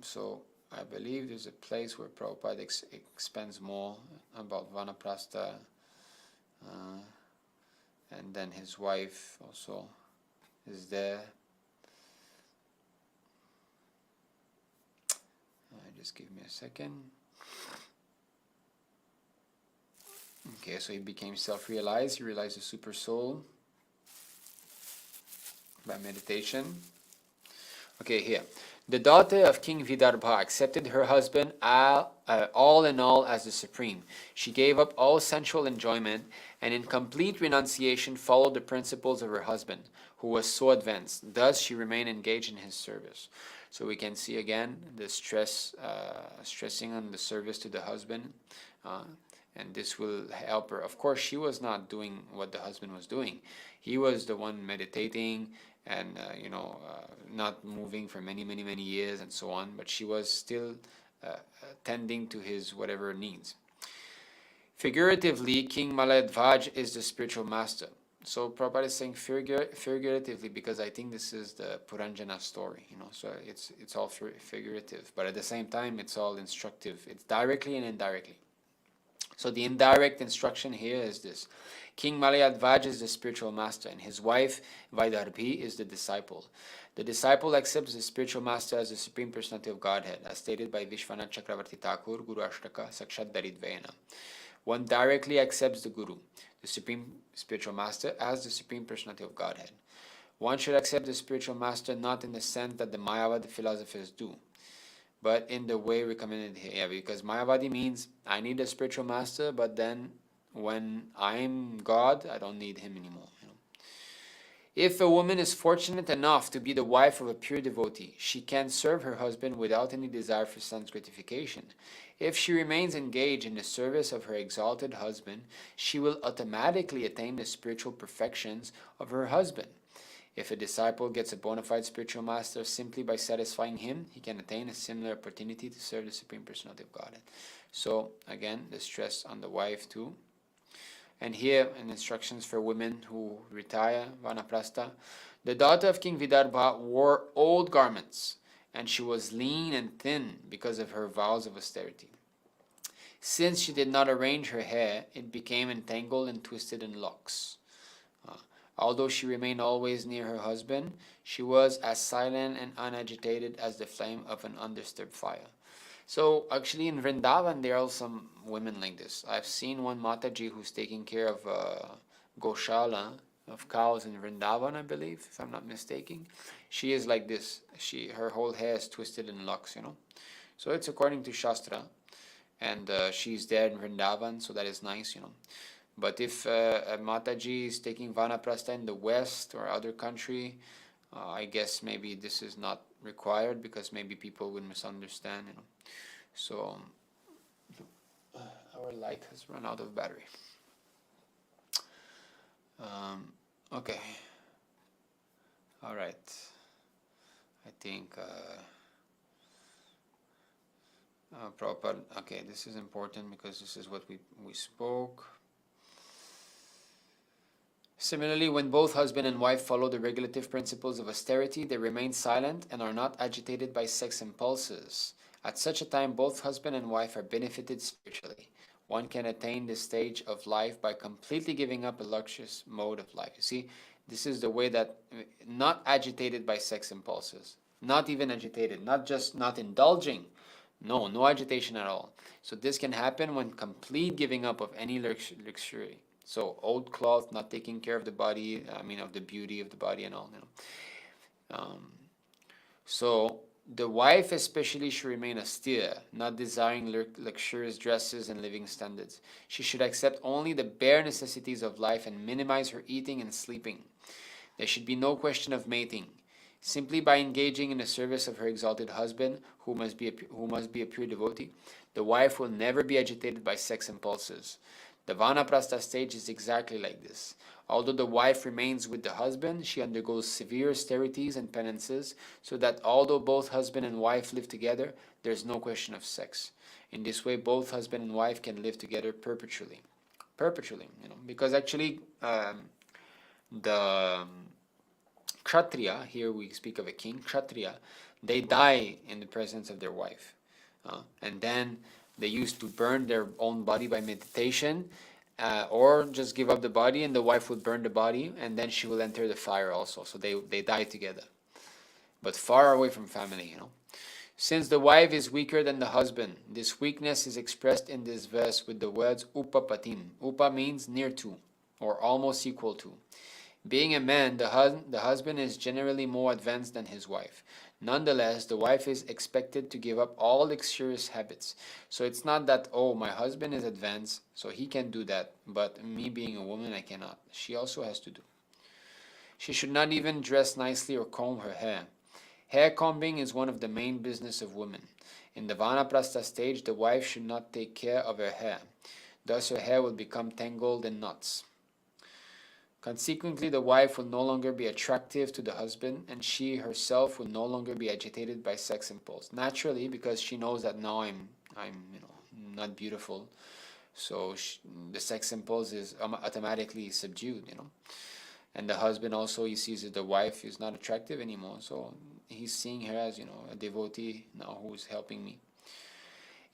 So I believe there's a place where Prabhupada expands more about Vanaprastha, and then his wife also is there. Just give me a second. Okay, so he became self-realized, he realized the super soul by meditation. Okay, here. The daughter of King Vidarbha accepted her husband all in all as the supreme. She gave up all sensual enjoyment and in complete renunciation followed the principles of her husband, who was so advanced. Thus she remained engaged in his service. So we can see again the stressing on the service to the husband, and this will help her. Of course, she was not doing what the husband was doing. He was the one meditating and not moving for many years and so on, but she was still tending to his whatever needs. Figuratively, King Malayadvaj is the spiritual master. So Prabhupada is saying figuratively because I think this is the Puranjana story, so it's all figurative, but at the same time it's all instructive. It's directly and indirectly. So the indirect instruction here is this. King Malayadvaj is the spiritual master and his wife Vaidarbhi is the disciple. The disciple accepts the spiritual master as the Supreme Personality of Godhead, as stated by Vishwanath Chakravarti Thakur, Guru Ashtaka, Sakshat Daridvayana. One directly accepts the Guru, the Supreme Spiritual Master, as the Supreme Personality of Godhead. One should accept the spiritual master not in the sense that the Mayavadi philosophers do, but in the way recommended here. Yeah, because Mayavadi means I need a spiritual master, but then when I'm God, I don't need him anymore. If a woman is fortunate enough to be the wife of a pure devotee, she can serve her husband without any desire for sense gratification. If she remains engaged in the service of her exalted husband, she will automatically attain the spiritual perfections of her husband. If a disciple gets a bona fide spiritual master simply by satisfying him, he can attain a similar opportunity to serve the Supreme Personality of Godhead. So, again, the stress on the wife too. And here, in instructions for women who retire, Vanaprastha, the daughter of King Vidarbha wore old garments, and she was lean and thin because of her vows of austerity. Since she did not arrange her hair, it became entangled and twisted in locks. Although she remained always near her husband, she was as silent and unagitated as the flame of an undisturbed fire. So actually in Vrindavan there are some women like this. I've seen one Mataji who's taking care of Goshala, of cows in Vrindavan, I believe, if I'm not mistaken. She is like this. Her whole hair is twisted in locks, you know. So it's according to Shastra, and she's there in Vrindavan, so that is nice, you know. But if a Mataji is taking Vanaprastha in the West or other country, I guess maybe this is not required because maybe people would misunderstand, you know. So our light has run out of battery. Okay. All right. I think Prabhupada, okay, this is important because this is what we spoke. Similarly, when both husband and wife follow the regulative principles of austerity, they remain silent and are not agitated by sex impulses. At such a time, both husband and wife are benefited spiritually. One can attain this stage of life by completely giving up a luxurious mode of life. You see, this is the way that, not agitated by sex impulses, not even agitated, not just not indulging, no agitation at all. So this can happen when complete giving up of any luxury. So old cloth, not taking care of the body, of the beauty of the body and all, you know. So the wife especially should remain austere, not desiring luxurious dresses and living standards. She should accept only the bare necessities of life and minimize her eating and sleeping. There should be no question of mating. Simply by engaging in the service of her exalted husband, who must be a pure devotee, the wife will never be agitated by sex impulses. The Vanaprastha stage is exactly like this. Although the wife remains with the husband, she undergoes severe austerities and penances, so that although both husband and wife live together, there is no question of sex. In this way, both husband and wife can live together perpetually. Perpetually, you know, because actually the Kshatriya, here we speak of a king, Kshatriya, they die in the presence of their wife. And then they used to burn their own body by meditation, or just give up the body and the wife would burn the body and then she will enter the fire also. So they die together, but far away from family, you know. Since the wife is weaker than the husband, this weakness is expressed in this verse with the words upapatim. Upa means near to or almost equal to. Being a man, the husband is generally more advanced than his wife. Nonetheless, the wife is expected to give up all luxurious habits. So it's not that, oh, my husband is advanced, so he can do that, but me being a woman, I cannot. She also has to do. She should not even dress nicely or comb her hair. Hair combing is one of the main business of women. In the Vanaprastha stage, the wife should not take care of her hair. Thus her hair will become tangled in knots. Consequently, the wife will no longer be attractive to the husband, and she herself will no longer be agitated by sex impulse. Naturally, because she knows that now I'm not beautiful, so the sex impulse is automatically subdued, you know. And the husband also, he sees that the wife is not attractive anymore, so he's seeing her as, you know, a devotee now who's helping me.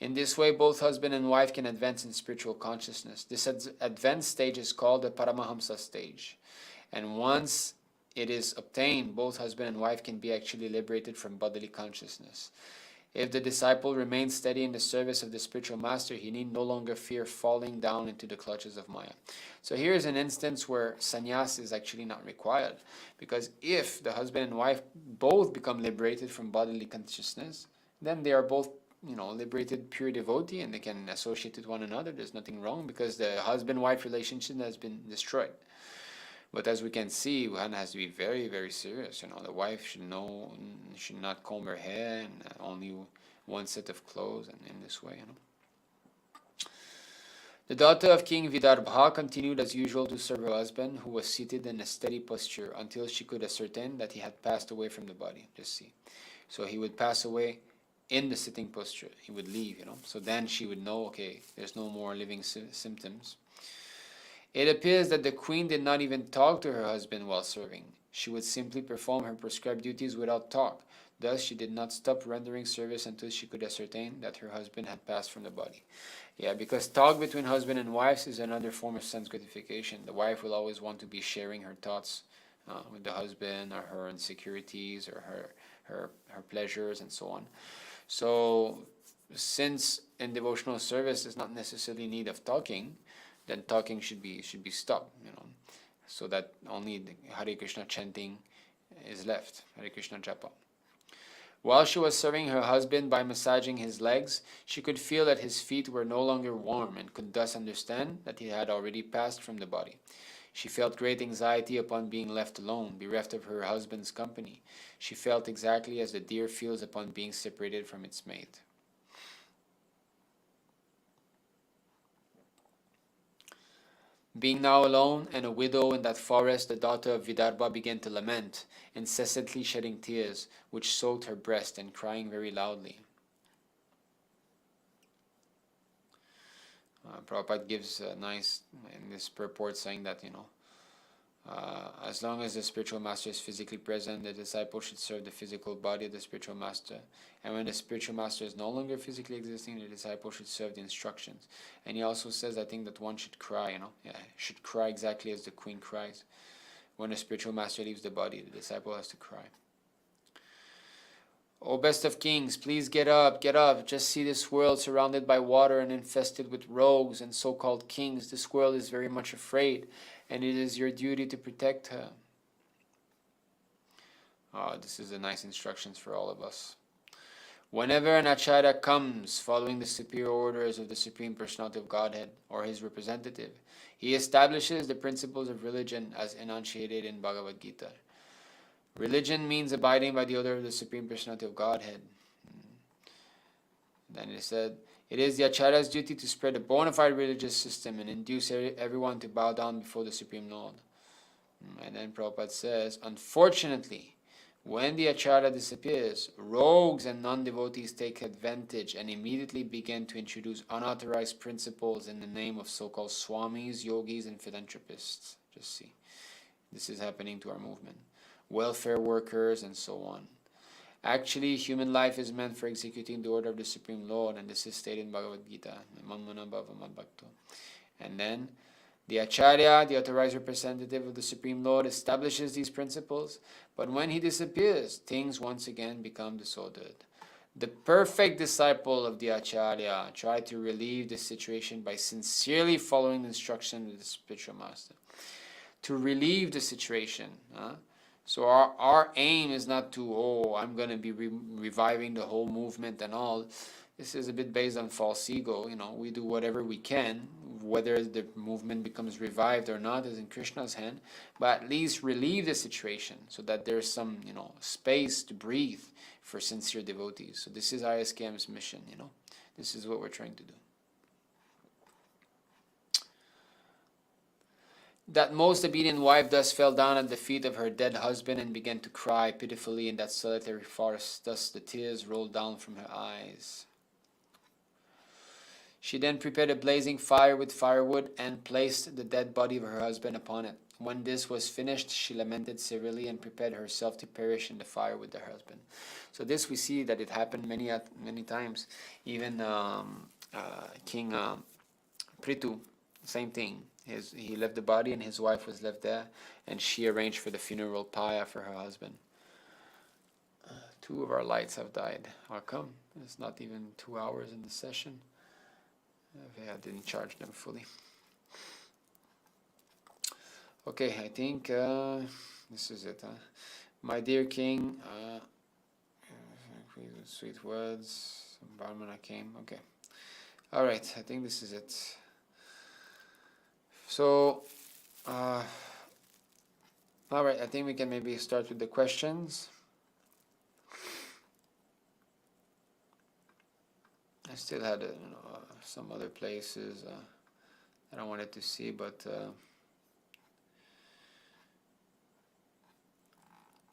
In this way, both husband and wife can advance in spiritual consciousness. This advanced stage is called the Paramahamsa stage. And once it is obtained, both husband and wife can be actually liberated from bodily consciousness. If the disciple remains steady in the service of the spiritual master, he need no longer fear falling down into the clutches of Maya. So here is an instance where sannyas is actually not required. Because if the husband and wife both become liberated from bodily consciousness, then they are both, you know, liberated pure devotee and they can associate with one another. There's nothing wrong because the husband-wife relationship has been destroyed. But as we can see, one has to be very, very serious. You know, the wife should not comb her hair and only one set of clothes, and in this way, you know. The daughter of King Vidarbha continued as usual to serve her husband, who was seated in a steady posture until she could ascertain that he had passed away from the body. Just see. So he would pass away in the sitting posture. He would leave, you know. So then she would know, okay, there's no more living symptoms. It appears that the queen did not even talk to her husband while serving. She would simply perform her prescribed duties without talk. Thus, she did not stop rendering service until she could ascertain that her husband had passed from the body. Yeah, because talk between husband and wives is another form of sense gratification. The wife will always want to be sharing her thoughts with the husband, or her insecurities, or her pleasures, and so on. So, since in devotional service there's not necessarily need of talking, then talking should be stopped, so that only the Hare Krishna chanting is left, Hare Krishna japa. While she was serving her husband by massaging his legs, she could feel that his feet were no longer warm, and could thus understand that he had already passed from the body. She felt great anxiety upon being left alone, bereft of her husband's company. She felt exactly as the deer feels upon being separated from its mate. Being now alone and a widow in that forest, the daughter of Vidarbha began to lament, incessantly shedding tears, which soaked her breast, and crying very loudly. Prabhupada gives a nice, in this purport, saying that, as long as the spiritual master is physically present, the disciple should serve the physical body of the spiritual master. And when the spiritual master is no longer physically existing, the disciple should serve the instructions. And he also says, I think, that one should cry, should cry exactly as the queen cries. When the spiritual master leaves the body, the disciple has to cry. O best of kings, please get up, get up. Just see this world surrounded by water and infested with rogues and so-called kings. This world is very much afraid, and it is your duty to protect her. This is a nice instructions for all of us. Whenever an acharya comes following the superior orders of the Supreme Personality of Godhead or his representative, he establishes the principles of religion as enunciated in Bhagavad Gita. Religion means abiding by the order of the Supreme Personality of Godhead. Then it said, it is the Acharya's duty to spread a bona fide religious system and induce everyone to bow down before the Supreme Lord. And then Prabhupada says, unfortunately, when the Acharya disappears, rogues and non-devotees take advantage and immediately begin to introduce unauthorized principles in the name of so-called swamis, yogis, and philanthropists. Just see, this is happening to our movement. Welfare workers, and so on. Actually, human life is meant for executing the order of the Supreme Lord, and this is stated in Bhagavad Gita. And then, the Acharya, the authorized representative of the Supreme Lord, establishes these principles, but when he disappears, things once again become disordered. The perfect disciple of the Acharya tried to relieve the situation by sincerely following the instruction of the spiritual master. To relieve the situation, so our aim is not to, I'm going to be reviving the whole movement and all. This is a bit based on false ego. We do whatever we can. Whether the movement becomes revived or not is in Krishna's hand. But at least relieve the situation so that there's some, space to breathe for sincere devotees. So this is ISKM's mission, This is what we're trying to do. That most obedient wife thus fell down at the feet of her dead husband and began to cry pitifully in that solitary forest. Thus the tears rolled down from her eyes. She then prepared a blazing fire with firewood and placed the dead body of her husband upon it. When this was finished, she lamented severely and prepared herself to perish in the fire with her husband. So this we see that it happened many times. Even King Prithu, same thing. He left the body and his wife was left there, and she arranged for the funeral pyre for her husband. 2 of our lights have died. How come? It's not even 2 hours in the session. I didn't charge them fully. Okay, I think this is it. My dear king, sweet words, Brahmana came. Okay. Alright, I think this is it. So, alright, I think we can maybe start with the questions. I still had some other places that I wanted to see, but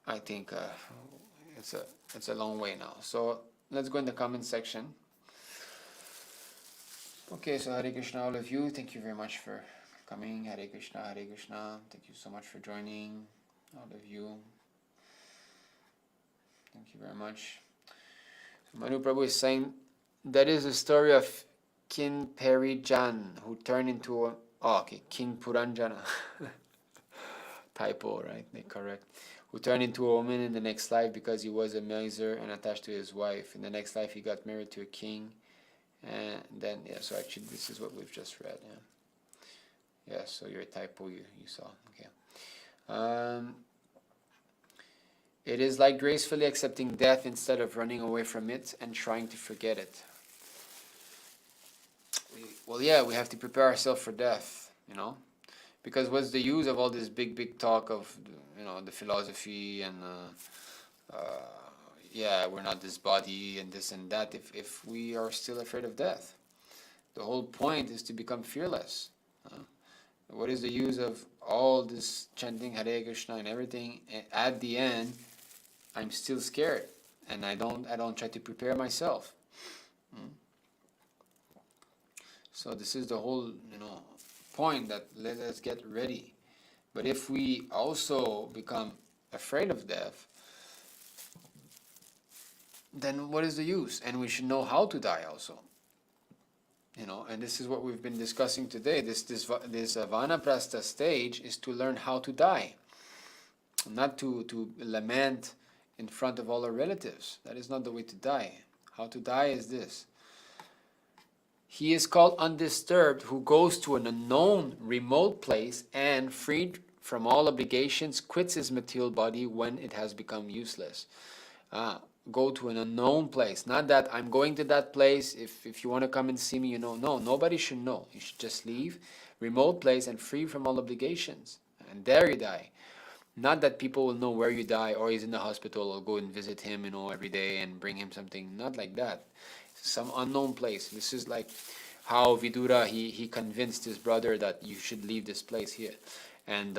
I think it's a long way now. So let's go in the comment section. Okay, so Hare Krishna, all of you. Thank you very much for coming. Hare Krishna, Hare Krishna. Thank you so much for joining, all of you. Thank you very much. So Manu Prabhu is saying that is the story of King Perijan, who turned into a... Oh, okay, King Puranjana. Typo, right? They correct. Who turned into a woman in the next life because he was a miser and attached to his wife. In the next life, he got married to a king. And then, yeah, so actually this is what we've just read. Yeah, so your typo you saw. Okay. It is like gracefully accepting death instead of running away from it and trying to forget it. Well, yeah, we have to prepare ourselves for death, because what's the use of all this big talk of, the philosophy and, yeah, we're not this body and this and that if we are still afraid of death. The whole point is to become fearless. What is the use of all this chanting Hare Kṛṣṇa and everything? At the end, I'm still scared, and I don't try to prepare myself. So this is the whole point, that let us get ready. But if we also become afraid of death, then what is the use? And we should know how to die also. And this is what we've been discussing today. This Vanaprastha stage is to learn how to die, not to lament in front of all our relatives. That is not the way to die. How to die is this. He is called undisturbed who goes to an unknown, remote place and, freed from all obligations, quits his material body when it has become useless. Go to an unknown place. Not that I'm going to that place, if you want to come and see me, No, nobody should know. You should just leave. Remote place and free from all obligations. And there you die. Not that people will know where you die, or he's in the hospital, or go and visit him, every day and bring him something. Not like that. Some unknown place. This is like how Vidura, he convinced his brother that you should leave this place here. And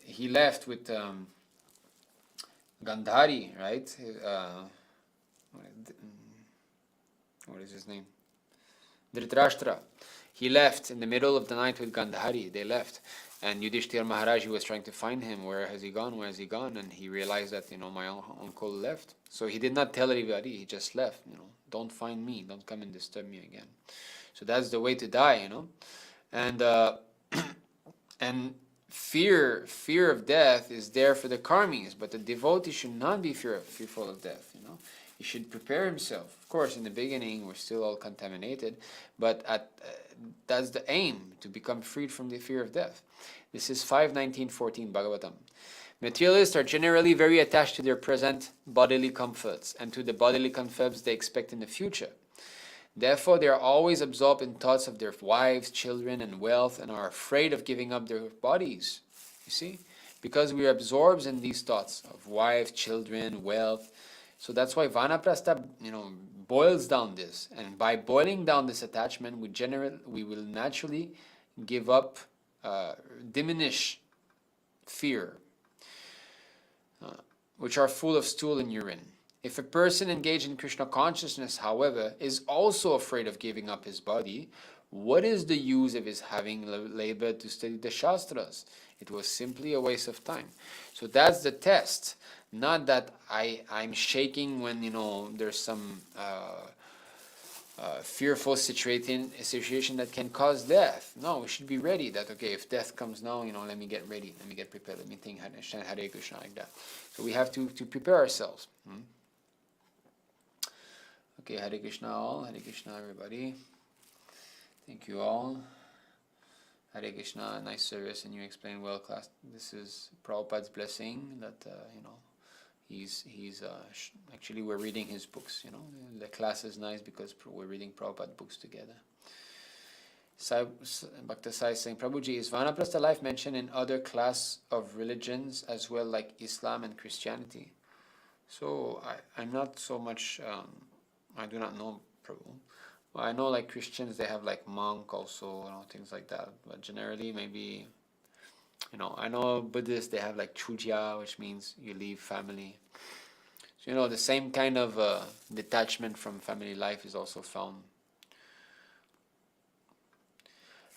he left with Gandhari, right? What is his name? Dhritarashtra. He left in the middle of the night with Gandhari. They left. And Yudhishthira Maharaj, was trying to find him. Where has he gone? Where has he gone? And he realized that, my uncle left. So he did not tell anybody. He just left, Don't find me. Don't come and disturb me again. So that's the way to die, And and fear of death is there for the karmis. But the devotee should not be fearful of death, He should prepare himself. Of course, in the beginning, we're still all contaminated. But that's the aim, to become freed from the fear of death. This is 5.19.14 Bhagavatam. Materialists are generally very attached to their present bodily comforts and to the bodily comforts they expect in the future. Therefore, they are always absorbed in thoughts of their wives, children, and wealth, and are afraid of giving up their bodies. You see? Because we are absorbed in these thoughts of wives, children, wealth. So that's why Vanaprastha, boils down this. And by boiling down this attachment, we will naturally give up, diminish fear, which are full of stool and urine. If a person engaged in Kṛṣṇa consciousness, however, is also afraid of giving up his body, what is the use of his having labored to study the Shastras? It was simply a waste of time. So that's the test. Not that I'm shaking when, there's some fearful situation that can cause death. No, we should be ready that, okay, if death comes now, let me get ready, let me get prepared, let me think Hare Kṛṣṇa like that. So we have to prepare ourselves. Okay, Hare Kṛṣṇa all, Hare Kṛṣṇa everybody. Thank you all. Hare Kṛṣṇa, nice service, and you explained well, class. This is Prabhupada's blessing that, he's actually, we're reading his books, The class is nice because we're reading Prabhupada books together. Bhakta Sai is saying, Prabhuji, is Vanaprastha life mentioned in other class of religions as well, like Islam and Christianity? So I'm not so much, I do not know, Prabhu. Well, I know like Christians, they have like monk also, things like that. But generally, maybe, I know Buddhists, they have like chujya, which means you leave family. So, the same kind of detachment from family life is also found.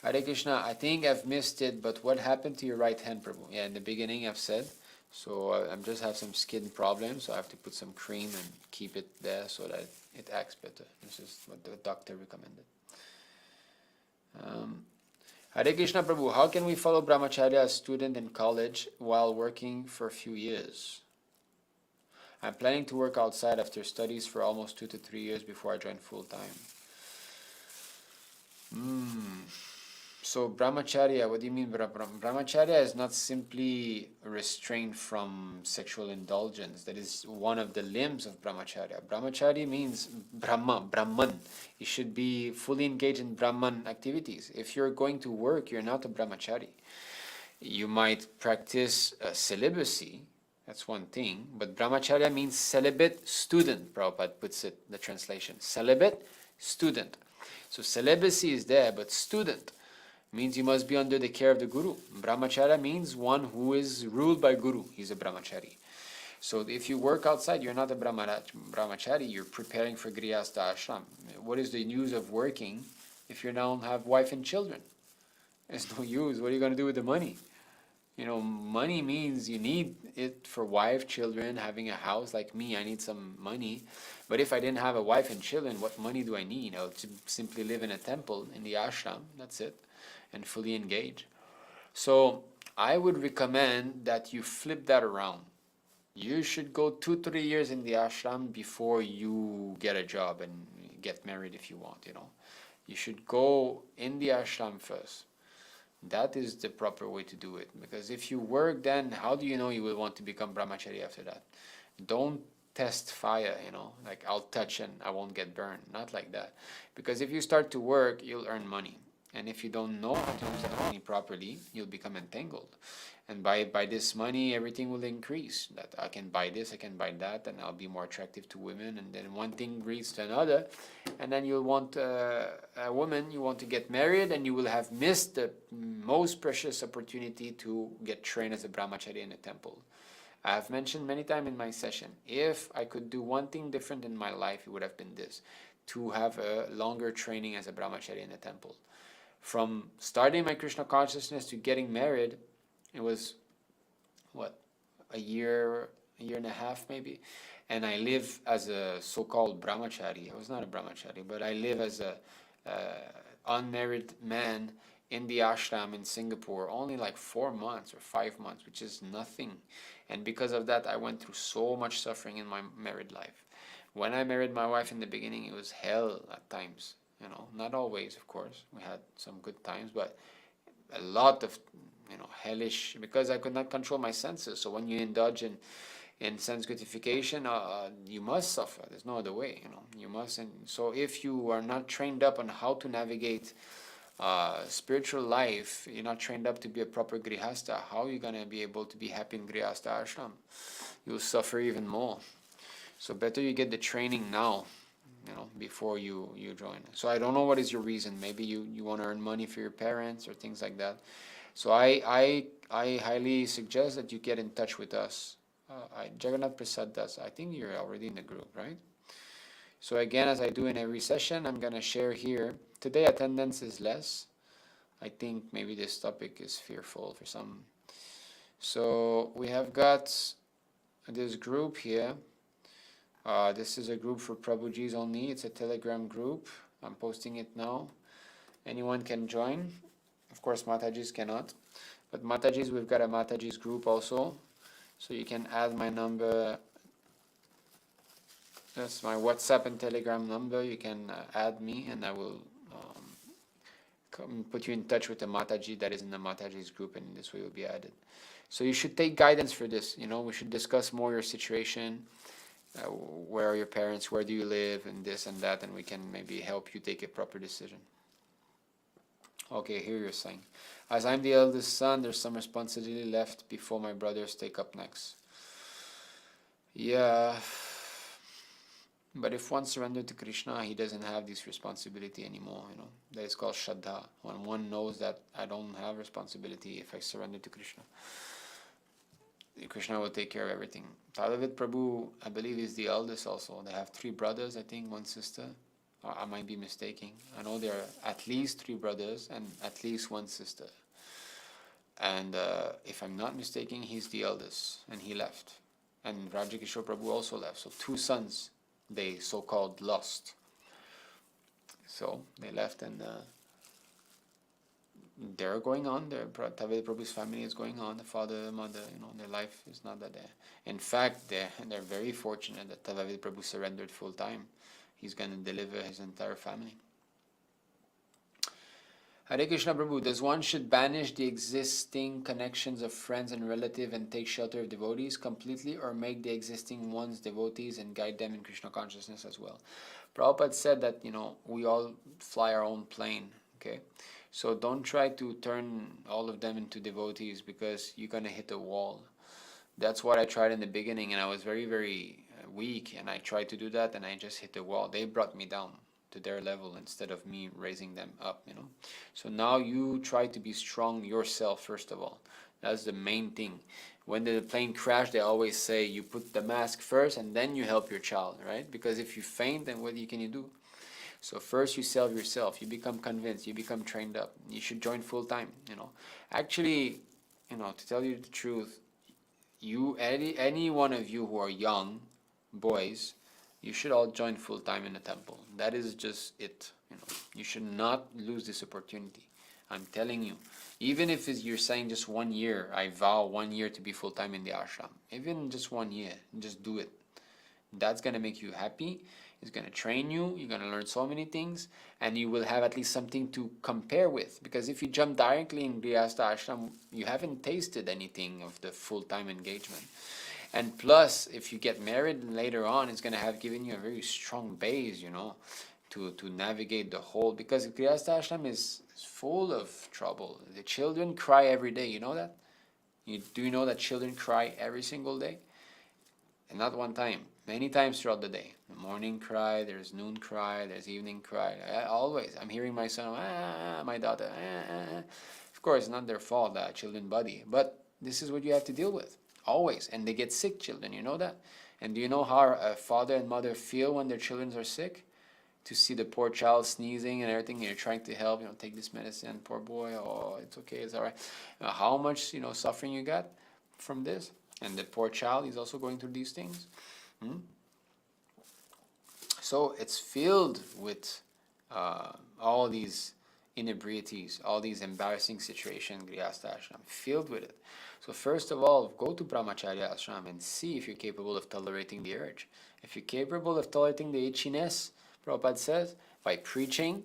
Hare Kṛṣṇa, I think I've missed it, but what happened to your right hand, Prabhu? Yeah, in the beginning I've said, So I'm just have some skin problems, so I have to put some cream and keep it there so that it acts better. This is what the doctor recommended. Hare Krishna Prabhu, how can we follow brahmacharya as student in college while working for a few years? I'm planning to work outside after studies for almost 2 to 3 years before I join full time. So brahmacharya, what do you mean brahmacharya is not simply restraint from sexual indulgence. That is one of the limbs of brahmacharya. Brahmacharya means Brahman. You should be fully engaged in Brahman activities. If you're going to work, you're not a brahmachari. You might practice celibacy, that's one thing, but brahmacharya means celibate student, Prabhupada puts it, the translation. Celibate student. So celibacy is there, but student means you must be under the care of the Guru. Brahmacharya means one who is ruled by Guru. He's a brahmachari. So if you work outside, you're not a brahmachari, you're preparing for grihastha ashram. What is the use of working if you don't have wife and children? There's no use. What are you going to do with the money? You know, money means you need it for wife, children, having a house. Like me, I need some money. But if I didn't have a wife and children, what money do I need? I'll simply live in a temple, in the ashram, that's it, and fully engage. So I would recommend that you flip that around. You should go 2-3 years in the ashram before you get a job and get married if you want, you know. You should go in the ashram first. That is the proper way to do it. Because if you work, then how do you know you will want to become brahmachari after that? Don't test fire, you know, like I'll touch and I won't get burned. Not like that. Because if you start to work, you'll earn money. And if you don't know how to use that money properly, you'll become entangled. And by this money, everything will increase. That I can buy this, I can buy that, and I'll be more attractive to women. And then one thing leads to another. And then you'll want a woman, you want to get married, and you will have missed the most precious opportunity to get trained as a brahmachari in a temple. I have mentioned many times in my session, if I could do one thing different in my life, it would have been this, to have a longer training as a brahmachari in a temple. From starting my Kṛṣṇa consciousness to getting married, it was, what, a year and a half maybe? And I live as a so-called brahmachari. I was not a brahmachari, but I live as a unmarried man in the ashram in Singapore, only like 4 months or 5 months, which is nothing. And because of that, I went through so much suffering in my married life. When I married my wife in the beginning, it was hell at times. You know, not always, of course. We had some good times, but a lot of, you know, hellish, because I could not control my senses. So when you indulge in sense gratification, you must suffer. There's no other way, you know. You must. And so if you are not trained up on how to navigate spiritual life, you're not trained up to be a proper grihastha, how are you going to be able to be happy in grihastha ashram? You'll suffer even more. So better you get the training now, you know, before you join. So I don't know what is your reason. Maybe you want to earn money for your parents or things like that. So I highly suggest that you get in touch with us. Jagannath Prasad does. I think you're already in the group, right? So again, as I do in every session, I'm going to share here. Today attendance is less. I think maybe this topic is fearful for some. So we have got this group here. This is a group for Prabhujis only. It's a Telegram group. I'm posting it now. Anyone can join. Of course, Matajis cannot. But Matajis, we've got a Matajis group also. So you can add my number. That's my WhatsApp and Telegram number. You can add me and I will put you in touch with the Mataji that is in the Mataji's group, and this way you'll be added. So you should take guidance for this. You know, we should discuss more your situation. Where are your parents? Where do you live? And this and that, and we can maybe help you take a proper decision. Okay, here you're saying, as I'm the eldest son, there's some responsibility left before my brothers take up next. Yeah, but if one surrendered to Krishna, he doesn't have this responsibility anymore, you know. That is called Shraddha. When one knows that I don't have responsibility if I surrender to Krishna, Krishna will take care of everything. Tadavid Prabhu, I believe, is the eldest also. They have 3 brothers, I think, 1 sister. I might be mistaken. I know there are at least 3 brothers and at least 1 sister. And if I'm not mistaken, he's the eldest, and he left. And Rajakishore Prabhu also left. So 2 sons, they so-called lost. So they left, and they're going on. Taveda Prabhu's family is going on. The father, the mother, their life is not that there. In fact, they're very fortunate that Taveda Prabhu surrendered full time. He's going to deliver his entire family. Hare Krishna Prabhu, does one should banish the existing connections of friends and relatives and take shelter of devotees completely, or make the existing ones devotees and guide them in Krishna consciousness as well? Prabhupada said that, we all fly our own plane, okay? So don't try to turn all of them into devotees, because you're going to hit a wall. That's what I tried in the beginning, and I was very, very weak, and I tried to do that, and I just hit the wall. They brought me down to their level instead of me raising them up, So now you try to be strong yourself, first of all. That's the main thing. When the plane crashed, they always say you put the mask first and then you help your child, right? Because if you faint, then what can you do? So first you save yourself, you become convinced, you become trained up. You should join full time, Actually, to tell you the truth, any one of you who are young boys, you should all join full time in the temple. That is just it. You should not lose this opportunity. I'm telling you, even if you're saying just 1 year, I vow 1 year to be full time in the ashram. Even just 1 year, just do it. That's gonna make you happy. It's gonna train you. You're gonna learn so many things, and you will have at least something to compare with. Because if you jump directly in Grihastha ashram, you haven't tasted anything of the full time engagement. And plus, if you get married later on, it's going to have given you a very strong base, to navigate the whole. Because Grihastha ashram is full of trouble. The children cry every day. You know that? Do you know that children cry every single day? And not one time. Many times throughout the day. The morning cry, there's noon cry, there's evening cry. Always. I'm hearing my son, my daughter, Of course, not their fault, that children body. But this is what you have to deal with. Always. And they get sick, children, you know that? And do you know how a father and mother feel when their children are sick? To see the poor child sneezing and everything, and you're trying to help, take this medicine, poor boy, it's okay, it's all right. How much, suffering you got from this? And the poor child is also going through these things. So it's filled with all these inebrieties, all these embarrassing situations, Grihastha ashram, filled with it. So first of all, go to Brahmacharya ashram and see if you're capable of tolerating the urge. If you're capable of tolerating the itchiness, Prabhupada says, by preaching,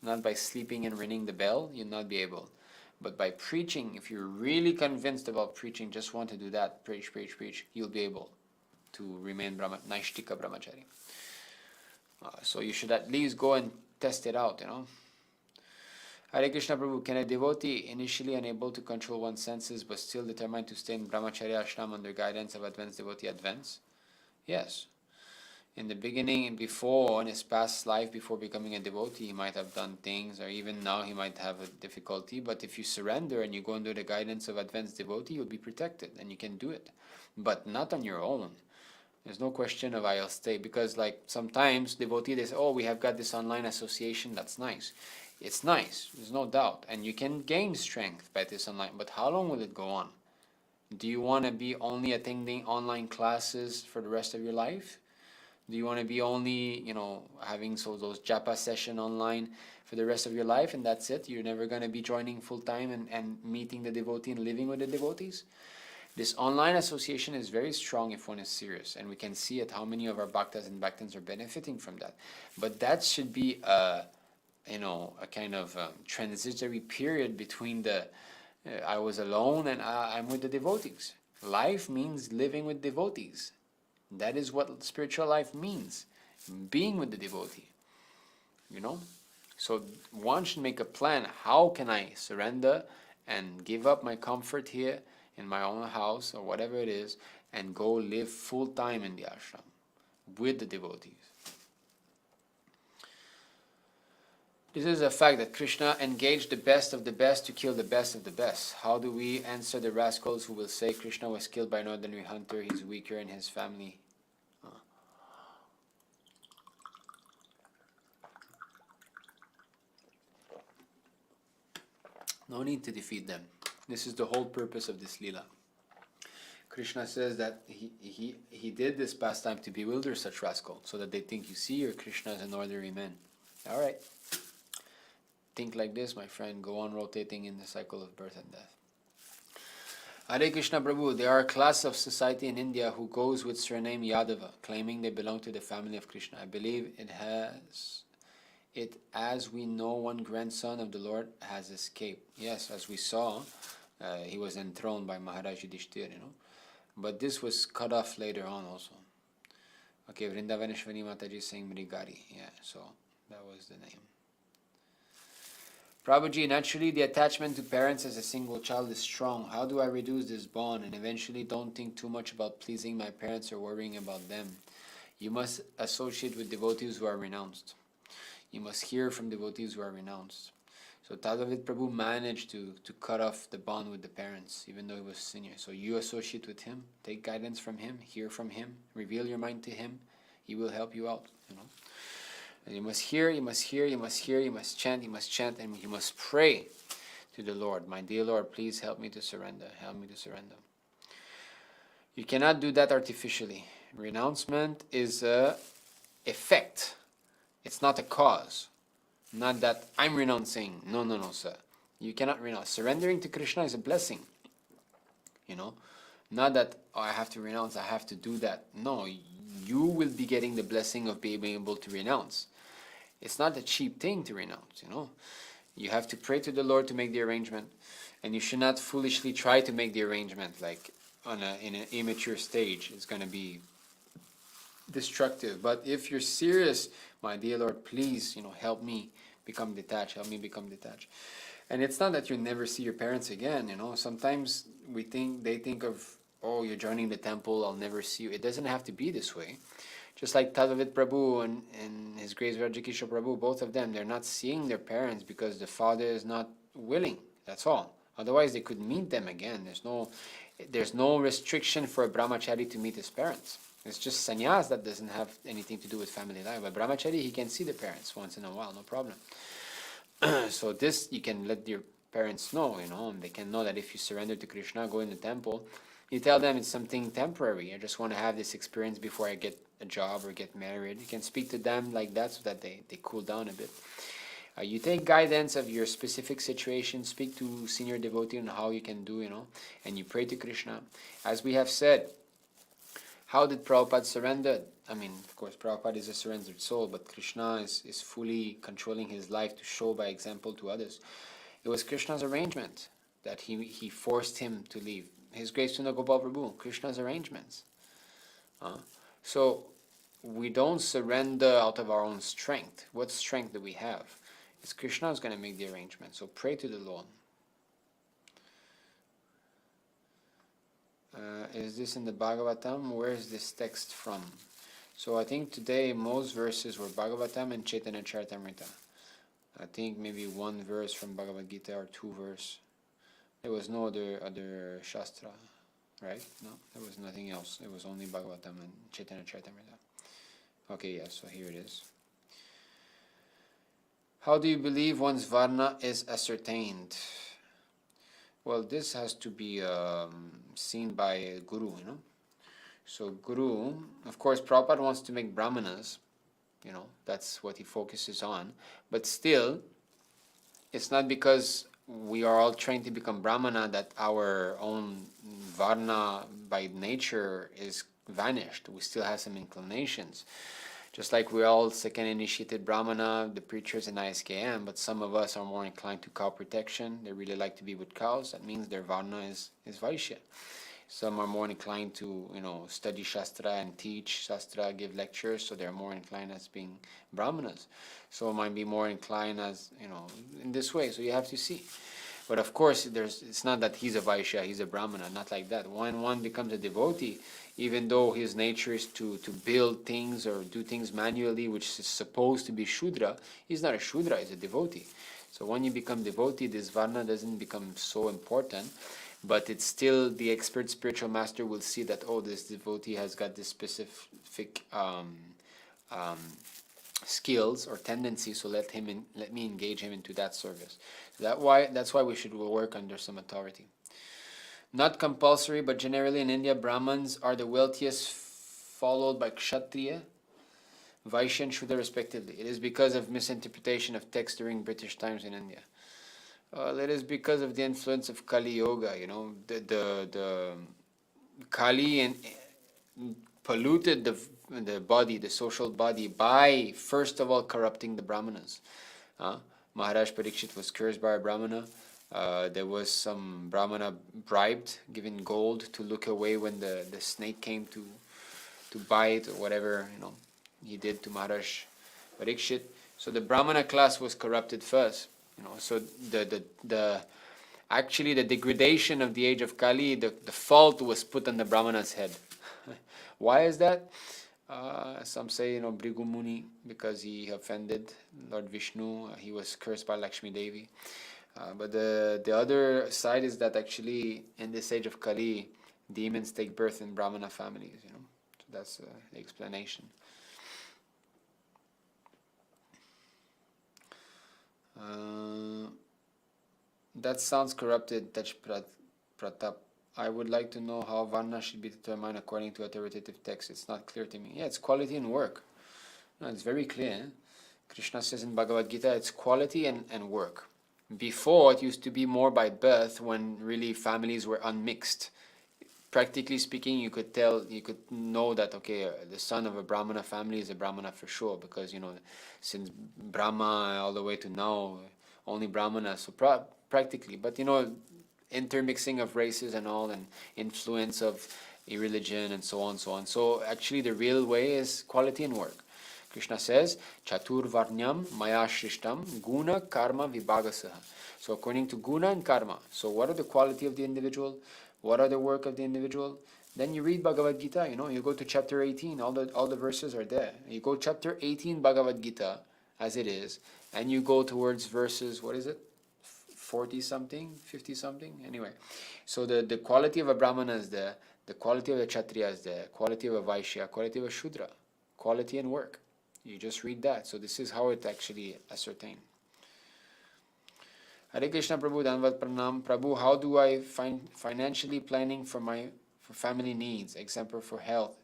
not by sleeping and ringing the bell, you'll not be able. But by preaching, if you're really convinced about preaching, just want to do that, preach, you'll be able to remain Naishtika Brahmachari. So you should at least go and test it out, Hare Krishna Prabhu, can a devotee initially unable to control one's senses but still determined to stay in Brahmacharya ashram under guidance of advanced devotee advance? Yes. In the beginning, before, in his past life, before becoming a devotee, he might have done things, or even now he might have a difficulty. But if you surrender and you go under the guidance of advanced devotee, you'll be protected and you can do it. But not on your own. There's no question of I'll stay, because sometimes devotee, they say, oh, we have got this online association, that's nice. It's nice, there's no doubt, and you can gain strength by this online, but how long will it go on? Do you want to be only attending online classes for the rest of your life? Do you want to be only, having those japa session online for the rest of your life, and that's it? You're never going to be joining full time and meeting the devotee and living with the devotees? This online association is very strong if one is serious, and we can see it how many of our bhaktas and bhaktans are benefiting from that. But that should be a kind of transitory period between I was alone and I'm with the devotees. Life means living with devotees. That is what spiritual life means, being with the devotee. So one should make a plan. How can I surrender and give up my comfort here in my own house or whatever it is, and go live full time in the ashram with the devotees? This is a fact that Krishna engaged the best of the best to kill the best of the best. How do we answer the rascals who will say Krishna was killed by an ordinary hunter, he's weaker in his family? No need to defeat them. This is the whole purpose of this lila. Krishna says that he did this pastime to bewilder such rascals, so that they think, you see, your Krishna is an ordinary man. All right. Think like this, my friend. Go on rotating in the cycle of birth and death. Hare Krishna Prabhu, there are a class of society in India who goes with surname Yadava, claiming they belong to the family of Krishna. I believe as we know, one grandson of the Lord has escaped. Yes, as we saw, he was enthroned by Maharaj Yudhishthira, But this was cut off later on also. Okay, Vrindavaneshwari Mataji saying Mrigari. Yeah, so that was the name. Prabhuji, naturally the attachment to parents as a single child is strong. How do I reduce this bond and eventually don't think too much about pleasing my parents or worrying about them? You must associate with devotees who are renounced. You must hear from devotees who are renounced. So Tadavid Prabhu managed to cut off the bond with the parents, even though he was senior. So you associate with him, take guidance from him, hear from him, reveal your mind to him. He will help you out, And you must hear, you must hear, you must hear, you must chant, and you must pray to the Lord. My dear Lord, please help me to surrender. Help me to surrender. You cannot do that artificially. Renouncement is a effect. It's not a cause. Not that I'm renouncing. No, sir. You cannot renounce. Surrendering to Krishna is a blessing. Not that, I have to renounce, I have to do that. No, you will be getting the blessing of being able to renounce. It's not a cheap thing to renounce, You have to pray to the Lord to make the arrangement. And you should not foolishly try to make the arrangement like in an immature stage. It's going to be destructive. But if you're serious, my dear Lord, please, help me become detached. Help me become detached. And it's not that you never see your parents again. Sometimes they think of, oh, you're joining the temple, I'll never see you. It doesn't have to be this way. Just like Tadavid Prabhu and His Grace Rajakishore Prabhu, both of them, they're not seeing their parents because the father is not willing. That's all. Otherwise, they could meet them again. There's no restriction for a brahmachari to meet his parents. It's just sannyas that doesn't have anything to do with family life. But brahmachari, he can see the parents once in a while, no problem. So this, you can let your parents know, and they can know that if you surrender to Krishna, go in the temple, you tell them it's something temporary. I just want to have this experience before I get a job or get married. You can speak to them like that so that they cool down a bit. You take guidance of your specific situation, speak to senior devotee on how you can do, and you pray to Krishna. As we have said, how did Prabhupada surrender? Of course, Prabhupada is a surrendered soul, but Krishna is fully controlling his life to show by example to others. It was Krishna's arrangement that he forced him to leave. His Grace Sundar Gopal Prabhu, Krishna's arrangements. So we don't surrender out of our own strength. What strength do we have? It's Krishna who's going to make the arrangement. So pray to the Lord. Is this in the Bhagavatam? Where is this text from? So I think today most verses were Bhagavatam and Chaitanya Charitamrita. I think maybe one verse from Bhagavad Gita or two verse. There was no other Shastra, right? No, there was nothing else. It was only Bhagavatam and Chaitanya Charitamrita. Okay, yes, so here it is. How do you believe one's Varna is ascertained? Well, this has to be seen by a Guru, So Guru, of course, Prabhupada wants to make Brahmanas, that's what he focuses on. But still, it's not because we are all trained to become Brahmana that our own Varna by nature is vanished. We still have some inclinations. Just like we're all second initiated Brahmana, the preachers in ISKM, but some of us are more inclined to cow protection. They really like to be with cows. That means their Varna is Vaishya. Some are more inclined to, study Shastra and teach Shastra, give lectures, so they're more inclined as being Brahmanas. Some might be more inclined as, in this way, so you have to see. But of course, it's not that he's a Vaishya, he's a Brahmana, not like that. When one becomes a devotee, even though his nature is to build things or do things manually, which is supposed to be Shudra, he's not a Shudra, he's a devotee. So when you become devotee, this Varna doesn't become so important, but it's still, the expert spiritual master will see that, this devotee has got this specific skills or tendencies, so let me engage him into that service. That's why we should work under some authority. Not compulsory, but generally in India, Brahmins are the wealthiest, followed by Kshatriya, Vaishya, and Shudra respectively. It is because of misinterpretation of text during British times in India. It is because of the influence of Kali Yoga. The Kali and polluted the body, the social body, by first of all corrupting the Brahmanas. Maharaj Parikshit was cursed by a Brahmana. There was some Brahmana bribed, given gold to look away when the snake came to bite, or whatever he did to Maharaj Parikshit. So the Brahmana class was corrupted first. So actually the degradation of the age of Kali, the fault was put on the Brahmana's head. Why is that? Some say, Bhrigu Muni, because he offended Lord Vishnu. He was cursed by Lakshmi Devi. But the other side is that actually in this age of Kali, demons take birth in Brahmana families. So that's the explanation. That sounds corrupted, Taj Pratap. I would like to know how Varna should be determined according to authoritative text. It's not clear to me. Yeah, it's quality and work. No, it's very clear. Krishna says in Bhagavad Gita, it's quality and work. Before, it used to be more by birth, when really families were unmixed. Practically speaking, you could know that, okay, the son of a Brahmana family is a Brahmana for sure, because, since Brahma all the way to now, only Brahmana, so practically. But, intermixing of races and all, and influence of a religion and so on, so on. So actually the real way is quality and work. Krishna says, Chatur Varnyam Maya Shrishtam Guna Karma Vibhagasaha. So according to Guna and Karma, so what are the quality of the individual? What are the work of the individual? Then you read Bhagavad Gita, you go to chapter 18, all the verses are there. You go chapter 18 Bhagavad Gita as it is, and you go towards verses, what is it? 40 something, 50 something, anyway. So the quality of a Brahmana is there, the quality of a Kshatriya is there, quality of a Vaishya, quality of a Shudra, quality and work. You just read that. So this is how it actually ascertained. Hare Krishna Prabhu, Dhanvat Pranam. Prabhu, how do I find financially planning for family needs, example for health,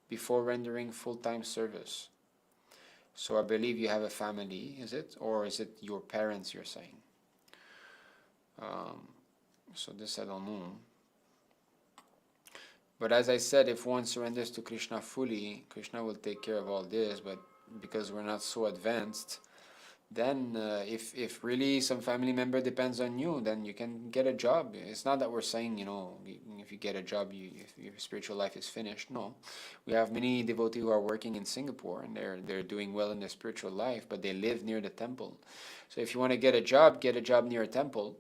before rendering full-time service? So I believe you have a family, is it? Or is it your parents you're saying? So this I don't know. But as I said, if one surrenders to Krishna fully, Krishna will take care of all this. But because we're not so advanced, then if really some family member depends on you, then you can get a job. It's not that we're saying, if you get a job, if your spiritual life is finished. No. We have many devotees who are working in Singapore, and they're doing well in their spiritual life, but they live near the temple. So if you want to get a job near a temple,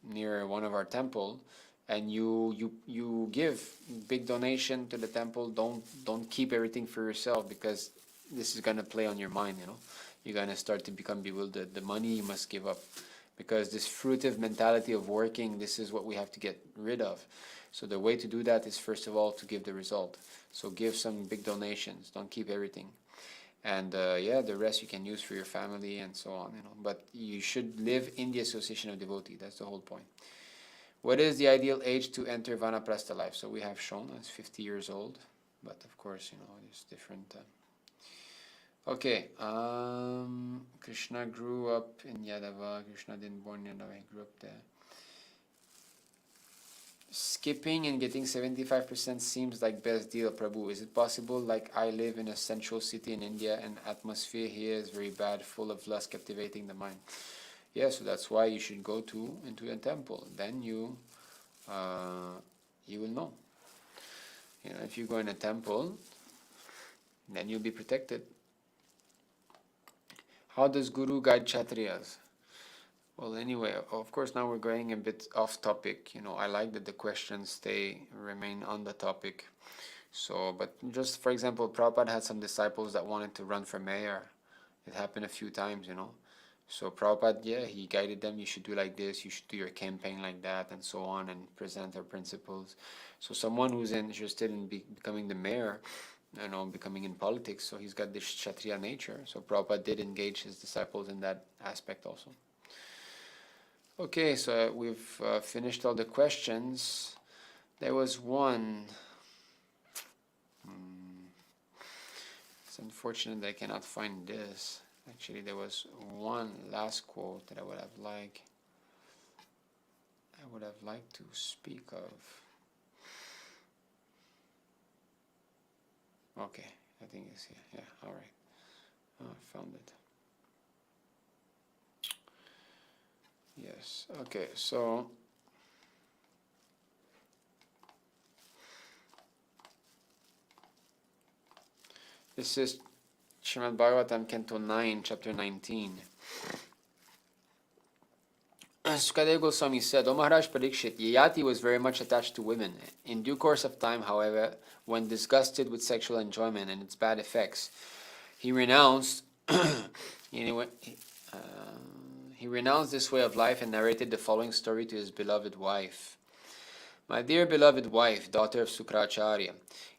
near one of our temple, and you give big donation to the temple. Don't keep everything for yourself, because this is gonna play on your mind. You're gonna start to become bewildered. The money you must give up, because this fruitive mentality of working, this is what we have to get rid of. So the way to do that is first of all to give the result. So give some big donations. Don't keep everything. And the rest you can use for your family and so on. But you should live in the association of devotee. That's the whole point. What is the ideal age to enter Vanaprastha life? So we have shown it's 50 years old, but of course, there's different. Okay, Krishna grew up in Yadava. Krishna didn't born in Yadava, he grew up there. Skipping and getting 75% seems like best deal, Prabhu. Is it possible? Like, I live in a central city in India, and atmosphere here is very bad, full of lust, captivating the mind. Yeah, so that's why you should go into a temple. Then you will know. If you go in a temple, then you'll be protected. How does Guru guide Kshatriyas? Well, anyway, of course, now we're going a bit off topic. I like that the questions remain on the topic. So, but just for example, Prabhupada had some disciples that wanted to run for mayor. It happened a few times, So Prabhupada, he guided them. You should do like this. You should do your campaign like that, and so on, and present our principles. So someone who's interested in becoming the mayor, becoming in politics. So he's got this Kshatriya nature. So Prabhupada did engage his disciples in that aspect also. Okay, so we've finished all the questions. There was one. It's unfortunate that I cannot find this. Actually, there was one last quote that I would have liked to speak of. Okay, I think it's here. Yeah, all right. Oh, I found it. Yes. Okay. So this is Srimad Bhagavatam, Canto 9, Chapter 19. Sukadeva Goswami said, O Maharaj Parikshit, Yayati was very much attached to women. In due course of time, however, when disgusted with sexual enjoyment and its bad effects, he renounced he renounced this way of life and narrated the following story to his beloved wife. My dear beloved wife, daughter of Sukracharya,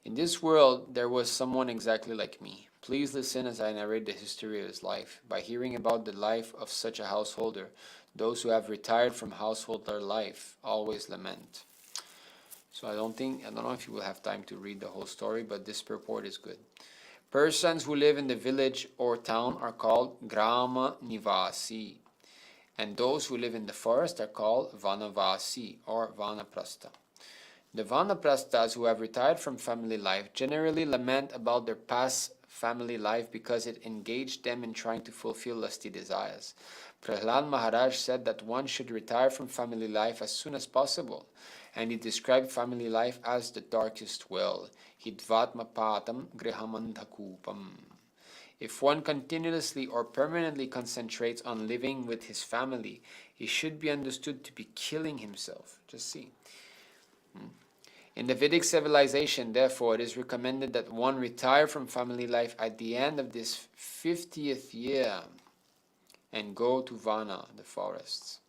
in this world there was someone exactly like me. Please listen as I narrate the history of his life. By hearing about the life of such a householder, those who have retired from householder life always lament. So I don't know if you will have time to read the whole story, but this purport is good. Persons who live in the village or town are called Grama Nivasi, and those who live in the forest are called Vanavasi or Vanaprastha. The Vanaprasthas who have retired from family life generally lament about their past family life because it engaged them in trying to fulfill lusty desires. Prahlad Maharaj said that one should retire from family life as soon as possible, and he described family life as the darkest well. Hidvatma patam grihamandhakupam. If one continuously or permanently concentrates on living with his family, he should be understood to be killing himself. Just see. In the Vedic civilization, therefore, it is recommended that one retire from family life at the end of this 50th year and go to Vana, the forests.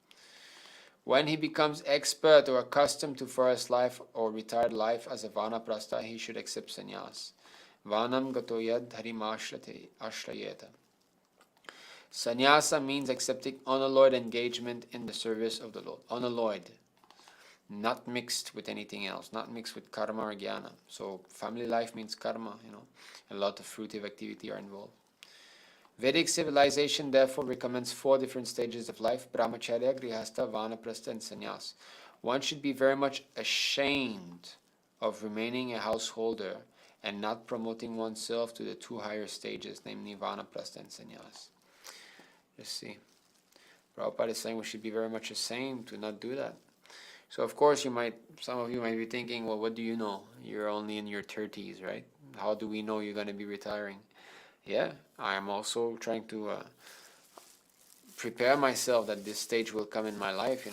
When he becomes expert or accustomed to forest life or retired life as a Vanaprastha, he should accept sannyas. Vanam gato yad harimashlayeta. Sannyasa means accepting unalloyed engagement in the service of the Lord. Unalloyed. Not mixed with anything else, not mixed with karma or jnana. So family life means karma, a lot of fruitive activity are involved. Vedic civilization therefore recommends 4 different stages of life: brahmacharya, grihastha, vanaprastha, and sannyas. One should be very much ashamed of remaining a householder and not promoting oneself to the 2 higher stages, namely vanaprastha and sannyas. Just see. Prabhupada is saying we should be very much ashamed to not do that. So of course some of you might be thinking, well, what do you know? You're only in your 30s, right? How do we know you're going to be retiring? Yeah, I am also trying to prepare myself that this stage will come in my life,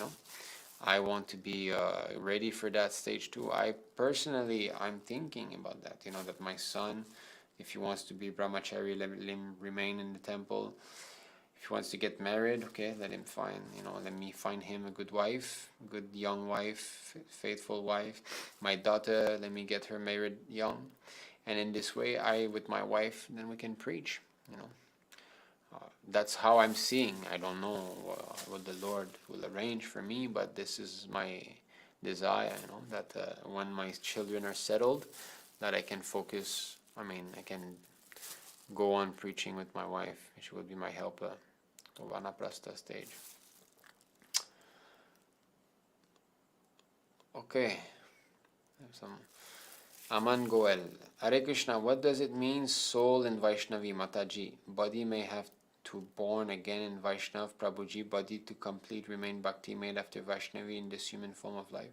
I want to be ready for that stage too. I'm thinking about that, that my son, if he wants to be brahmachari, let him remain in the temple. If he wants to get married, okay, let him find, let me find him a good wife, good young wife, faithful wife. My daughter, let me get her married young. And in this way, with my wife, then we can preach, That's how I'm seeing. I don't know what the Lord will arrange for me, but this is my desire, that when my children are settled, that I can focus, I can go on preaching with my wife. She will be my helper. Vanaprastha stage. Okay. Some Aman Goel. Hare Krishna, what does it mean, soul in Vaishnavi, Mataji? Body may have to born again in Vaishnav, Prabhuji, body to complete remain bhakti made after Vaishnavi in this human form of life?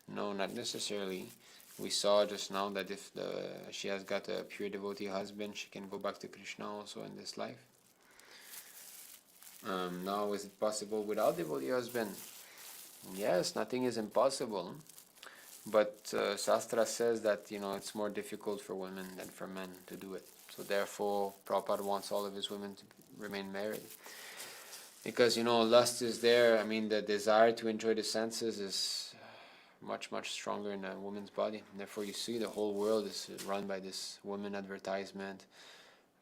No, not necessarily. We saw just now that if she has got a pure devotee husband, she can go back to Krishna also in this life. Now, is it possible without devotee husband? Yes, nothing is impossible. But Shastra says that, it's more difficult for women than for men to do it. So therefore, Prabhupada wants all of his women to remain married. Because, lust is there. The desire to enjoy the senses is much stronger in a woman's body. And therefore you see the whole world is run by this woman advertisement.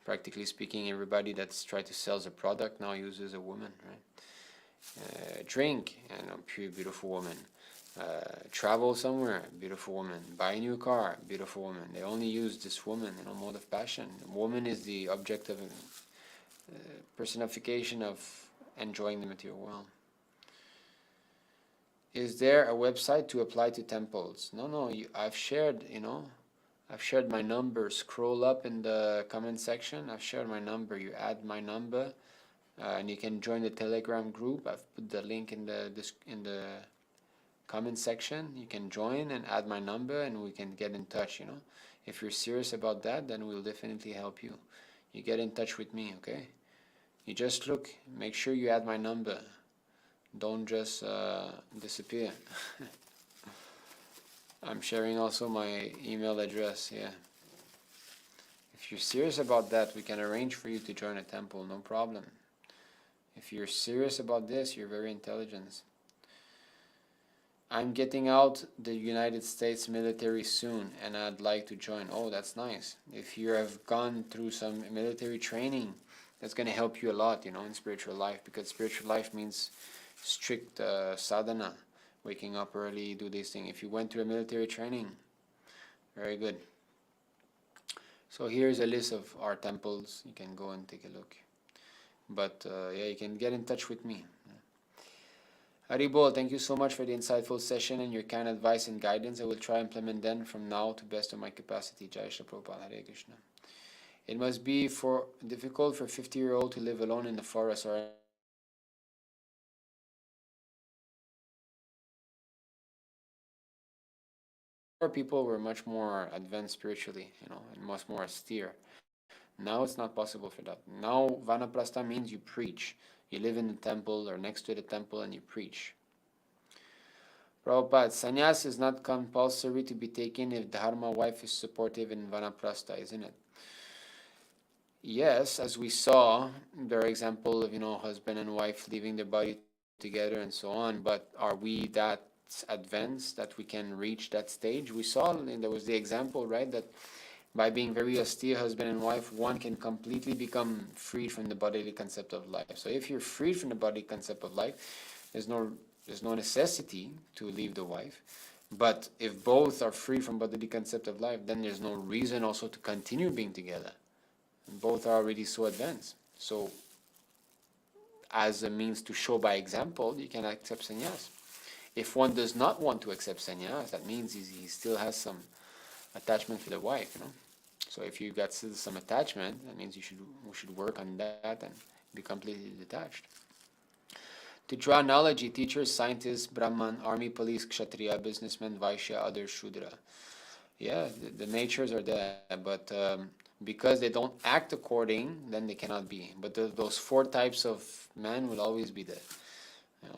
Practically speaking, everybody that's tried to sell a product now uses a woman, right? Drink, pure beautiful woman. Travel somewhere, beautiful woman. Buy a new car, beautiful woman. They only use this woman, mode of passion. Woman is the object of personification of enjoying the material world. Is there a website to apply to temples? No, I've shared, I've shared my number. Scroll up in the comment section. I've shared my number. You add my number, and you can join the Telegram group. I've put the link in the comment section. You can join and add my number, and we can get in touch. If you're serious about that, then we'll definitely help you. You get in touch with me, okay? You just look. Make sure you add my number. Don't just disappear. I'm sharing also my email address, yeah. If you're serious about that, we can arrange for you to join a temple, no problem. If you're serious about this, you're very intelligent. I'm getting out the United States military soon, and I'd like to join. Oh, that's nice. If you have gone through some military training, that's going to help you a lot, in spiritual life, because spiritual life means strict sadhana. Waking up early, do this thing. If you went through a military training, very good. So here's a list of our temples. You can go and take a look. But yeah, you can get in touch with me. Haribol, thank you so much for the insightful session and your kind advice and guidance. I will try and implement them from now to best of my capacity. Jai Shri Prabhupada, Hare Kṛṣṇa. It must be difficult for a 50-year-old to live alone in the forest or people were much more advanced spiritually, and much more austere. Now it's not possible for that. Now vanaprastha means you preach. You live in the temple or next to the temple and you preach. Prabhupada, sannyas is not compulsory to be taken if dharma wife is supportive in vanaprastha, isn't it? Yes, as we saw, there are examples of husband and wife leaving their body together and so on, but are we that advanced that we can reach that stage? We saw, and there was the example, right, that by being very austere husband and wife, one can completely become freed from the bodily concept of life. So if you're freed from the bodily concept of life, there's no necessity to leave the wife. But if both are free from bodily concept of life, then there's no reason also to continue being together. And both are already so advanced. So as a means to show by example, you can accept sannyas. If one does not want to accept sannyas, that means he still has some attachment for the wife, So if you've got still some attachment, that means we should work on that and be completely detached. To draw analogy, teachers, scientists, Brahman, army, police, kshatriya, businessmen, vaishya, other shudra. Yeah, the natures are there, but because they don't act according, then they cannot be. But those four types of men will always be there.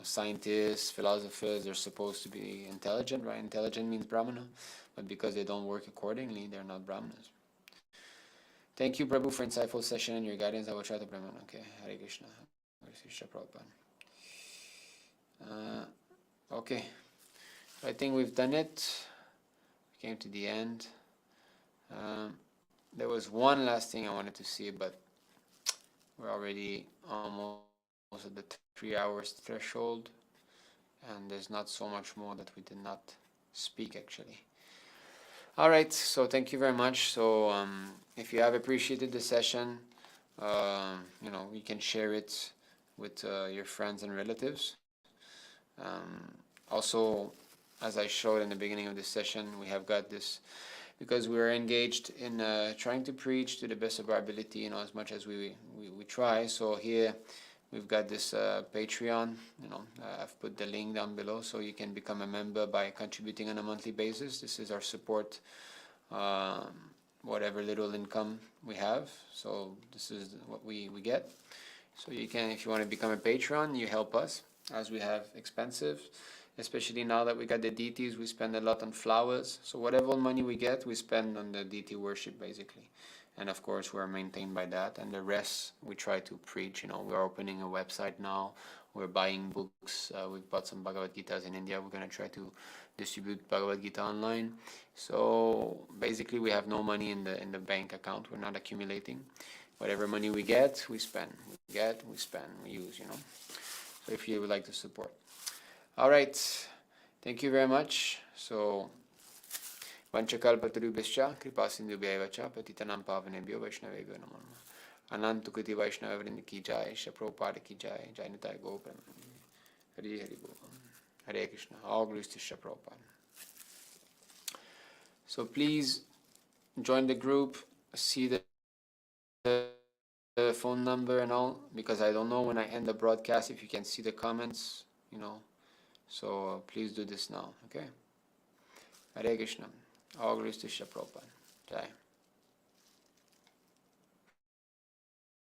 Scientists, philosophers, they're supposed to be intelligent, right? Intelligent means Brahmana, but because they don't work accordingly, they're not Brahmanas. Thank you, Prabhu, for insightful session and your guidance. I will try to Brahmana. Okay, Hare Kṛṣṇa. Hare Kṛṣṇa Prabhupada. Okay, I think we've done it. We came to the end. There was one last thing I wanted to see, but we're already almost at the 3 hours threshold, and there's not so much more that we did not speak actually. All right, so thank you very much. So if you have appreciated the session, you can share it with your friends and relatives. Also, as I showed in the beginning of this session, we have got this because we're engaged in trying to preach to the best of our ability, as much as we try. So here we've got this Patreon. I've put the link down below, so you can become a member by contributing on a monthly basis. This is our support, whatever little income we have. So this is what we get. So you can, if you want to become a patron, you help us as we have expensive. Especially now that we got the deities, we spend a lot on flowers. So whatever money we get, we spend on the deity worship basically. And of course, we're maintained by that. And the rest, we try to preach. We're opening a website now. We're buying books. We've bought some Bhagavad Gitas in India. We're going to try to distribute Bhagavad Gita online. So basically we have no money in the bank account. We're not accumulating. Whatever money we get, we spend. We get, we spend, we use, you know. So if you would like to support. All right. Thank you very much. So Vanchakalpatarubhascha Kripasindhubhyeva cha Patitanam Pavanebhyo Vaishnavebhyo Namo Namaha. Anantukati Vaishnava Vrinda ki jai, Shri Prabhupada ki jai, Jai Nitai Gopram. Hare Hare Bol. Hare Krishna. All glories to Shri Prabhupada. So please join the group, see the phone number and all, because I don't know when I end the broadcast if you can see the comments, you know. So please do this now, okay? Hare Krishna. All glories to Shri Prabhupada. Jai.